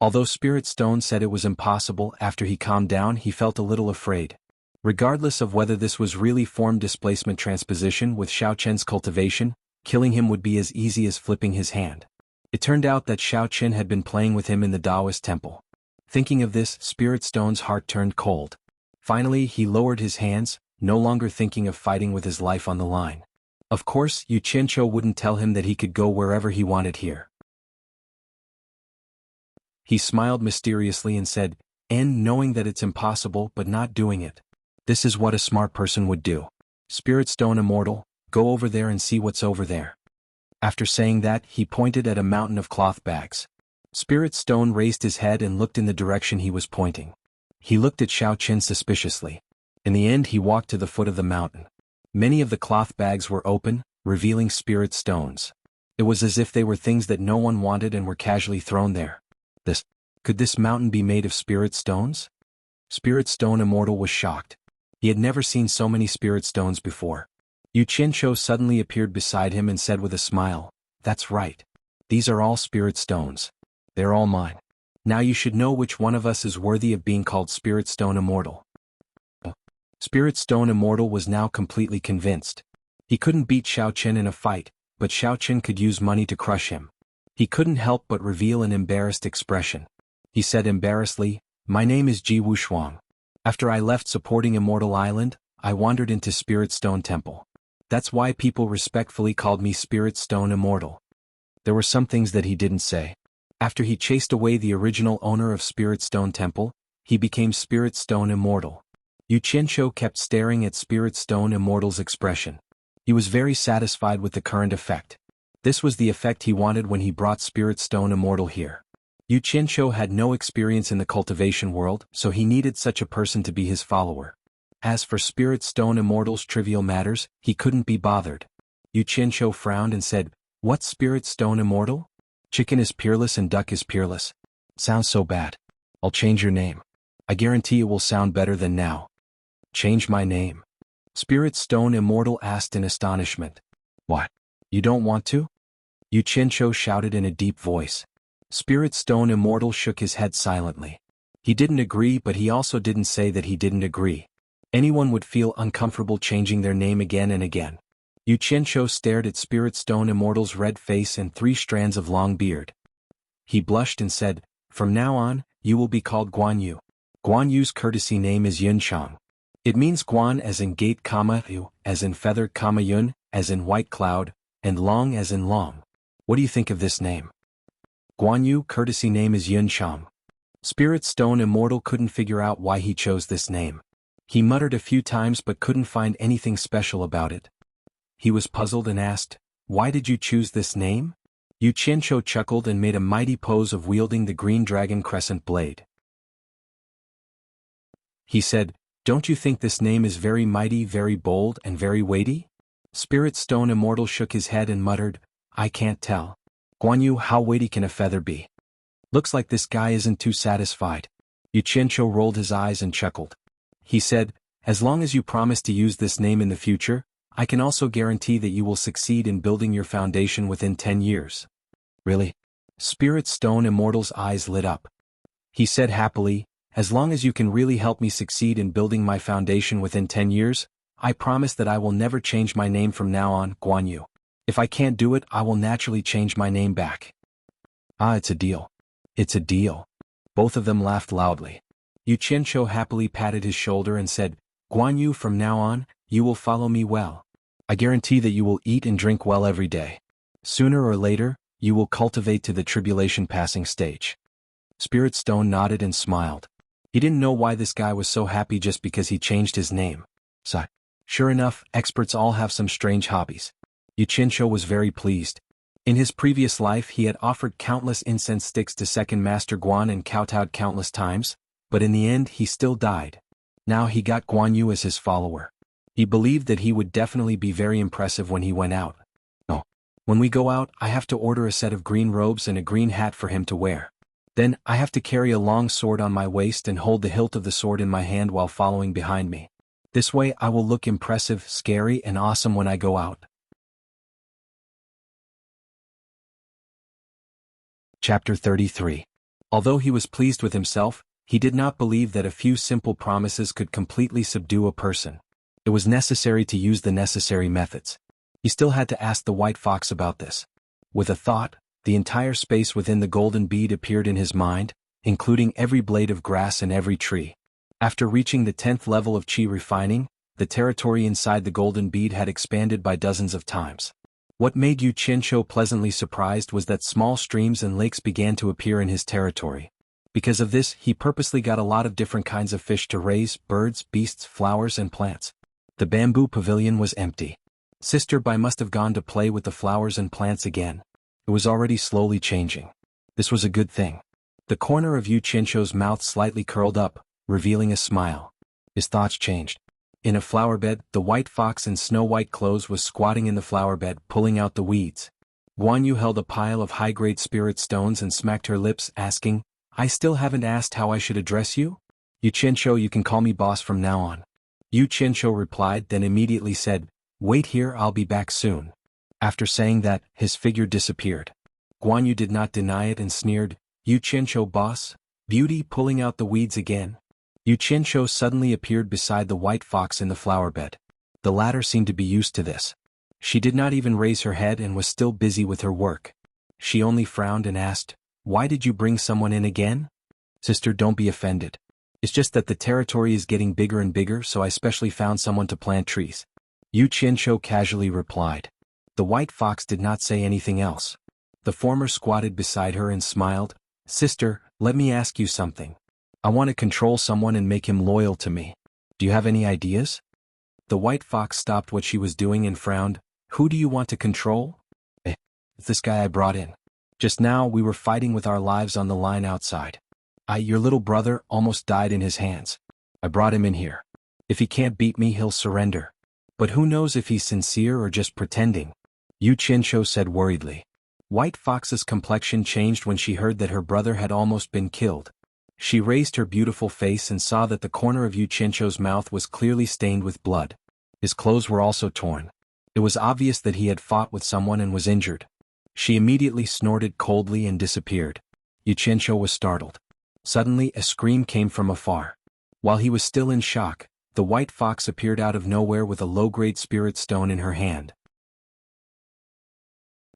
[SPEAKER 1] Although Spirit Stone said it was impossible, after he calmed down he felt a little afraid. Regardless of whether this was really form displacement transposition with Xiao Chen's cultivation, killing him would be as easy as flipping his hand. It turned out that Xiao Chen had been playing with him in the Taoist temple. Thinking of this, Spirit Stone's heart turned cold. Finally, he lowered his hands, no longer thinking of fighting with his life on the line. Of course, Yu Qianqiu wouldn't tell him that he could go wherever he wanted here. He smiled mysteriously and said, knowing that it's impossible but not doing it. This is what a smart person would do. Spirit Stone Immortal, go over there and see what's over there. After saying that, he pointed at a mountain of cloth bags. Spirit Stone raised his head and looked in the direction he was pointing. He looked at Xiao Chen suspiciously. In the end, he walked to the foot of the mountain. Many of the cloth bags were open, revealing spirit stones. It was as if they were things that no one wanted and were casually thrown there. Could this mountain be made of spirit stones? Spirit Stone Immortal was shocked. He had never seen so many spirit stones before. Yu Qianqiu suddenly appeared beside him and said with a smile, That's right. These are all spirit stones. They're all mine. Now you should know which one of us is worthy of being called Spirit Stone Immortal. Spirit Stone Immortal was now completely convinced. He couldn't beat Xiao Chen in a fight, but Xiao Chen could use money to crush him. He couldn't help but reveal an embarrassed expression. He said embarrassedly, My name is Xuanhuan. After I left supporting Immortal Island, I wandered into Spirit Stone Temple. That's why people respectfully called me Spirit Stone Immortal. There were some things that he didn't say. After he chased away the original owner of Spirit Stone Temple, he became Spirit Stone Immortal. Yu Qianqiu kept staring at Spirit Stone Immortal's expression. He was very satisfied with the current effect. This was the effect he wanted when he brought Spirit Stone Immortal here. Yu Qianqiu had no experience in the cultivation world, so he needed such a person to be his follower. As for Spirit Stone Immortal's trivial matters, he couldn't be bothered. Yu Qianqiu frowned and said, "What's Spirit Stone Immortal? Chicken is peerless and duck is peerless. Sounds so bad. I'll change your name. I guarantee it will sound better than now." "Change my name?" Spirit Stone Immortal asked in astonishment. "What? You don't want to?" Yu Qianqiu shouted in a deep voice. Spirit Stone Immortal shook his head silently. He didn't agree, but he also didn't say that he didn't agree. Anyone would feel uncomfortable changing their name again and again. Yu Qianqiu stared at Spirit Stone Immortal's red face and 3 strands of long beard. He blushed and said, "From now on, you will be called Guan Yu." Guan Yu's courtesy name is Yunchang. It means Guan as in gate, Yu as in feather, Yun as in white cloud, and Long as in long. What do you think of this name? Guan Yu courtesy name is Yunchang. Spirit Stone Immortal couldn't figure out why he chose this name. He muttered a few times but couldn't find anything special about it. He was puzzled and asked, "Why did you choose this name?" Yu Qianqiu chuckled and made a mighty pose of wielding the green dragon crescent blade. He said, "Don't you think this name is very mighty, very bold, and very weighty?" Spirit Stone Immortal shook his head and muttered, "I can't tell. Guan Yu, how weighty can a feather be? Looks like this guy isn't too satisfied." Yu Qianqiu rolled his eyes and chuckled. He said, "As long as you promise to use this name in the future, I can also guarantee that you will succeed in building your foundation within 10 years. "Really?" Spirit Stone Immortal's eyes lit up. He said happily, "As long as you can really help me succeed in building my foundation within 10 years, I promise that I will never change my name from now on, Guan Yu. If I can't do it, I will naturally change my name back." "Ah, it's a deal. It's a deal." Both of them laughed loudly. Yu Qianqiu happily patted his shoulder and said, "Guan Yu, from now on, you will follow me well. I guarantee that you will eat and drink well every day. Sooner or later, you will cultivate to the tribulation passing stage." Spirit Stone nodded and smiled. He didn't know why this guy was so happy just because he changed his name. So, sure enough, experts all have some strange hobbies. Yu Qianqiu was very pleased. In his previous life he had offered countless incense sticks to Second Master Guan and kowtowed countless times, but in the end he still died. Now he got Guan Yu as his follower. He believed that he would definitely be very impressive when he went out. "Oh, when we go out, I have to order a set of green robes and a green hat for him to wear. Then, I have to carry a long sword on my waist and hold the hilt of the sword in my hand while following behind me. This way I will look impressive, scary, and awesome when I go out." Chapter 33. Although he was pleased with himself, he did not believe that a few simple promises could completely subdue a person. It was necessary to use the necessary methods. He still had to ask the white fox about this. With a thought, the entire space within the golden bead appeared in his mind, including every blade of grass and every tree. After reaching the 10th level of qi refining, the territory inside the golden bead had expanded by dozens of times. What made Yu Qianqiu pleasantly surprised was that small streams and lakes began to appear in his territory. Because of this, he purposely got a lot of different kinds of fish to raise, birds, beasts, flowers, and plants. The bamboo pavilion was empty. Sister Bai must have gone to play with the flowers and plants again. It was already slowly changing. This was a good thing. The corner of Yu Qianqiu's mouth slightly curled up, revealing a smile. His thoughts changed. In a flower bed, the white fox in snow-white clothes was squatting in the flower bed, pulling out the weeds. Guan Yu held a pile of high-grade spirit stones and smacked her lips, asking, "I still haven't asked how I should address you?" "Yu Qianqiu, you can call me boss from now on." Yu Qianqiu replied, then immediately said, "Wait here, I'll be back soon." After saying that, his figure disappeared. Guan Yu did not deny it and sneered, "Yu Qianqiu, boss? Beauty, pulling out the weeds again?" Yu Qianqiu suddenly appeared beside the white fox in the flower bed. The latter seemed to be used to this. She did not even raise her head and was still busy with her work. She only frowned and asked, "Why did you bring someone in again?" "Sister, don't be offended. It's just that the territory is getting bigger and bigger, so I specially found someone to plant trees." Yu Qianqiu casually replied. The white fox did not say anything else. The former squatted beside her and smiled. "Sister, let me ask you something. I want to control someone and make him loyal to me. Do you have any ideas? The white fox stopped what she was doing and frowned. Who do you want to control? It's this guy I brought in. Just now we were fighting with our lives on the line outside. Your little brother almost died in his hands. I brought him in here. If he can't beat me, he'll surrender. But who knows if he's sincere or just pretending? Xianxia said worriedly. White Fox's complexion changed when she heard that her brother had almost been killed. She raised her beautiful face and saw that the corner of Xianxia's mouth was clearly stained with blood. His clothes were also torn. It was obvious that he had fought with someone and was injured. She immediately snorted coldly and disappeared. Xianxia was startled. Suddenly a scream came from afar. While he was still in shock, the white fox appeared out of nowhere with a low-grade spirit stone in her hand.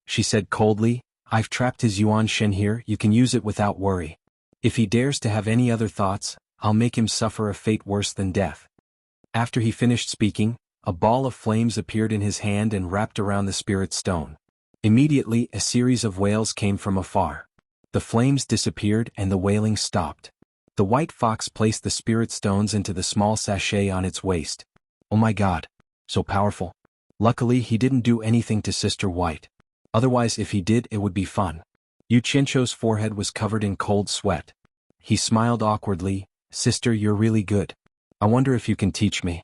[SPEAKER 1] She said coldly, I've trapped his xuanhuan here, you can use it without worry. If he dares to have any other thoughts, I'll make him suffer a fate worse than death. After he finished speaking, a ball of flames appeared in his hand and wrapped around the spirit stone. Immediately a series of wails came from afar. The flames disappeared and the wailing stopped. The white fox placed the spirit stones into the small sachet on its waist. Oh my God! So powerful. Luckily he didn't do anything to Sister White. Otherwise if he did it would be fun. Xianxia's forehead was covered in cold sweat. He smiled awkwardly, Sister, you're really good. I wonder if you can teach me.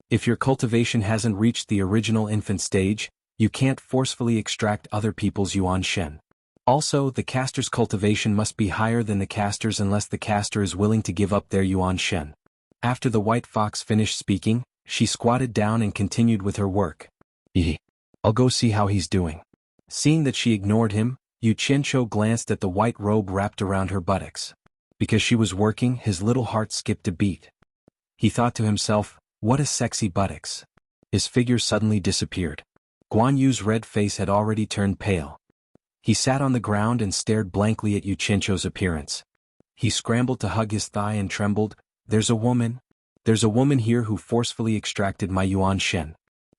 [SPEAKER 1] If your cultivation hasn't reached the original infant stage, you can't forcefully extract other people's xuanhuan. Also, the caster's cultivation must be higher than the caster's unless the caster is willing to give up their xuanhuan. After the white fox finished speaking, she squatted down and continued with her work. I'll go see how he's doing. Seeing that she ignored him, Xianxia glanced at the white robe wrapped around her buttocks. Because she was working, his little heart skipped a beat. He thought to himself, what a sexy buttocks. His figure suddenly disappeared. Guan Yu's red face had already turned pale. He sat on the ground and stared blankly at Xianxia's appearance. He scrambled to hug his thigh and trembled, There's a woman here who forcefully extracted my xuanhuan.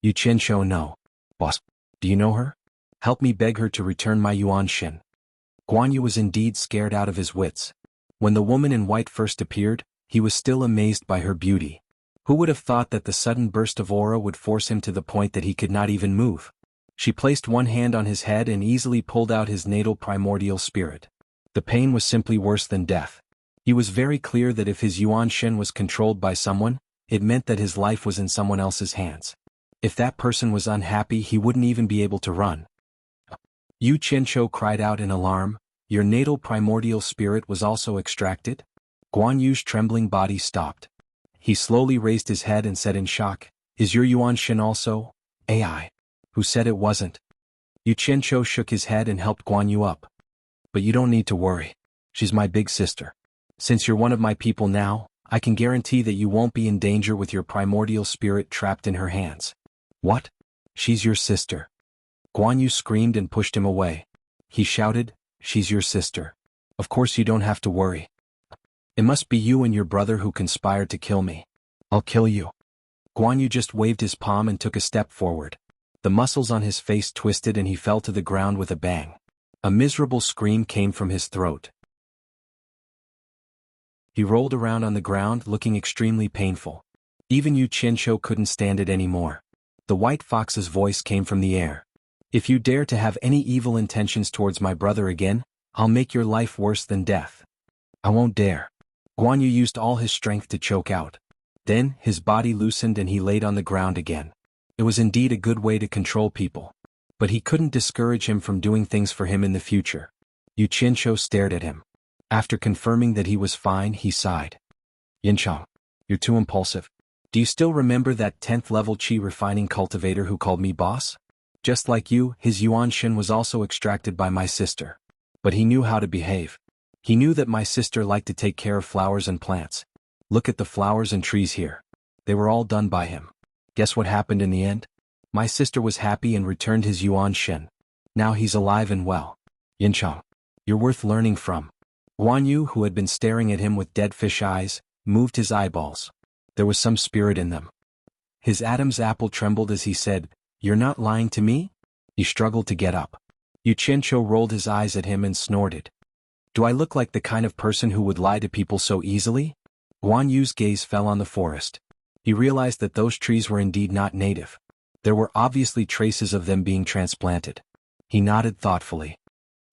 [SPEAKER 1] Xianxia, no. Boss, do you know her? Help me beg her to return my xuanhuan. Guan Yu was indeed scared out of his wits. When the woman in white first appeared, he was still amazed by her beauty. Who would have thought that the sudden burst of aura would force him to the point that he could not even move? She placed one hand on his head and easily pulled out his natal primordial spirit. The pain was simply worse than death. He was very clear that if his xuanhuan was controlled by someone, it meant that his life was in someone else's hands. If that person was unhappy, he wouldn't even be able to run. Xianxia cried out in alarm, Your natal primordial spirit was also extracted? Guan Yu's trembling body stopped. He slowly raised his head and said in shock, Is your xuanhuan also? AI. Who said it wasn't? Xianxia shook his head and helped Guan Yu up. But you don't need to worry. She's my big sister. Since you're one of my people now, I can guarantee that you won't be in danger with your primordial spirit trapped in her hands. What? She's your sister. Guan Yu screamed and pushed him away. He shouted, She's your sister. Of course you don't have to worry. It must be you and your brother who conspired to kill me. I'll kill you. Guan Yu just waved his palm and took a step forward. The muscles on his face twisted and he fell to the ground with a bang. A miserable scream came from his throat. He rolled around on the ground looking extremely painful. Even Xianxia couldn't stand it anymore. The white fox's voice came from the air. If you dare to have any evil intentions towards my brother again, I'll make your life worse than death. I won't dare. Guan Yu used all his strength to choke out. Then, his body loosened and he laid on the ground again. It was indeed a good way to control people. But he couldn't discourage him from doing things for him in the future. Xianxia stared at him. After confirming that he was fine, he sighed. Yinchang, you're too impulsive. Do you still remember that 10th level qi refining cultivator who called me boss? Just like you, his xuanhuan was also extracted by my sister. But he knew how to behave. He knew that my sister liked to take care of flowers and plants. Look at the flowers and trees here. They were all done by him. Guess what happened in the end? My sister was happy and returned his xuanhuan. Now he's alive and well. Yinchang, you're worth learning from. Guan Yu, who had been staring at him with dead fish eyes, moved his eyeballs. There was some spirit in them. His Adam's apple trembled as he said, You're not lying to me? He struggled to get up. Xianxia rolled his eyes at him and snorted. Do I look like the kind of person who would lie to people so easily? Guan Yu's gaze fell on the forest. He realized that those trees were indeed not native. There were obviously traces of them being transplanted. He nodded thoughtfully.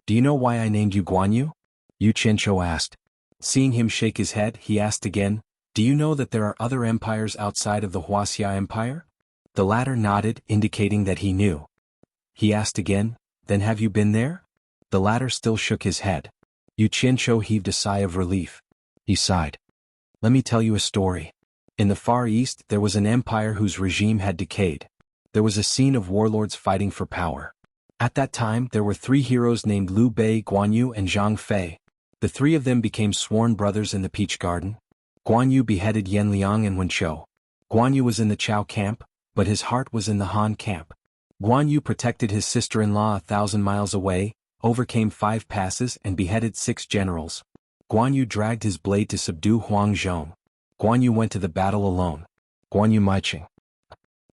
[SPEAKER 1] Do you know why I named you Guanyu? Yu Qianzhou asked. Seeing him shake his head, he asked again, do you know that there are other empires outside of the Wuxia Empire? The latter nodded, indicating that he knew. He asked again, then have you been there? The latter still shook his head. Yu Qianzhou heaved a sigh of relief. He sighed. Let me tell you a story. In the Far East there was an empire whose regime had decayed. There was a scene of warlords fighting for power. At that time there were 3 heroes named Liu Bei, Guanyu and Zhang Fei. The 3 of them became sworn brothers in the Peach Garden. Guanyu beheaded Yan Liang and Wen Chou. Guanyu was in the Chao camp, but his heart was in the Han camp. Guanyu protected his sister-in-law 1,000 miles away, overcame 5 passes and beheaded 6 generals. Guanyu dragged his blade to subdue Huang Zhong. Guanyu went to the battle alone. Guanyu Maiqing.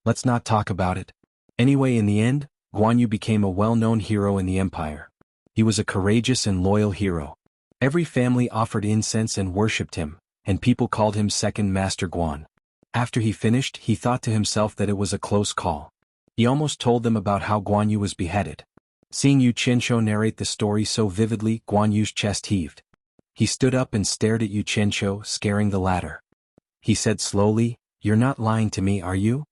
[SPEAKER 1] Let's not talk about it. Anyway, in the end, Guanyu became a well-known hero in the empire. He was a courageous and loyal hero. Every family offered incense and worshipped him, and people called him Second Master Guan. After he finished, he thought to himself that it was a close call. He almost told them about how Guanyu was beheaded. Seeing Yu Qianzhou narrate the story so vividly, Guanyu's chest heaved. He stood up and stared at Yu Qianzhou, scaring the latter. He said slowly, "You're not lying to me, are you?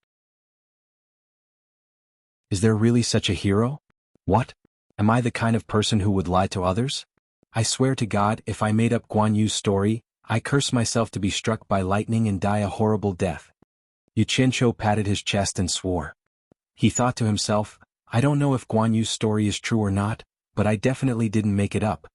[SPEAKER 1] Is there really such a hero? What? Am I the kind of person who would lie to others? I swear to God, if I made up Guanyu's story, I curse myself to be struck by lightning and die a horrible death." Yu Qianzhou patted his chest and swore. He thought to himself, I don't know if Guanyu's story is true or not, but I definitely didn't make it up.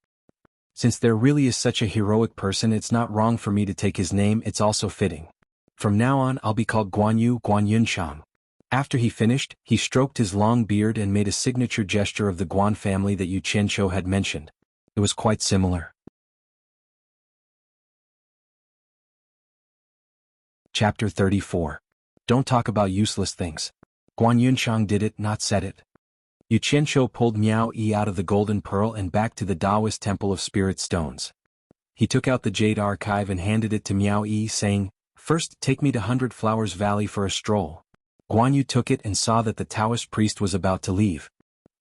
[SPEAKER 1] Since there really is such a heroic person, it's not wrong for me to take his name, it's also fitting. From now on I'll be called Guanyu Guanyunshang. After he finished, he stroked his long beard and made a signature gesture of the Guan family that Yu Qianzhou had mentioned. It was quite similar. Chapter 34. Don't talk about useless things. Guan Yunshang did it, not said it. Yu Qianzhou pulled Miao Yi out of the Golden Pearl and back to the Taoist Temple of Spirit Stones. He took out the Jade Archive and handed it to Miao Yi, saying, "First, take me to 100 Flowers Valley for a stroll." Guan Yu took it and saw that the Taoist priest was about to leave.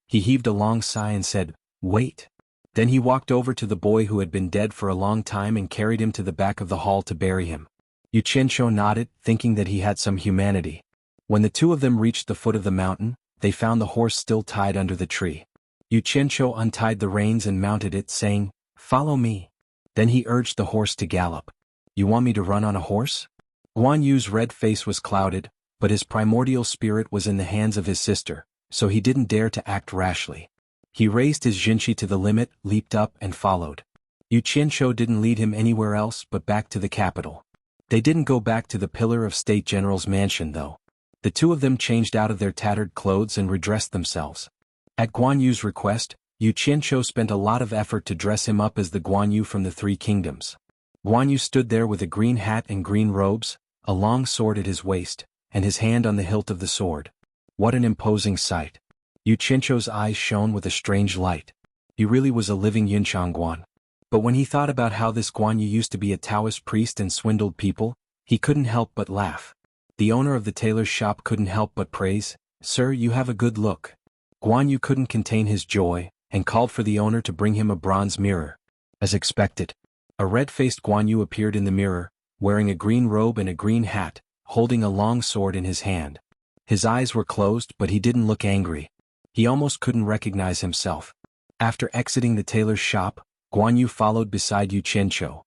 [SPEAKER 1] He heaved a long sigh and said, "Wait." Then he walked over to the boy who had been dead for a long time and carried him to the back of the hall to bury him. Yu Qianzhou nodded, thinking that he had some humanity. When the 2 of them reached the foot of the mountain, they found the horse still tied under the tree. Yu Qianzhou untied the reins and mounted it, saying, "Follow me." Then he urged the horse to gallop. "You want me to run on a horse?" Guan Yu's red face was clouded, but his primordial spirit was in the hands of his sister, so he didn't dare to act rashly. He raised his jinshi to the limit, leaped up and followed. Yu Qianzhou didn't lead him anywhere else but back to the capital. They didn't go back to the Pillar of State General's mansion though. The 2 of them changed out of their tattered clothes and redressed themselves. At Guan Yu's request, Yu Qianzhou spent a lot of effort to dress him up as the Guan Yu from the 3 kingdoms. Guan Yu stood there with a green hat and green robes, a long sword at his waist, and his hand on the hilt of the sword. What an imposing sight. Yu Qianzhou's eyes shone with a strange light. He really was a living Yunshang Guan. But when he thought about how this Guan Yu used to be a Taoist priest and swindled people, he couldn't help but laugh. The owner of the tailor's shop couldn't help but praise, "Sir, you have a good look." Guan Yu couldn't contain his joy, and called for the owner to bring him a bronze mirror. As expected, a red-faced Guan Yu appeared in the mirror, wearing a green robe and a green hat, holding a long sword in his hand. His eyes were closed, but he didn't look angry. He almost couldn't recognize himself. After exiting the tailor's shop, Guan Yu followed beside Yu Qianzhou.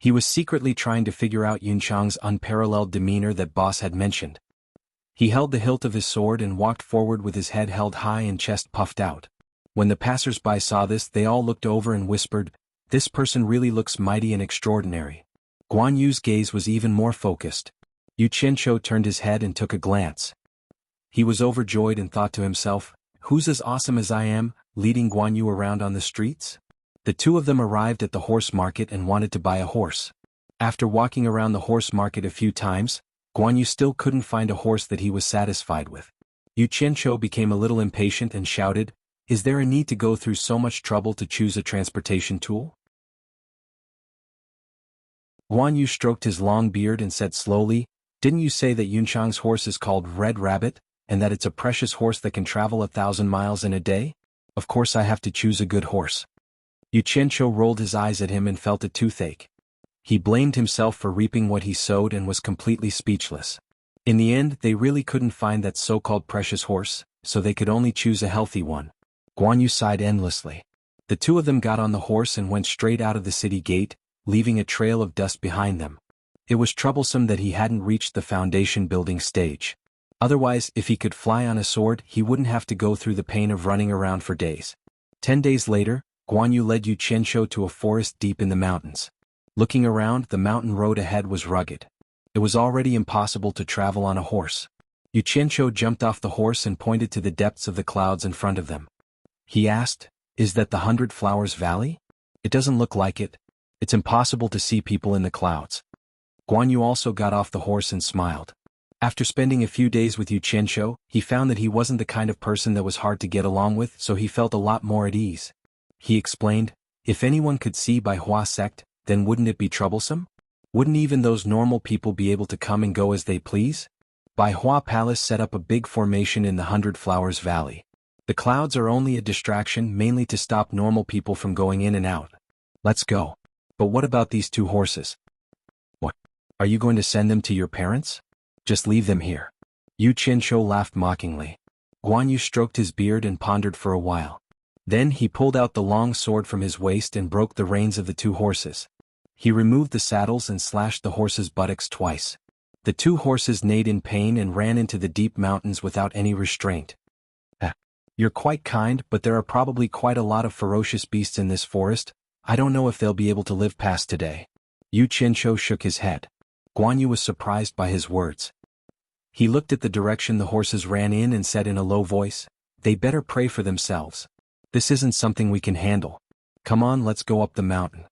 [SPEAKER 1] He was secretly trying to figure out Yunshang's unparalleled demeanor that boss had mentioned. He held the hilt of his sword and walked forward with his head held high and chest puffed out. When the passers-by saw this, they all looked over and whispered, "This person really looks mighty and extraordinary." Guan Yu's gaze was even more focused. Yu Qianzhou turned his head and took a glance. He was overjoyed and thought to himself, "Who's as awesome as I am, leading Guan Yu around on the streets?" The 2 of them arrived at the horse market and wanted to buy a horse. After walking around the horse market a few times, Guan Yu still couldn't find a horse that he was satisfied with. Yu Qianzhou became a little impatient and shouted, "Is there a need to go through so much trouble to choose a transportation tool?" Guan Yu stroked his long beard and said slowly, Didn't you say that Yunchang's horse is called Red Rabbit, and that it's a precious horse that can travel 1,000 miles in a day? Of course I have to choose a good horse. Yu Qianqiu rolled his eyes at him and felt a toothache. He blamed himself for reaping what he sowed and was completely speechless. In the end, they really couldn't find that so-called precious horse, so they could only choose a healthy one. Guan Yu sighed endlessly. The two of them got on the horse and went straight out of the city gate, leaving a trail of dust behind them. It was troublesome that he hadn't reached the foundation building stage. Otherwise, if he could fly on a sword, he wouldn't have to go through the pain of running around for days. 10 days later, Guan Yu led Yu Qianqiu to a forest deep in the mountains. Looking around, the mountain road ahead was rugged. It was already impossible to travel on a horse. Yu Qianqiu jumped off the horse and pointed to the depths of the clouds in front of them. He asked, "Is that the 100 Flowers Valley? It doesn't look like it. It's impossible to see people in the clouds." Guan Yu also got off the horse and smiled. After spending a few days with Yu Qianqiu, he found that he wasn't the kind of person that was hard to get along with, so he felt a lot more at ease. He explained, "If anyone could see Bai Hua sect, then wouldn't it be troublesome? Wouldn't even those normal people be able to come and go as they please?" Bai Hua Palace set up a big formation in the 100 Flowers Valley. The clouds are only a distraction, mainly to stop normal people from going in and out. Let's go. But what about these two horses? What? Are you going to send them to your parents? Just leave them here. Yu Qianqiu laughed mockingly. Guan Yu stroked his beard and pondered for a while. Then he pulled out the long sword from his waist and broke the reins of the two horses. He removed the saddles and slashed the horses' buttocks twice. The two horses neighed in pain and ran into the deep mountains without any restraint. You're quite kind, but there are probably quite a lot of ferocious beasts in this forest. I don't know if they'll be able to live past today. Yu Qianqiu shook his head. Guan Yu was surprised by his words. He looked at the direction the horses ran in and said in a low voice, "They better pray for themselves. This isn't something we can handle. Come on, let's go up the mountain."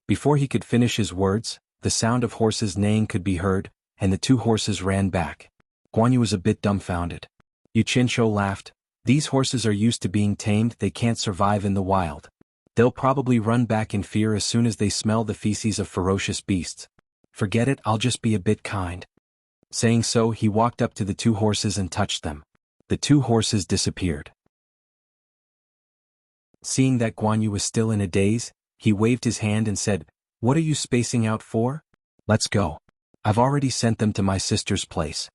[SPEAKER 1] Before he could finish his words, the sound of horses neighing could be heard, and the two horses ran back. Guan Yu was a bit dumbfounded. Yu Qianqiu laughed. "These horses are used to being tamed, they can't survive in the wild. They'll probably run back in fear as soon as they smell the feces of ferocious beasts. Forget it, I'll just be a bit kind." Saying so, he walked up to the two horses and touched them. The two horses disappeared. Seeing that Guan Yu was still in a daze, he waved his hand and said, "What are you spacing out for? Let's go. I've already sent them to my sister's place."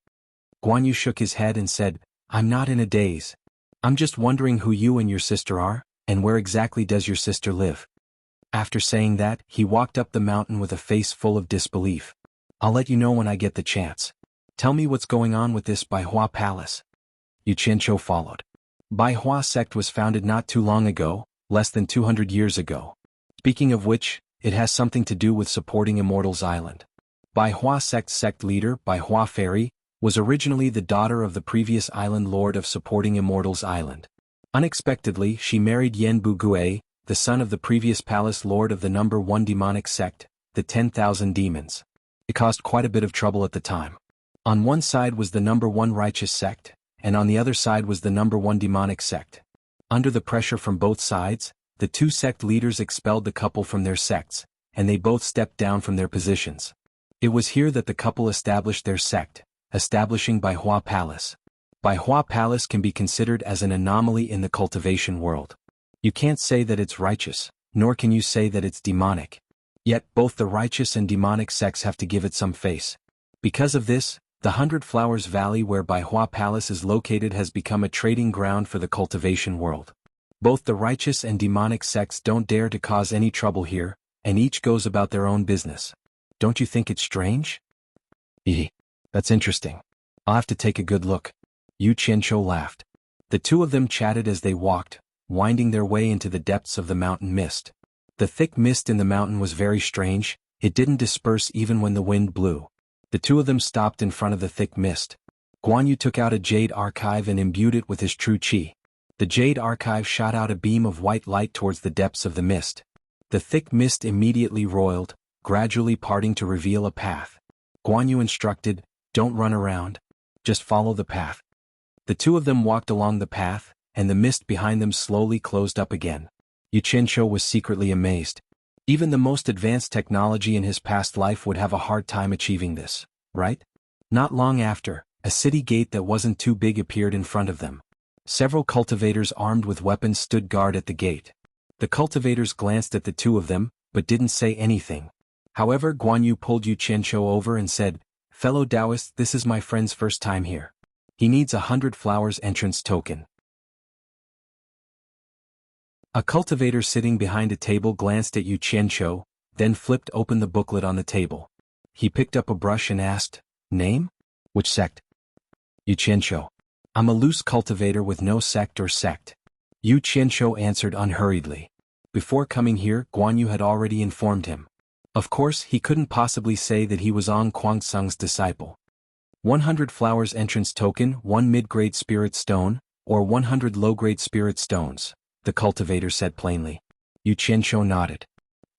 [SPEAKER 1] Guan Yu shook his head and said, "I'm not in a daze. I'm just wondering who you and your sister are, and where exactly does your sister live?" After saying that, he walked up the mountain with a face full of disbelief. "I'll let you know when I get the chance. Tell me what's going on with this Bai Hua Palace." Yu Qianqiu followed. Bai Hua sect was founded not too long ago, less than 200 years ago. Speaking of which, it has something to do with supporting Immortals Island. Bai Hua sect leader, Bai Hua Fairy, was originally the daughter of the previous island lord of supporting Immortals Island. Unexpectedly, she married Yen Bugue, the son of the previous palace lord of the number 1 demonic sect, the 10,000 Demons. It caused quite a bit of trouble at the time. On one side was the number 1 righteous sect, and on the other side was the number 1 demonic sect. Under the pressure from both sides, the two sect leaders expelled the couple from their sects, and they both stepped down from their positions. It was here that the couple established their sect, establishing Bai Hua Palace. Bai Hua Palace can be considered as an anomaly in the cultivation world. You can't say that it's righteous, nor can you say that it's demonic. Yet both the righteous and demonic sects have to give it some face. Because of this, the 100 Flowers Valley where Bai Hua Palace is located has become a trading ground for the cultivation world. Both the righteous and demonic sects don't dare to cause any trouble here, and each goes about their own business. Don't you think it's strange? That's interesting. I'll have to take a good look. Yu Qianqiu laughed. The two of them chatted as they walked, winding their way into the depths of the mountain mist. The thick mist in the mountain was very strange, it didn't disperse even when the wind blew. The two of them stopped in front of the thick mist. Guan Yu took out a jade archive and imbued it with his true qi. The jade archive shot out a beam of white light towards the depths of the mist. The thick mist immediately roiled, gradually parting to reveal a path. Guan Yu instructed, "Don't run around. Just follow the path." The two of them walked along the path, and the mist behind them slowly closed up again. Yu Qianqiu was secretly amazed. Even the most advanced technology in his past life would have a hard time achieving this, right? Not long after, a city gate that wasn't too big appeared in front of them. Several cultivators armed with weapons stood guard at the gate. The cultivators glanced at the two of them, but didn't say anything. However, Guanyu pulled Xianxia over and said, "Fellow Taoist, this is my friend's first time here. He needs 100 flowers entrance token." A cultivator sitting behind a table glanced at Xianxia, then flipped open the booklet on the table. He picked up a brush and asked, "Name? Which sect?" "Xianxia. I'm a loose cultivator with no sect or sect." Xianxia answered unhurriedly. Before coming here, Guanyu had already informed him. Of course, he couldn't possibly say that he was Ong Kuangsung's disciple. 100 flowers entrance token, 1 mid-grade spirit stone, or 100 low-grade spirit stones, the cultivator said plainly. Xianxia nodded.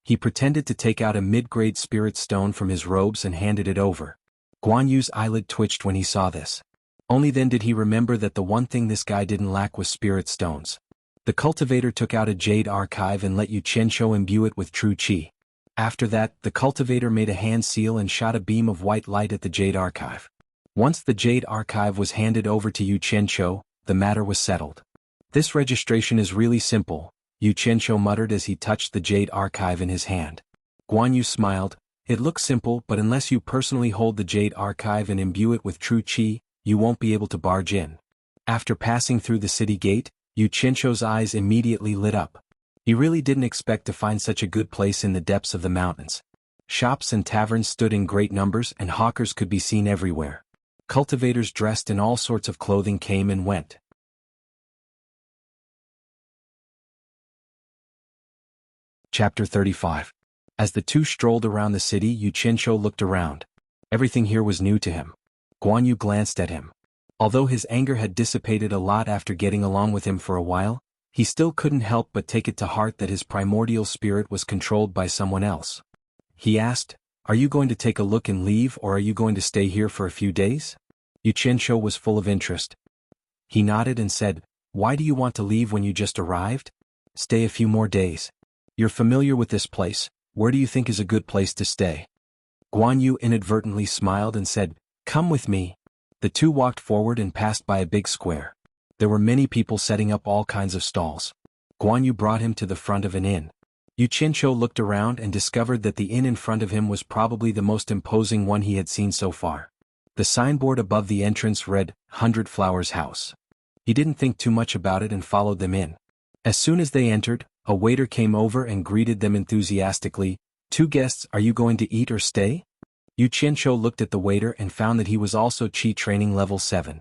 [SPEAKER 1] He pretended to take out a mid-grade spirit stone from his robes and handed it over. Guanyu's eyelid twitched when he saw this. Only then did he remember that the one thing this guy didn't lack was spirit stones. The cultivator took out a jade archive and let Xianxia imbue it with true qi. After that, the cultivator made a hand seal and shot a beam of white light at the jade archive. Once the jade archive was handed over to Xianxia, the matter was settled. "This registration is really simple," Xianxia muttered as he touched the jade archive in his hand. Guanyu smiled. "It looks simple, but unless you personally hold the jade archive and imbue it with true qi, you won't be able to barge in." After passing through the city gate, Xianxia's eyes immediately lit up. He really didn't expect to find such a good place in the depths of the mountains. Shops and taverns stood in great numbers and hawkers could be seen everywhere. Cultivators dressed in all sorts of clothing came and went. Chapter 35. As the two strolled around the city, Xianxia looked around. Everything here was new to him. Guanyu glanced at him. Although his anger had dissipated a lot after getting along with him for a while, he still couldn't help but take it to heart that his primordial spirit was controlled by someone else. He asked, "Are you going to take a look and leave, or are you going to stay here for a few days?" Xianxia was full of interest. He nodded and said, "Why do you want to leave when you just arrived? Stay a few more days. You're familiar with this place, where do you think is a good place to stay?" Guanyu inadvertently smiled and said, "Come with me." The two walked forward and passed by a big square. There were many people setting up all kinds of stalls. Guanyu brought him to the front of an inn. Xianxia looked around and discovered that the inn in front of him was probably the most imposing one he had seen so far. The signboard above the entrance read, "100 Flowers House." He didn't think too much about it and followed them in. As soon as they entered, a waiter came over and greeted them enthusiastically. "Two guests, are you going to eat or stay?" Xianxia looked at the waiter and found that he was also Qi training level 7.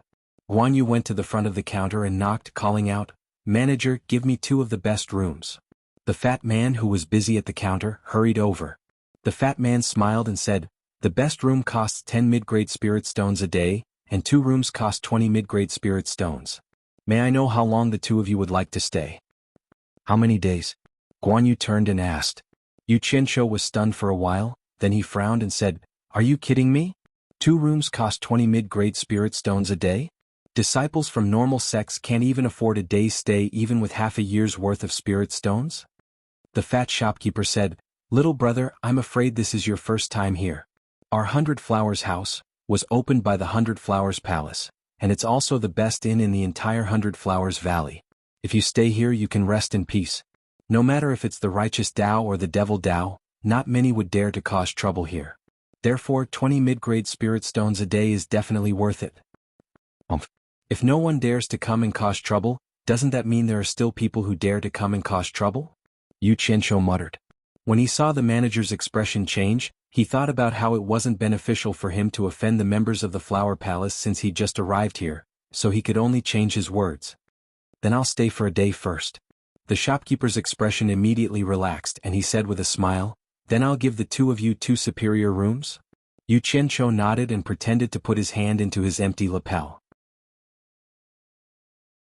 [SPEAKER 1] Guanyu went to the front of the counter and knocked, calling out, "Manager, give me 2 of the best rooms." The fat man who was busy at the counter hurried over. The fat man smiled and said, "The best room costs 10 mid-grade spirit stones a day, and 2 rooms cost 20 mid-grade spirit stones. May I know how long the 2 of you would like to stay?" "How many days?" Guanyu turned and asked. Xianxia was stunned for a while, then he frowned and said, "Are you kidding me? 2 rooms cost 20 mid-grade spirit stones a day? Disciples from normal sects can't even afford a day's stay even with half a year's worth of spirit stones?" The fat shopkeeper said, "Little brother, I'm afraid this is your first time here. Our 100 Flowers house was opened by the 100 Flowers Palace, and it's also the best inn in the entire 100 Flowers Valley. If you stay here you can rest in peace. No matter if it's the righteous Tao or the devil Tao, not many would dare to cause trouble here. Therefore 20 mid-grade spirit stones a day is definitely worth it." If no one dares to come and cause trouble, doesn't that mean there are still people who dare to come and cause trouble? Xianxia muttered. When he saw the manager's expression change, he thought about how it wasn't beneficial for him to offend the members of the Flower Palace since he'd just arrived here, so he could only change his words. "Then I'll stay for a day first." The shopkeeper's expression immediately relaxed and he said with a smile, "Then I'll give the 2 of you 2 superior rooms?" Xianxia nodded and pretended to put his hand into his empty lapel.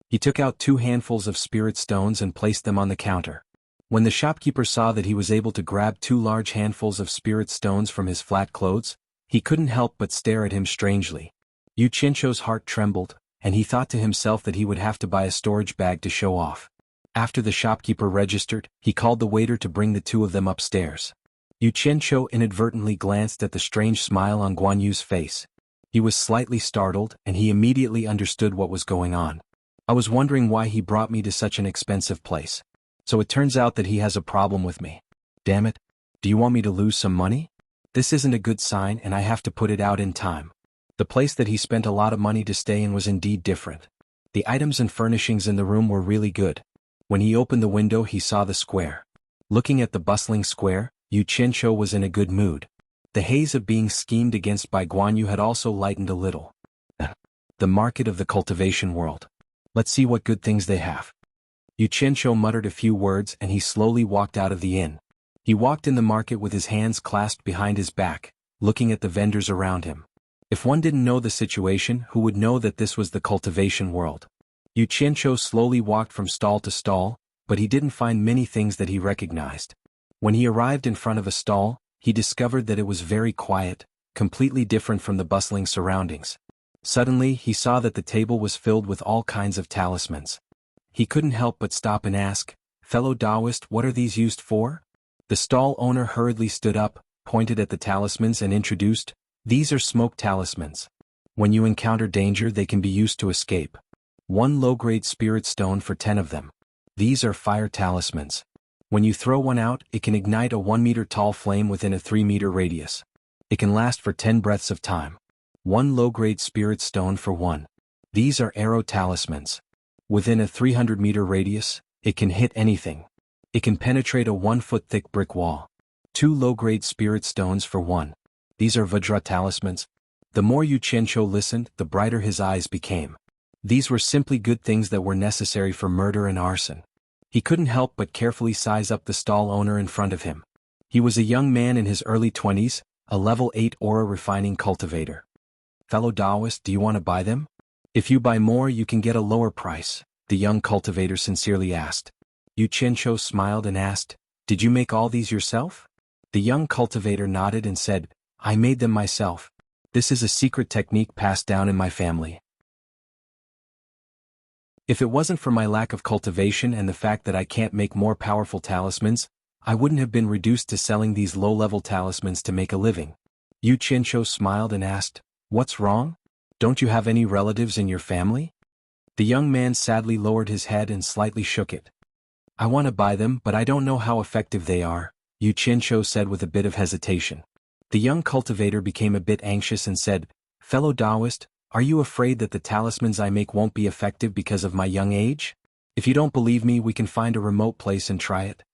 [SPEAKER 1] He took out 2 handfuls of spirit stones and placed them on the counter. When the shopkeeper saw that he was able to grab 2 large handfuls of spirit stones from his flat clothes, he couldn't help but stare at him strangely. Xianxia's heart trembled, and he thought to himself that he would have to buy a storage bag to show off. After the shopkeeper registered, he called the waiter to bring the 2 of them upstairs. Xianxia inadvertently glanced at the strange smile on Guanyu's face. He was slightly startled, and he immediately understood what was going on. I was wondering why he brought me to such an expensive place. So it turns out that he has a problem with me. Damn it. Do you want me to lose some money? This isn't a good sign, and I have to put it out in time. The place that he spent a lot of money to stay in was indeed different. The items and furnishings in the room were really good. When he opened the window, he saw the square. Looking at the bustling square, Xianxia was in a good mood. The haze of being schemed against by Xuanhu had also lightened a little. The market of the cultivation world. Let's see what good things they have. Xianxia muttered a few words and he slowly walked out of the inn. He walked in the market with his hands clasped behind his back, looking at the vendors around him. If one didn't know the situation, who would know that this was the cultivation world? Xianxia slowly walked from stall to stall, but he didn't find many things that he recognized. When he arrived in front of a stall, he discovered that it was very quiet, completely different from the bustling surroundings. Suddenly, he saw that the table was filled with all kinds of talismans. He couldn't help but stop and ask, "Fellow Taoist, what are these used for?" The stall owner hurriedly stood up, pointed at the talismans and introduced, "These are smoke talismans. When you encounter danger, they can be used to escape. 1 low-grade spirit stone for 10 of them. These are fire talismans. When you throw one out, it can ignite a 1-meter-tall flame within a 3-meter radius. It can last for 10 breaths of time. 1 low-grade spirit stone for 1. These are arrow talismans. Within a 300-meter radius, it can hit anything. It can penetrate a 1-foot-thick brick wall. 2 low-grade spirit stones for 1. These are vajra talismans." The more Xianxia listened, the brighter his eyes became. These were simply good things that were necessary for murder and arson. He couldn't help but carefully size up the stall owner in front of him. He was a young man in his early 20s, a level 8 aura refining cultivator. "Fellow Taoist, do you want to buy them? If you buy more, you can get a lower price," the young cultivator sincerely asked. Xianxia smiled and asked, "Did you make all these yourself?" The young cultivator nodded and said, "I made them myself. This is a secret technique passed down in my family. If it wasn't for my lack of cultivation and the fact that I can't make more powerful talismans, I wouldn't have been reduced to selling these low-level talismans to make a living." Xianxia smiled and asked, "What's wrong? Don't you have any relatives in your family?" The young man sadly lowered his head and slightly shook it. "I want to buy them, but I don't know how effective they are," Xianxia said with a bit of hesitation. The young cultivator became a bit anxious and said, "Fellow Taoist, are you afraid that the talismans I make won't be effective because of my young age? If you don't believe me, we can find a remote place and try it."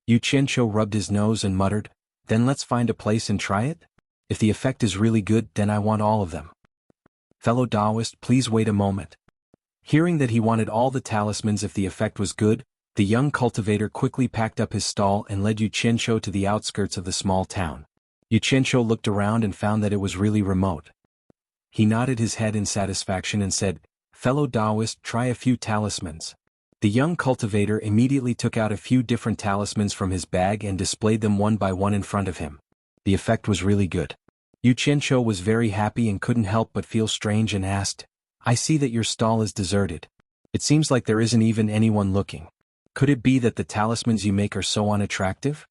[SPEAKER 1] Xianxia rubbed his nose and muttered, "Then let's find a place and try it? If the effect is really good, then I want all of them." "Fellow Taoist, please wait a moment." Hearing that he wanted all the talismans if the effect was good, the young cultivator quickly packed up his stall and led Xianxia to the outskirts of the small town. Xianxia looked around and found that it was really remote. He nodded his head in satisfaction and said, "Fellow Taoist, try a few talismans." The young cultivator immediately took out a few different talismans from his bag and displayed them one by one in front of him. The effect was really good. Xianxia was very happy and couldn't help but feel strange and asked, "I see that your stall is deserted. It seems like there isn't even anyone looking. Could it be that the talismans you make are so unattractive?"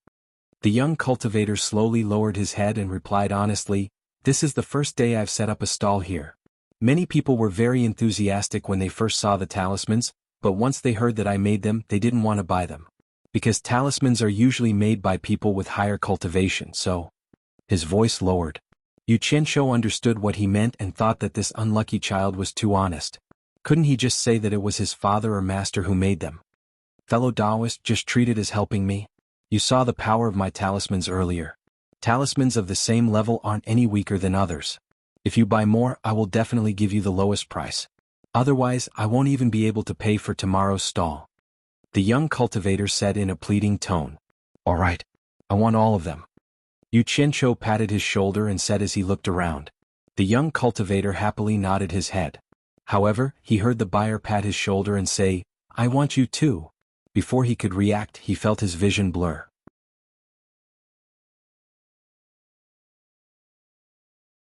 [SPEAKER 1] The young cultivator slowly lowered his head and replied honestly, "This is the first day I've set up a stall here. Many people were very enthusiastic when they first saw the talismans, but once they heard that I made them, they didn't want to buy them. Because talismans are usually made by people with higher cultivation, so..." His voice lowered. Xianxia understood what he meant and thought that this unlucky child was too honest. Couldn't he just say that it was his father or master who made them? "Fellow Taoist, just treat it as helping me. You saw the power of my talismans earlier. Talismans of the same level aren't any weaker than others. If you buy more, I will definitely give you the lowest price. Otherwise, I won't even be able to pay for tomorrow's stall." The young cultivator said in a pleading tone, "All right. I want all of them." Xianxia patted his shoulder and said as he looked around. The young cultivator happily nodded his head. However, he heard the buyer pat his shoulder and say, "I want you too." Before he could react, he felt his vision blur.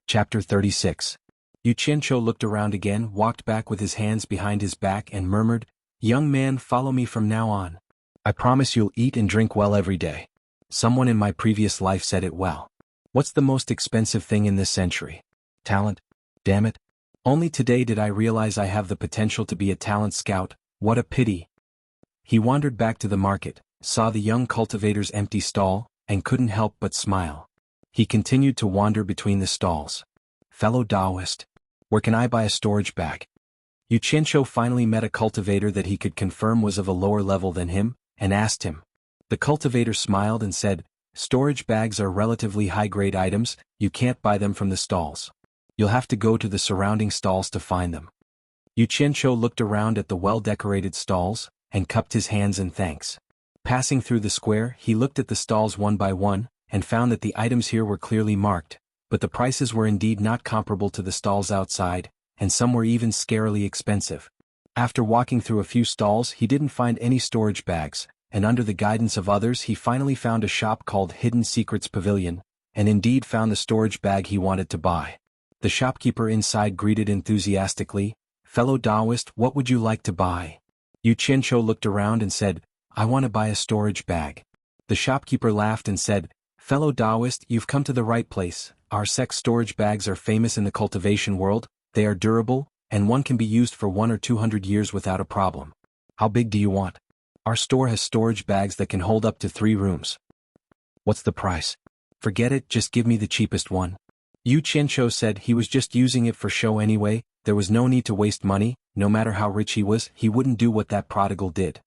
[SPEAKER 1] Chapter 36. Xianxia looked around again, walked back with his hands behind his back and murmured, "Young man, follow me from now on. I promise you'll eat and drink well every day. Someone in my previous life said it well. What's the most expensive thing in this century? Talent? Damn it. Only today did I realize I have the potential to be a talent scout, what a pity. He wandered back to the market, saw the young cultivator's empty stall, and couldn't help but smile. He continued to wander between the stalls. Fellow Taoist, where can I buy a storage bag? Xianxia finally met a cultivator that he could confirm was of a lower level than him, and asked him. The cultivator smiled and said, storage bags are relatively high-grade items, you can't buy them from the stalls. You'll have to go to the surrounding stalls to find them. Xianxia looked around at the well-decorated stalls, and cupped his hands in thanks. Passing through the square, he looked at the stalls one by one, and found that the items here were clearly marked, but the prices were indeed not comparable to the stalls outside, and some were even scarily expensive. After walking through a few stalls, he didn't find any storage bags, and under the guidance of others he finally found a shop called Hidden Secrets Pavilion, and indeed found the storage bag he wanted to buy. The shopkeeper inside greeted enthusiastically, fellow Taoist, what would you like to buy? Xianxia looked around and said, I want to buy a storage bag. The shopkeeper laughed and said, fellow Taoist, you've come to the right place. Our sex storage bags are famous in the cultivation world, they are durable, and one can be used for 100 or 200 years without a problem. How big do you want? Our store has storage bags that can hold up to 3 rooms. What's the price? Forget it, just give me the cheapest one. Xianxia said he was just using it for show anyway, there was no need to waste money, no matter how rich he was, he wouldn't do what that prodigal did.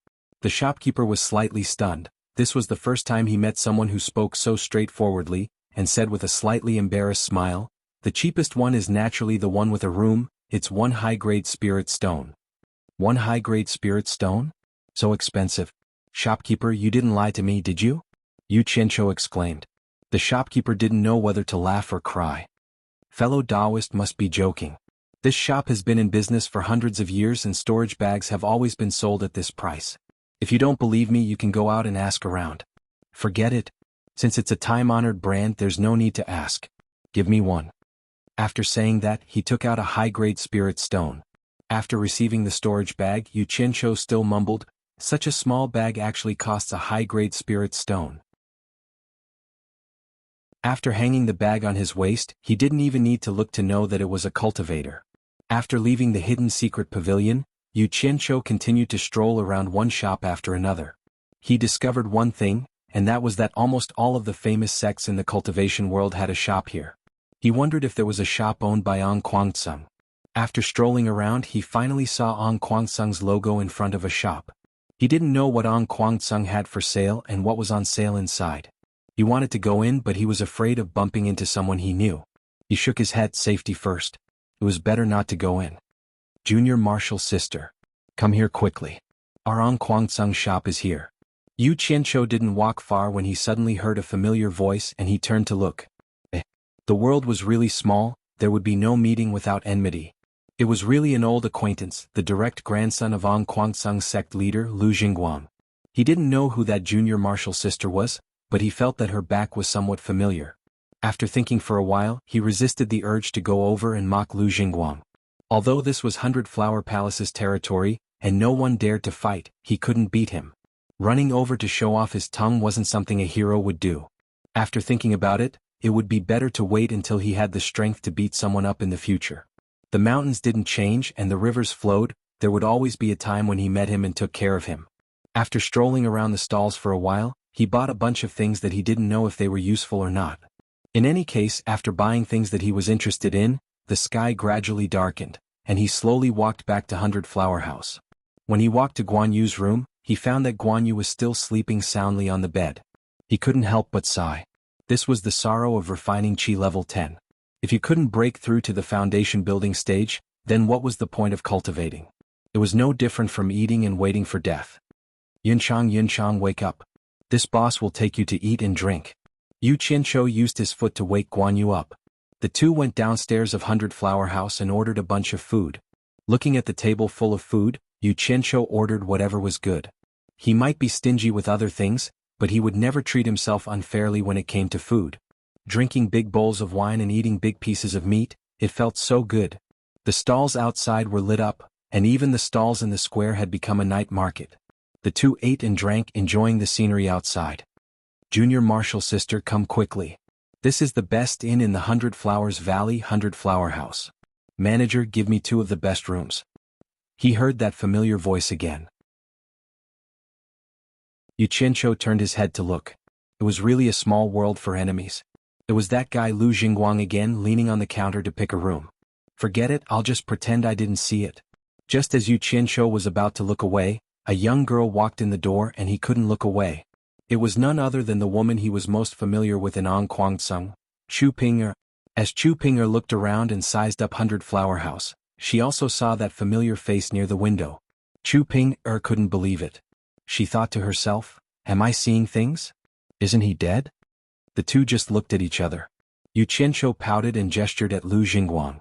[SPEAKER 1] The shopkeeper was slightly stunned. This was the first time he met someone who spoke so straightforwardly, and said with a slightly embarrassed smile, the cheapest one is naturally the one with a room, it's 1 high-grade spirit stone. 1 high-grade spirit stone? So expensive. Shopkeeper, you didn't lie to me, did you? Xianxia exclaimed. The shopkeeper didn't know whether to laugh or cry. Fellow Taoist must be joking. This shop has been in business for hundreds of years and storage bags have always been sold at this price. If you don't believe me, you can go out and ask around. Forget it. Since it's a time-honored brand, there's no need to ask. Give me one. After saying that, he took out a high-grade spirit stone. After receiving the storage bag, Xianxia still mumbled, such a small bag actually costs a high-grade spirit stone. After hanging the bag on his waist, he didn't even need to look to know that it was a cultivator. After leaving the hidden secret pavilion, Xianxia continued to stroll around one shop after another. He discovered one thing, and that was that almost all of the famous sects in the cultivation world had a shop here. He wondered if there was a shop owned by Ong Kwangsung. After strolling around, he finally saw Ong Kwangsung's logo in front of a shop. He didn't know what Ong Kwangsung had for sale and what was on sale inside. He wanted to go in, but he was afraid of bumping into someone he knew. He shook his head, safety first. It was better not to go in. Junior Martial Sister. Come here quickly. Our Ong Kwangsung shop is here. Xianxia didn't walk far when he suddenly heard a familiar voice and he turned to look. The world was really small, there would be no meeting without enmity. It was really an old acquaintance, the direct grandson of Ong Kwangsung's sect leader, Lu Jingguang. He didn't know who that junior martial sister was, but he felt that her back was somewhat familiar. After thinking for a while, he resisted the urge to go over and mock Lu Jingguang. Although this was 100 Flower Palace's territory, and no one dared to fight, he couldn't beat him. Running over to show off his tongue wasn't something a hero would do. After thinking about it, it would be better to wait until he had the strength to beat someone up in the future. The mountains didn't change and the rivers flowed, there would always be a time when he met him and took care of him. After strolling around the stalls for a while, he bought a bunch of things that he didn't know if they were useful or not. In any case, after buying things that he was interested in, the sky gradually darkened, and he slowly walked back to 100 Flower House. When he walked to Guan Yu's room, he found that Guan Yu was still sleeping soundly on the bed. He couldn't help but sigh. This was the sorrow of refining Qi level 10. If you couldn't break through to the foundation building stage, then what was the point of cultivating? It was no different from eating and waiting for death. Yunchang, wake up. This boss will take you to eat and drink. Xianxia used his foot to wake Guan Yu up. The two went downstairs of 100 Flower House and ordered a bunch of food. Looking at the table full of food, Xianxia ordered whatever was good. He might be stingy with other things, but he would never treat himself unfairly when it came to food. Drinking big bowls of wine and eating big pieces of meat, it felt so good. The stalls outside were lit up, and even the stalls in the square had become a night market. The two ate and drank, enjoying the scenery outside. Junior Martial Sister, come quickly. This is the best inn in the 100 Flowers Valley, 100 Flower House. "Manager, give me 2 of the best rooms." He heard that familiar voice again. Xianxia turned his head to look. It was really a small world for enemies. It was that guy Lu Jingguang again, leaning on the counter to pick a room. "Forget it, I'll just pretend I didn't see it." Just as Xianxia was about to look away, a young girl walked in the door and he couldn't look away. It was none other than the woman he was most familiar with in Quangsung, Chu Ping'er. As Chu Ping'er looked around and sized up 100 Flower House, she also saw that familiar face near the window. Chu Ping'er couldn't believe it. She thought to herself, "Am I seeing things? Isn't he dead?" The two just looked at each other. Xianxia pouted and gestured at Lu Jingguang.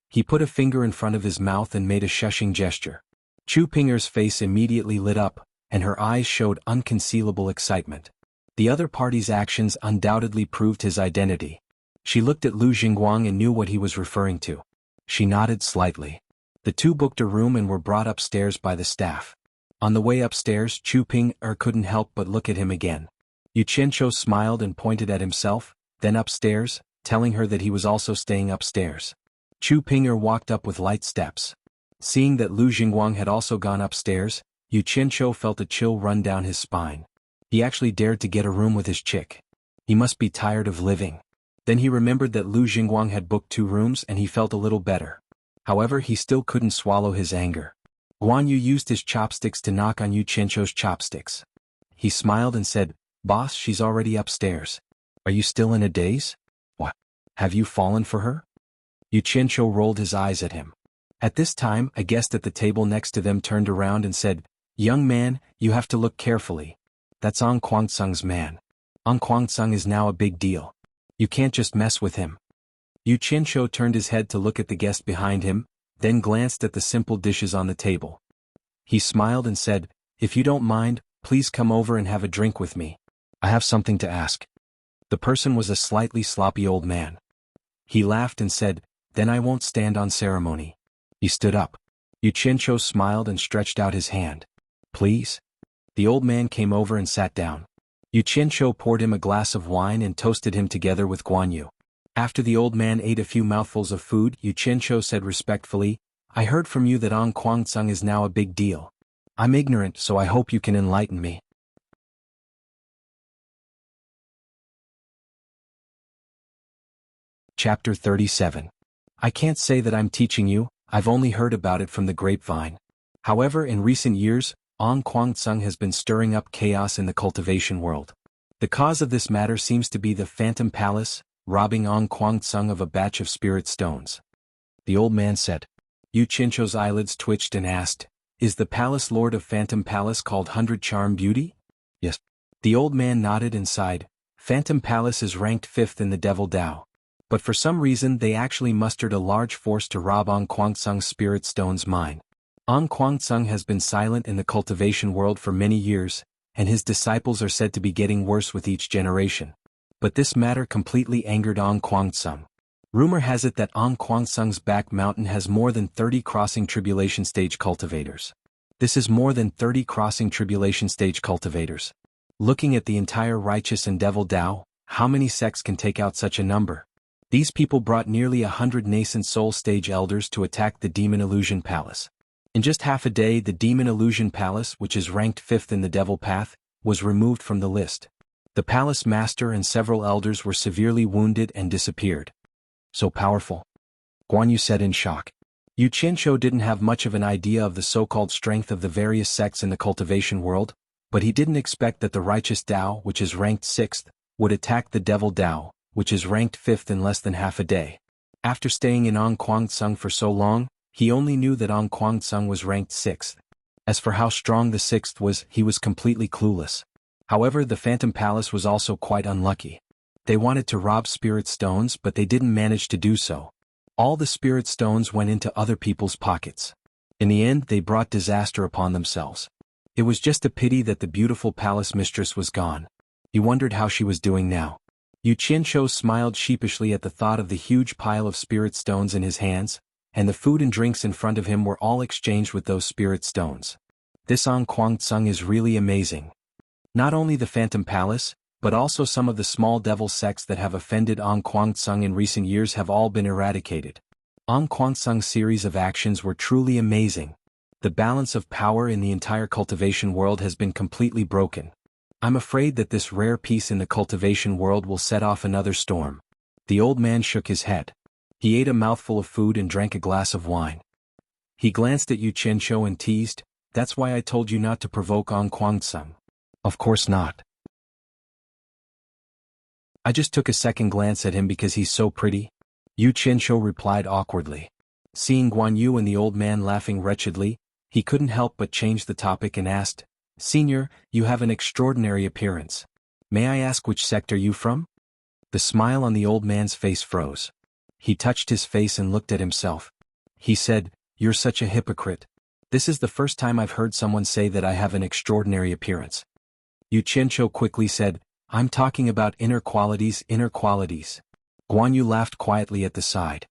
[SPEAKER 1] He put a finger in front of his mouth and made a shushing gesture. Chu Ping'er's face immediately lit up, and her eyes showed unconcealable excitement. The other party's actions undoubtedly proved his identity. She looked at Lu Jingguang and knew what he was referring to. She nodded slightly. The two booked a room and were brought upstairs by the staff. On the way upstairs, Chu Ping'er couldn't help but look at him again. Xianxia smiled and pointed at himself, then upstairs, telling her that he was also staying upstairs. Chu Ping'er walked up with light steps. Seeing that Lu Jingguang had also gone upstairs, Xianxia felt a chill run down his spine. He actually dared to get a room with his chick. He must be tired of living. Then he remembered that Lu Jingguang had booked 2 rooms and he felt a little better. However, he still couldn't swallow his anger. Guanyu used his chopsticks to knock on Xianxia's chopsticks. He smiled and said, "Boss, she's already upstairs. Are you still in a daze? What? Have you fallen for her?" Xianxia rolled his eyes at him. At this time, a guest at the table next to them turned around and said, "Young man, you have to look carefully. That's Quangsung's man. Quangsung is now a big deal. You can't just mess with him." Xianxia turned his head to look at the guest behind him, then glanced at the simple dishes on the table. He smiled and said, "If you don't mind, please come over and have a drink with me. I have something to ask." The person was a slightly sloppy old man. He laughed and said, "Then I won't stand on ceremony." He stood up. Xianxia smiled and stretched out his hand. "Please?" The old man came over and sat down. Xianxia poured him a glass of wine and toasted him together with Guanyu. After the old man ate a few mouthfuls of food, Xianxia said respectfully, "I heard from you that Quangsung is now a big deal. I'm ignorant, so I hope you can enlighten me." Chapter 37. I can't say that I'm teaching you, I've only heard about it from the grapevine. However, in recent years, Quangsung has been stirring up chaos in the cultivation world. The cause of this matter seems to be the Phantom Palace, robbing Quangsung of a batch of spirit stones. The old man said. Xianxia's eyelids twitched and asked, "Is the palace lord of Phantom Palace called 100 Charm Beauty?" "Yes." The old man nodded and sighed. "Phantom Palace is ranked 5th in the Devil Dao. But for some reason they actually mustered a large force to rob Quangsung's spirit stones mine. Quangsung has been silent in the cultivation world for many years, and his disciples are said to be getting worse with each generation. But this matter completely angered Quangsung. Rumor has it that Quangsung's back mountain has more than 30 crossing tribulation stage cultivators. This is more than 30 crossing tribulation stage cultivators. Looking at the entire righteous and devil Dao, how many sects can take out such a number? These people brought nearly 100 nascent soul stage elders to attack the Demon Illusion Palace. In just half a day, the Demon Illusion Palace, which is ranked 5th in the Devil Path, was removed from the list. The palace master and several elders were severely wounded and disappeared. So powerful? Guanyu said in shock. Xianxia didn't have much of an idea of the so-called strength of the various sects in the cultivation world, but he didn't expect that the righteous Dao, which is ranked 6th, would attack the devil Dao, which is ranked 5th in less than half a day. After staying in Quangsung for so long, he only knew that Quangsung was ranked 6th. As for how strong the 6th was, he was completely clueless. However, the Phantom Palace was also quite unlucky. They wanted to rob spirit stones, but they didn't manage to do so. All the spirit stones went into other people's pockets. In the end, they brought disaster upon themselves. It was just a pity that the beautiful palace mistress was gone. He wondered how she was doing now. Xianxia smiled sheepishly at the thought of the huge pile of spirit stones in his hands, and the food and drinks in front of him were all exchanged with those spirit stones. This Quangsung is really amazing. Not only the Phantom Palace, but also some of the small devil sects that have offended Quangsung in recent years have all been eradicated. Ong Kwangsung's series of actions were truly amazing. The balance of power in the entire cultivation world has been completely broken. I'm afraid that this rare piece in the cultivation world will set off another storm. The old man shook his head. He ate a mouthful of food and drank a glass of wine. He glanced at Yu Qianqiu and teased, "That's why I told you not to provoke Ong Kwangsung." "Of course not. I just took a second glance at him because he's so pretty," Yu Qianqiu replied awkwardly. Seeing Guan Yu and the old man laughing wretchedly, he couldn't help but change the topic and asked, "Senior, you have an extraordinary appearance. May I ask which sect are you from?" The smile on the old man's face froze. He touched his face and looked at himself. He said, "You're such a hypocrite. This is the first time I've heard someone say that I have an extraordinary appearance." Yu Qianqiu quickly said, "I'm talking about inner qualities, inner qualities." Guan Yu laughed quietly at the side.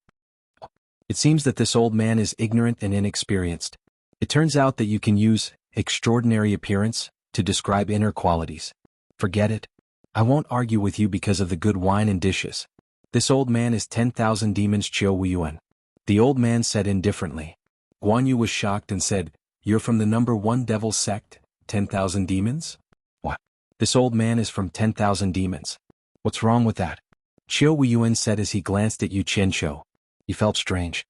[SPEAKER 1] "It seems that this old man is ignorant and inexperienced. It turns out that you can use extraordinary appearance to describe inner qualities. Forget it. I won't argue with you because of the good wine and dishes. This old man is 10,000 demons Xianhuan." The old man said indifferently. Guan Yu was shocked and said, "You're from the number 1 devil sect, 10,000 demons? What? This old man is from 10,000 demons. What's wrong with that?" Xianhuan said as he glanced at Yu Qianqiu. He felt strange.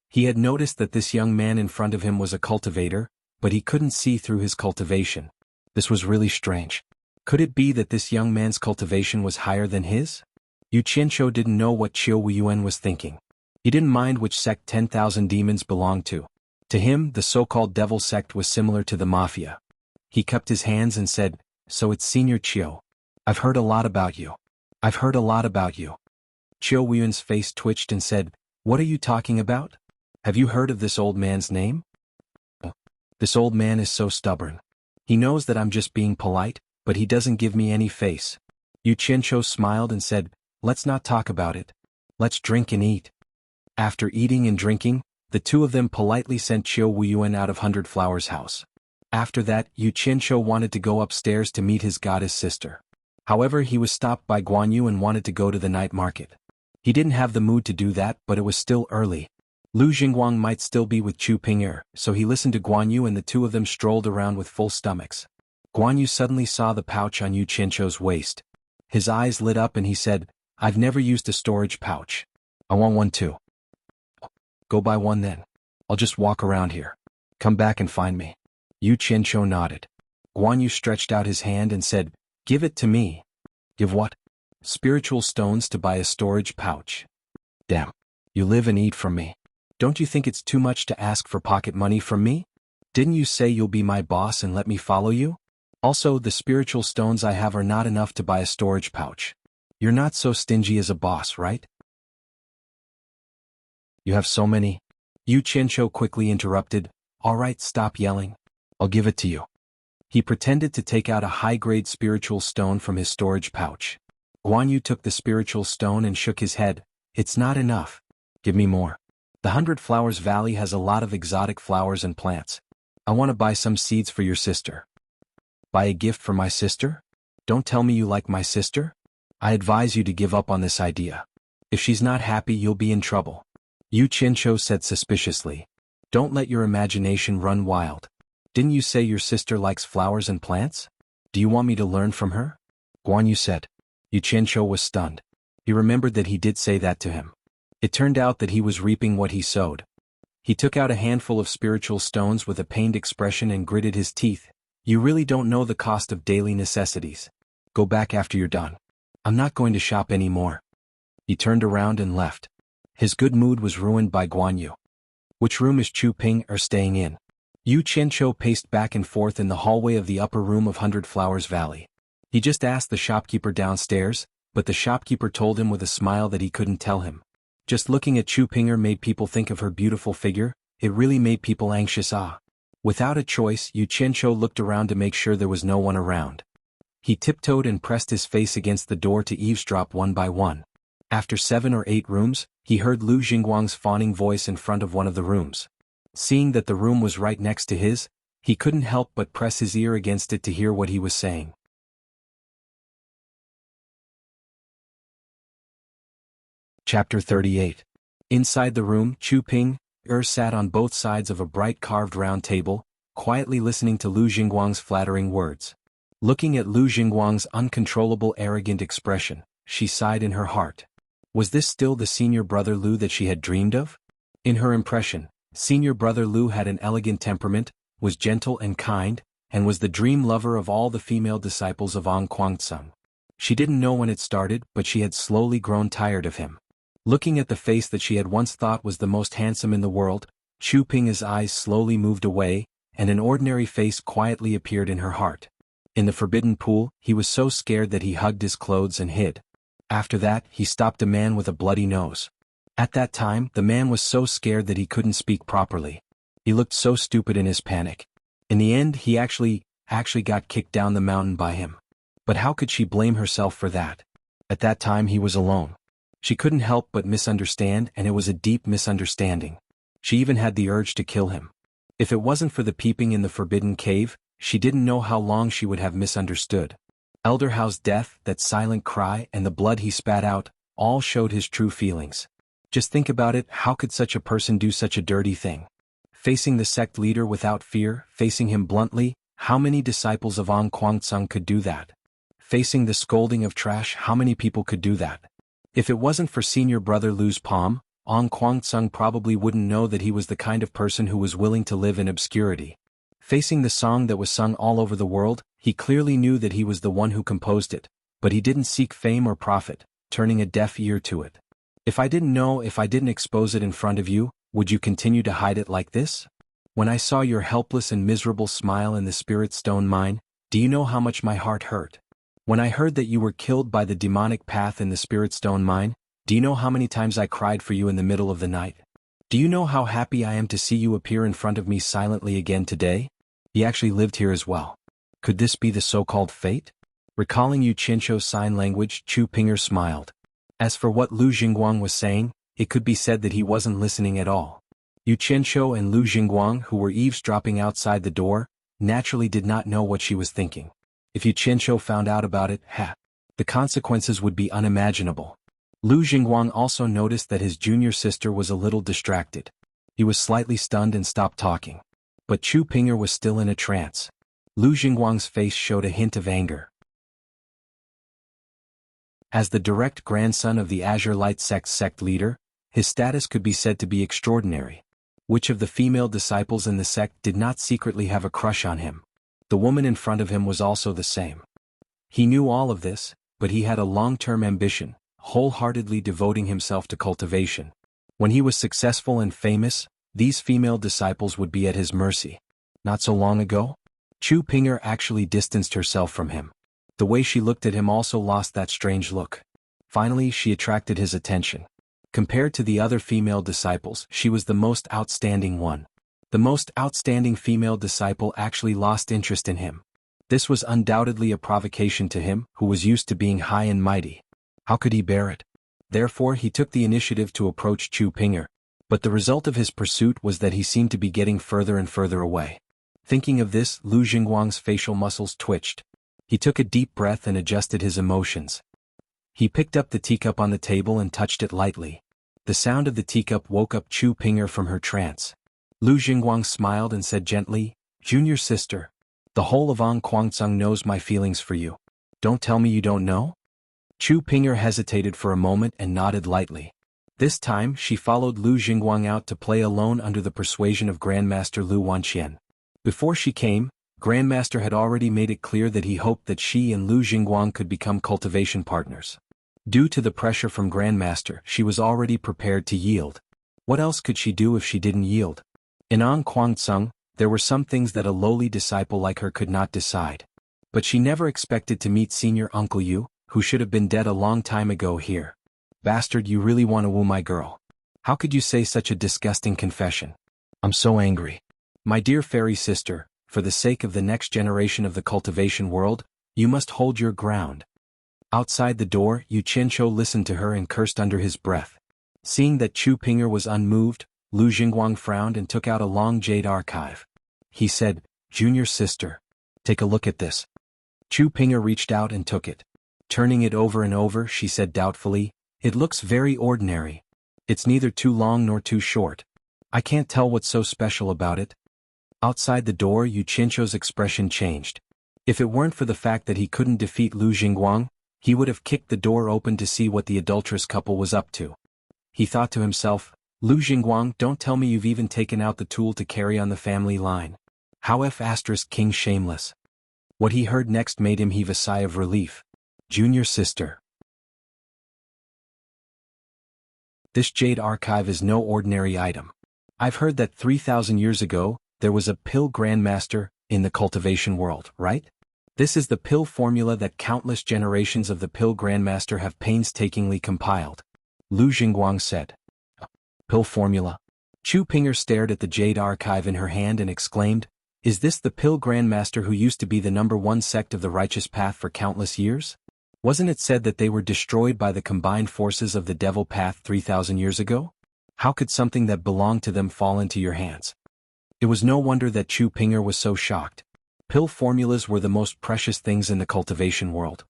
[SPEAKER 1] He had noticed that this young man in front of him was a cultivator, but he couldn't see through his cultivation. This was really strange. Could it be that this young man's cultivation was higher than his? Yu Qianqiu didn't know what Xianhuan was thinking. He didn't mind which sect 10,000 demons belonged to. To him, the so-called devil sect was similar to the mafia. He cupped his hands and said, "So it's Senior Qiu. I've heard a lot about you. I've heard a lot about you." Xianhuan's face twitched and said, "What are you talking about? Have you heard of this old man's name?" "This old man is so stubborn. He knows that I'm just being polite, but he doesn't give me any face." Yu Qianqiu smiled and said, "Let's not talk about it. Let's drink and eat." After eating and drinking, the two of them politely sent Xianhuan out of 100 Flowers' house. After that, Yu Qianqiu wanted to go upstairs to meet his goddess sister. However, he was stopped by Guan Yu and wanted to go to the night market. He didn't have the mood to do that, but it was still early. Lu Jingguang might still be with Chu Ping'er, so he listened to Guan Yu and the two of them strolled around with full stomachs. Guan Yu suddenly saw the pouch on Yu Qianqiu's waist. His eyes lit up and he said, "I've never used a storage pouch. I want one too." "Go buy one then. I'll just walk around here. Come back and find me." Yu Qianqiu nodded. Guan Yu stretched out his hand and said, "Give it to me." "Give what?" "Spiritual stones to buy a storage pouch." "Damn. You live and eat from me. Don't you think it's too much to ask for pocket money from me? Didn't you say you'll be my boss and let me follow you? Also, the spiritual stones I have are not enough to buy a storage pouch. You're not so stingy as a boss, right?" "You have so many." Yu Qianqiu quickly interrupted, "All right, stop yelling. I'll give it to you." He pretended to take out a high-grade spiritual stone from his storage pouch. Guan Yu took the spiritual stone and shook his head. "It's not enough. Give me more. The 100 Flowers Valley has a lot of exotic flowers and plants. I want to buy some seeds for your sister." "Buy a gift for my sister? Don't tell me you like my sister? I advise you to give up on this idea. If she's not happy, you'll be in trouble." Yu Qianqiu said suspiciously. "Don't let your imagination run wild. Didn't you say your sister likes flowers and plants? Do you want me to learn from her?" Guan Yu said. Yu Qianqiu was stunned. He remembered that he did say that to him. It turned out that he was reaping what he sowed. He took out a handful of spiritual stones with a pained expression and gritted his teeth. "You really don't know the cost of daily necessities. Go back after you're done. I'm not going to shop anymore." He turned around and left. His good mood was ruined by Guan Yu. "Which room is Chu Ping'er staying in?" Yu Qianqiu paced back and forth in the hallway of the upper room of 100 Flowers Valley. He just asked the shopkeeper downstairs, but the shopkeeper told him with a smile that he couldn't tell him. Just looking at Chu Ping'er made people think of her beautiful figure. It really made people anxious. Without a choice, Yu Qianqiu looked around to make sure there was no one around. He tiptoed and pressed his face against the door to eavesdrop one by one. After 7 or 8 rooms, he heard Lu Jingguang's fawning voice in front of one of the rooms. Seeing that the room was right next to his, he couldn't help but press his ear against it to hear what he was saying. Chapter 38. Inside the room, Chu Ping sat on both sides of a bright carved round table, quietly listening to Lu Jingguang's flattering words. Looking at Lu Jingguang's uncontrollable arrogant expression, she sighed in her heart. Was this still the senior brother Lu that she had dreamed of? In her impression, senior brother Lu had an elegant temperament, was gentle and kind, and was the dream lover of all the female disciples of Ong Kwangtsung. She didn't know when it started, but she had slowly grown tired of him. Looking at the face that she had once thought was the most handsome in the world, Chu Ping's eyes slowly moved away, and an ordinary face quietly appeared in her heart. In the forbidden pool, he was so scared that he hugged his clothes and hid. After that, he stopped a man with a bloody nose. At that time, the man was so scared that he couldn't speak properly. He looked so stupid in his panic. In the end, he actually got kicked down the mountain by him. But how could she blame herself for that? At that time he was alone. She couldn't help but misunderstand, and it was a deep misunderstanding. She even had the urge to kill him. If it wasn't for the peeping in the forbidden cave, she didn't know how long she would have misunderstood. Elder Hao's death, that silent cry, and the blood he spat out, all showed his true feelings. Just think about it, how could such a person do such a dirty thing? Facing the sect leader without fear, facing him bluntly, how many disciples of Ong Kwangtsung could do that? Facing the scolding of trash, how many people could do that? If it wasn't for senior brother Lu's palm, Ong Kwangtsung probably wouldn't know that he was the kind of person who was willing to live in obscurity. Facing the song that was sung all over the world, he clearly knew that he was the one who composed it, but he didn't seek fame or profit, turning a deaf ear to it. If I didn't expose it in front of you, would you continue to hide it like this? When I saw your helpless and miserable smile in the spirit stone mine, do you know how much my heart hurt? When I heard that you were killed by the demonic path in the spirit stone mine, do you know how many times I cried for you in the middle of the night? Do you know how happy I am to see you appear in front of me silently again today? He actually lived here as well. Could this be the so-called fate? Recalling Yu Qianzhou's sign language, Chu Ping smiled. As for what Lu Jingguang was saying, it could be said that he wasn't listening at all. Yu Qianzhou and Lu Jingguang, who were eavesdropping outside the door, naturally did not know what she was thinking. If Yu Qianzhou found out about it, the consequences would be unimaginable. Lu Jingguang also noticed that his junior sister was a little distracted. He was slightly stunned and stopped talking. But Chu Ping was still in a trance. Lu Jingguang's face showed a hint of anger. As the direct grandson of the Azure Light Sect's sect leader, his status could be said to be extraordinary. Which of the female disciples in the sect did not secretly have a crush on him? The woman in front of him was also the same. He knew all of this, but he had a long-term ambition, wholeheartedly devoting himself to cultivation. When he was successful and famous, these female disciples would be at his mercy. Not so long ago, Chu Ping actually distanced herself from him. The way she looked at him also lost that strange look. Finally, she attracted his attention. Compared to the other female disciples, she was the most outstanding one. The most outstanding female disciple actually lost interest in him. This was undoubtedly a provocation to him, who was used to being high and mighty. How could he bear it? Therefore he took the initiative to approach Chu Ping, but the result of his pursuit was that he seemed to be getting further and further away. Thinking of this, Lu Jingguang's facial muscles twitched. He took a deep breath and adjusted his emotions. He picked up the teacup on the table and touched it lightly. The sound of the teacup woke up Chu Ping from her trance. Lu Jingguang smiled and said gently, "Junior sister, the whole of Ong Kwangtsung knows my feelings for you. Don't tell me you don't know?" Chu Ping hesitated for a moment and nodded lightly. This time she followed Lu Jingguang out to play alone under the persuasion of Grandmaster Lu Wanqian. Before she came, Grandmaster had already made it clear that he hoped that she and Lu Jingguang could become cultivation partners. Due to the pressure from Grandmaster, she was already prepared to yield. What else could she do if she didn't yield? In Ong Kwangtsung, there were some things that a lowly disciple like her could not decide. But she never expected to meet Senior Uncle Yu, who should have been dead a long time ago here. "Bastard, you really want to woo my girl? How could you say such a disgusting confession? I'm so angry. My dear fairy sister, for the sake of the next generation of the cultivation world, you must hold your ground." Outside the door, Yu Qianzhou listened to her and cursed under his breath. Seeing that Chu Ping was unmoved, Lu Jingguang frowned and took out a long jade archive. He said, "Junior sister, take a look at this." Chu Ping reached out and took it. Turning it over and over, she said doubtfully, "It looks very ordinary. It's neither too long nor too short. I can't tell what's so special about it. Outside the door, Xianxia's expression changed. If it weren't for the fact that he couldn't defeat Lu Jingguang, he would have kicked the door open to see what the adulterous couple was up to. He thought to himself, Lu Jingguang, don't tell me you've even taken out the tool to carry on the family line. How *King shameless. What he heard next made him heave a sigh of relief. Junior sister. This jade archive is no ordinary item. I've heard that 3,000 years ago, there was a pill grandmaster in the cultivation world, right? This is the pill formula that countless generations of the pill grandmaster have painstakingly compiled. Lu Jingguang said. Pill formula? Chu Ping'er stared at the jade archive in her hand and exclaimed, is this the pill grandmaster who used to be the #1 sect of the righteous path for countless years? Wasn't it said that they were destroyed by the combined forces of the devil path 3,000 years ago? How could something that belonged to them fall into your hands? It was no wonder that Chu Ping'er was so shocked. Pill formulas were the most precious things in the cultivation world.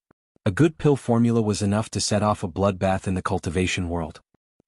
[SPEAKER 1] A good pill formula was enough to set off a bloodbath in the cultivation world.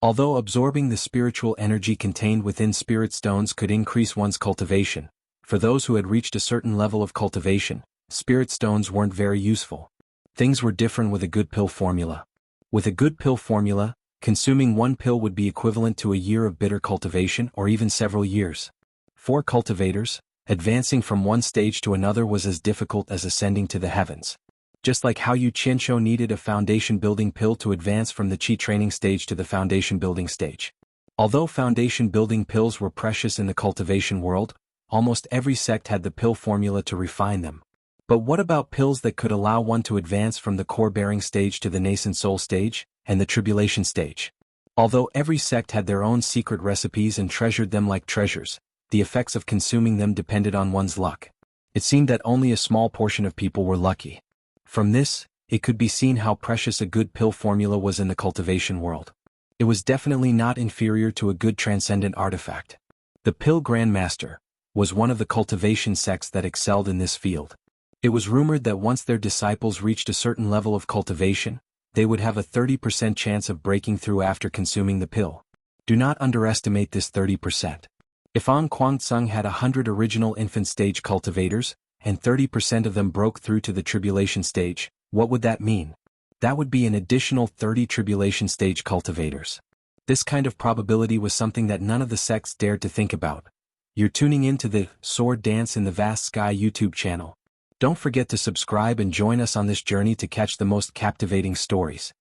[SPEAKER 1] Although absorbing the spiritual energy contained within spirit stones could increase one's cultivation, for those who had reached a certain level of cultivation, spirit stones weren't very useful. Things were different with a good pill formula. With a good pill formula, consuming one pill would be equivalent to a year of bitter cultivation or even several years. For cultivators, advancing from one stage to another was as difficult as ascending to the heavens. Just like how Xianxia needed a foundation-building pill to advance from the Qi training stage to the foundation-building stage. Although foundation-building pills were precious in the cultivation world, almost every sect had the pill formula to refine them. But what about pills that could allow one to advance from the core-bearing stage to the nascent soul stage, and the tribulation stage? Although every sect had their own secret recipes and treasured them like treasures, the effects of consuming them depended on one's luck. It seemed that only a small portion of people were lucky. From this, it could be seen how precious a good pill formula was in the cultivation world. It was definitely not inferior to a good transcendent artifact. The Pill Grandmaster was one of the cultivation sects that excelled in this field. It was rumored that once their disciples reached a certain level of cultivation, they would have a 30% chance of breaking through after consuming the pill. Do not underestimate this 30%. If An Kuang-tsung had 100 original infant stage cultivators, and 30% of them broke through to the tribulation stage, what would that mean? That would be an additional 30 tribulation stage cultivators. This kind of probability was something that none of the sects dared to think about. You're tuning in to the Sworddance in the Vast Sky YouTube channel. Don't forget to subscribe and join us on this journey to catch the most captivating stories.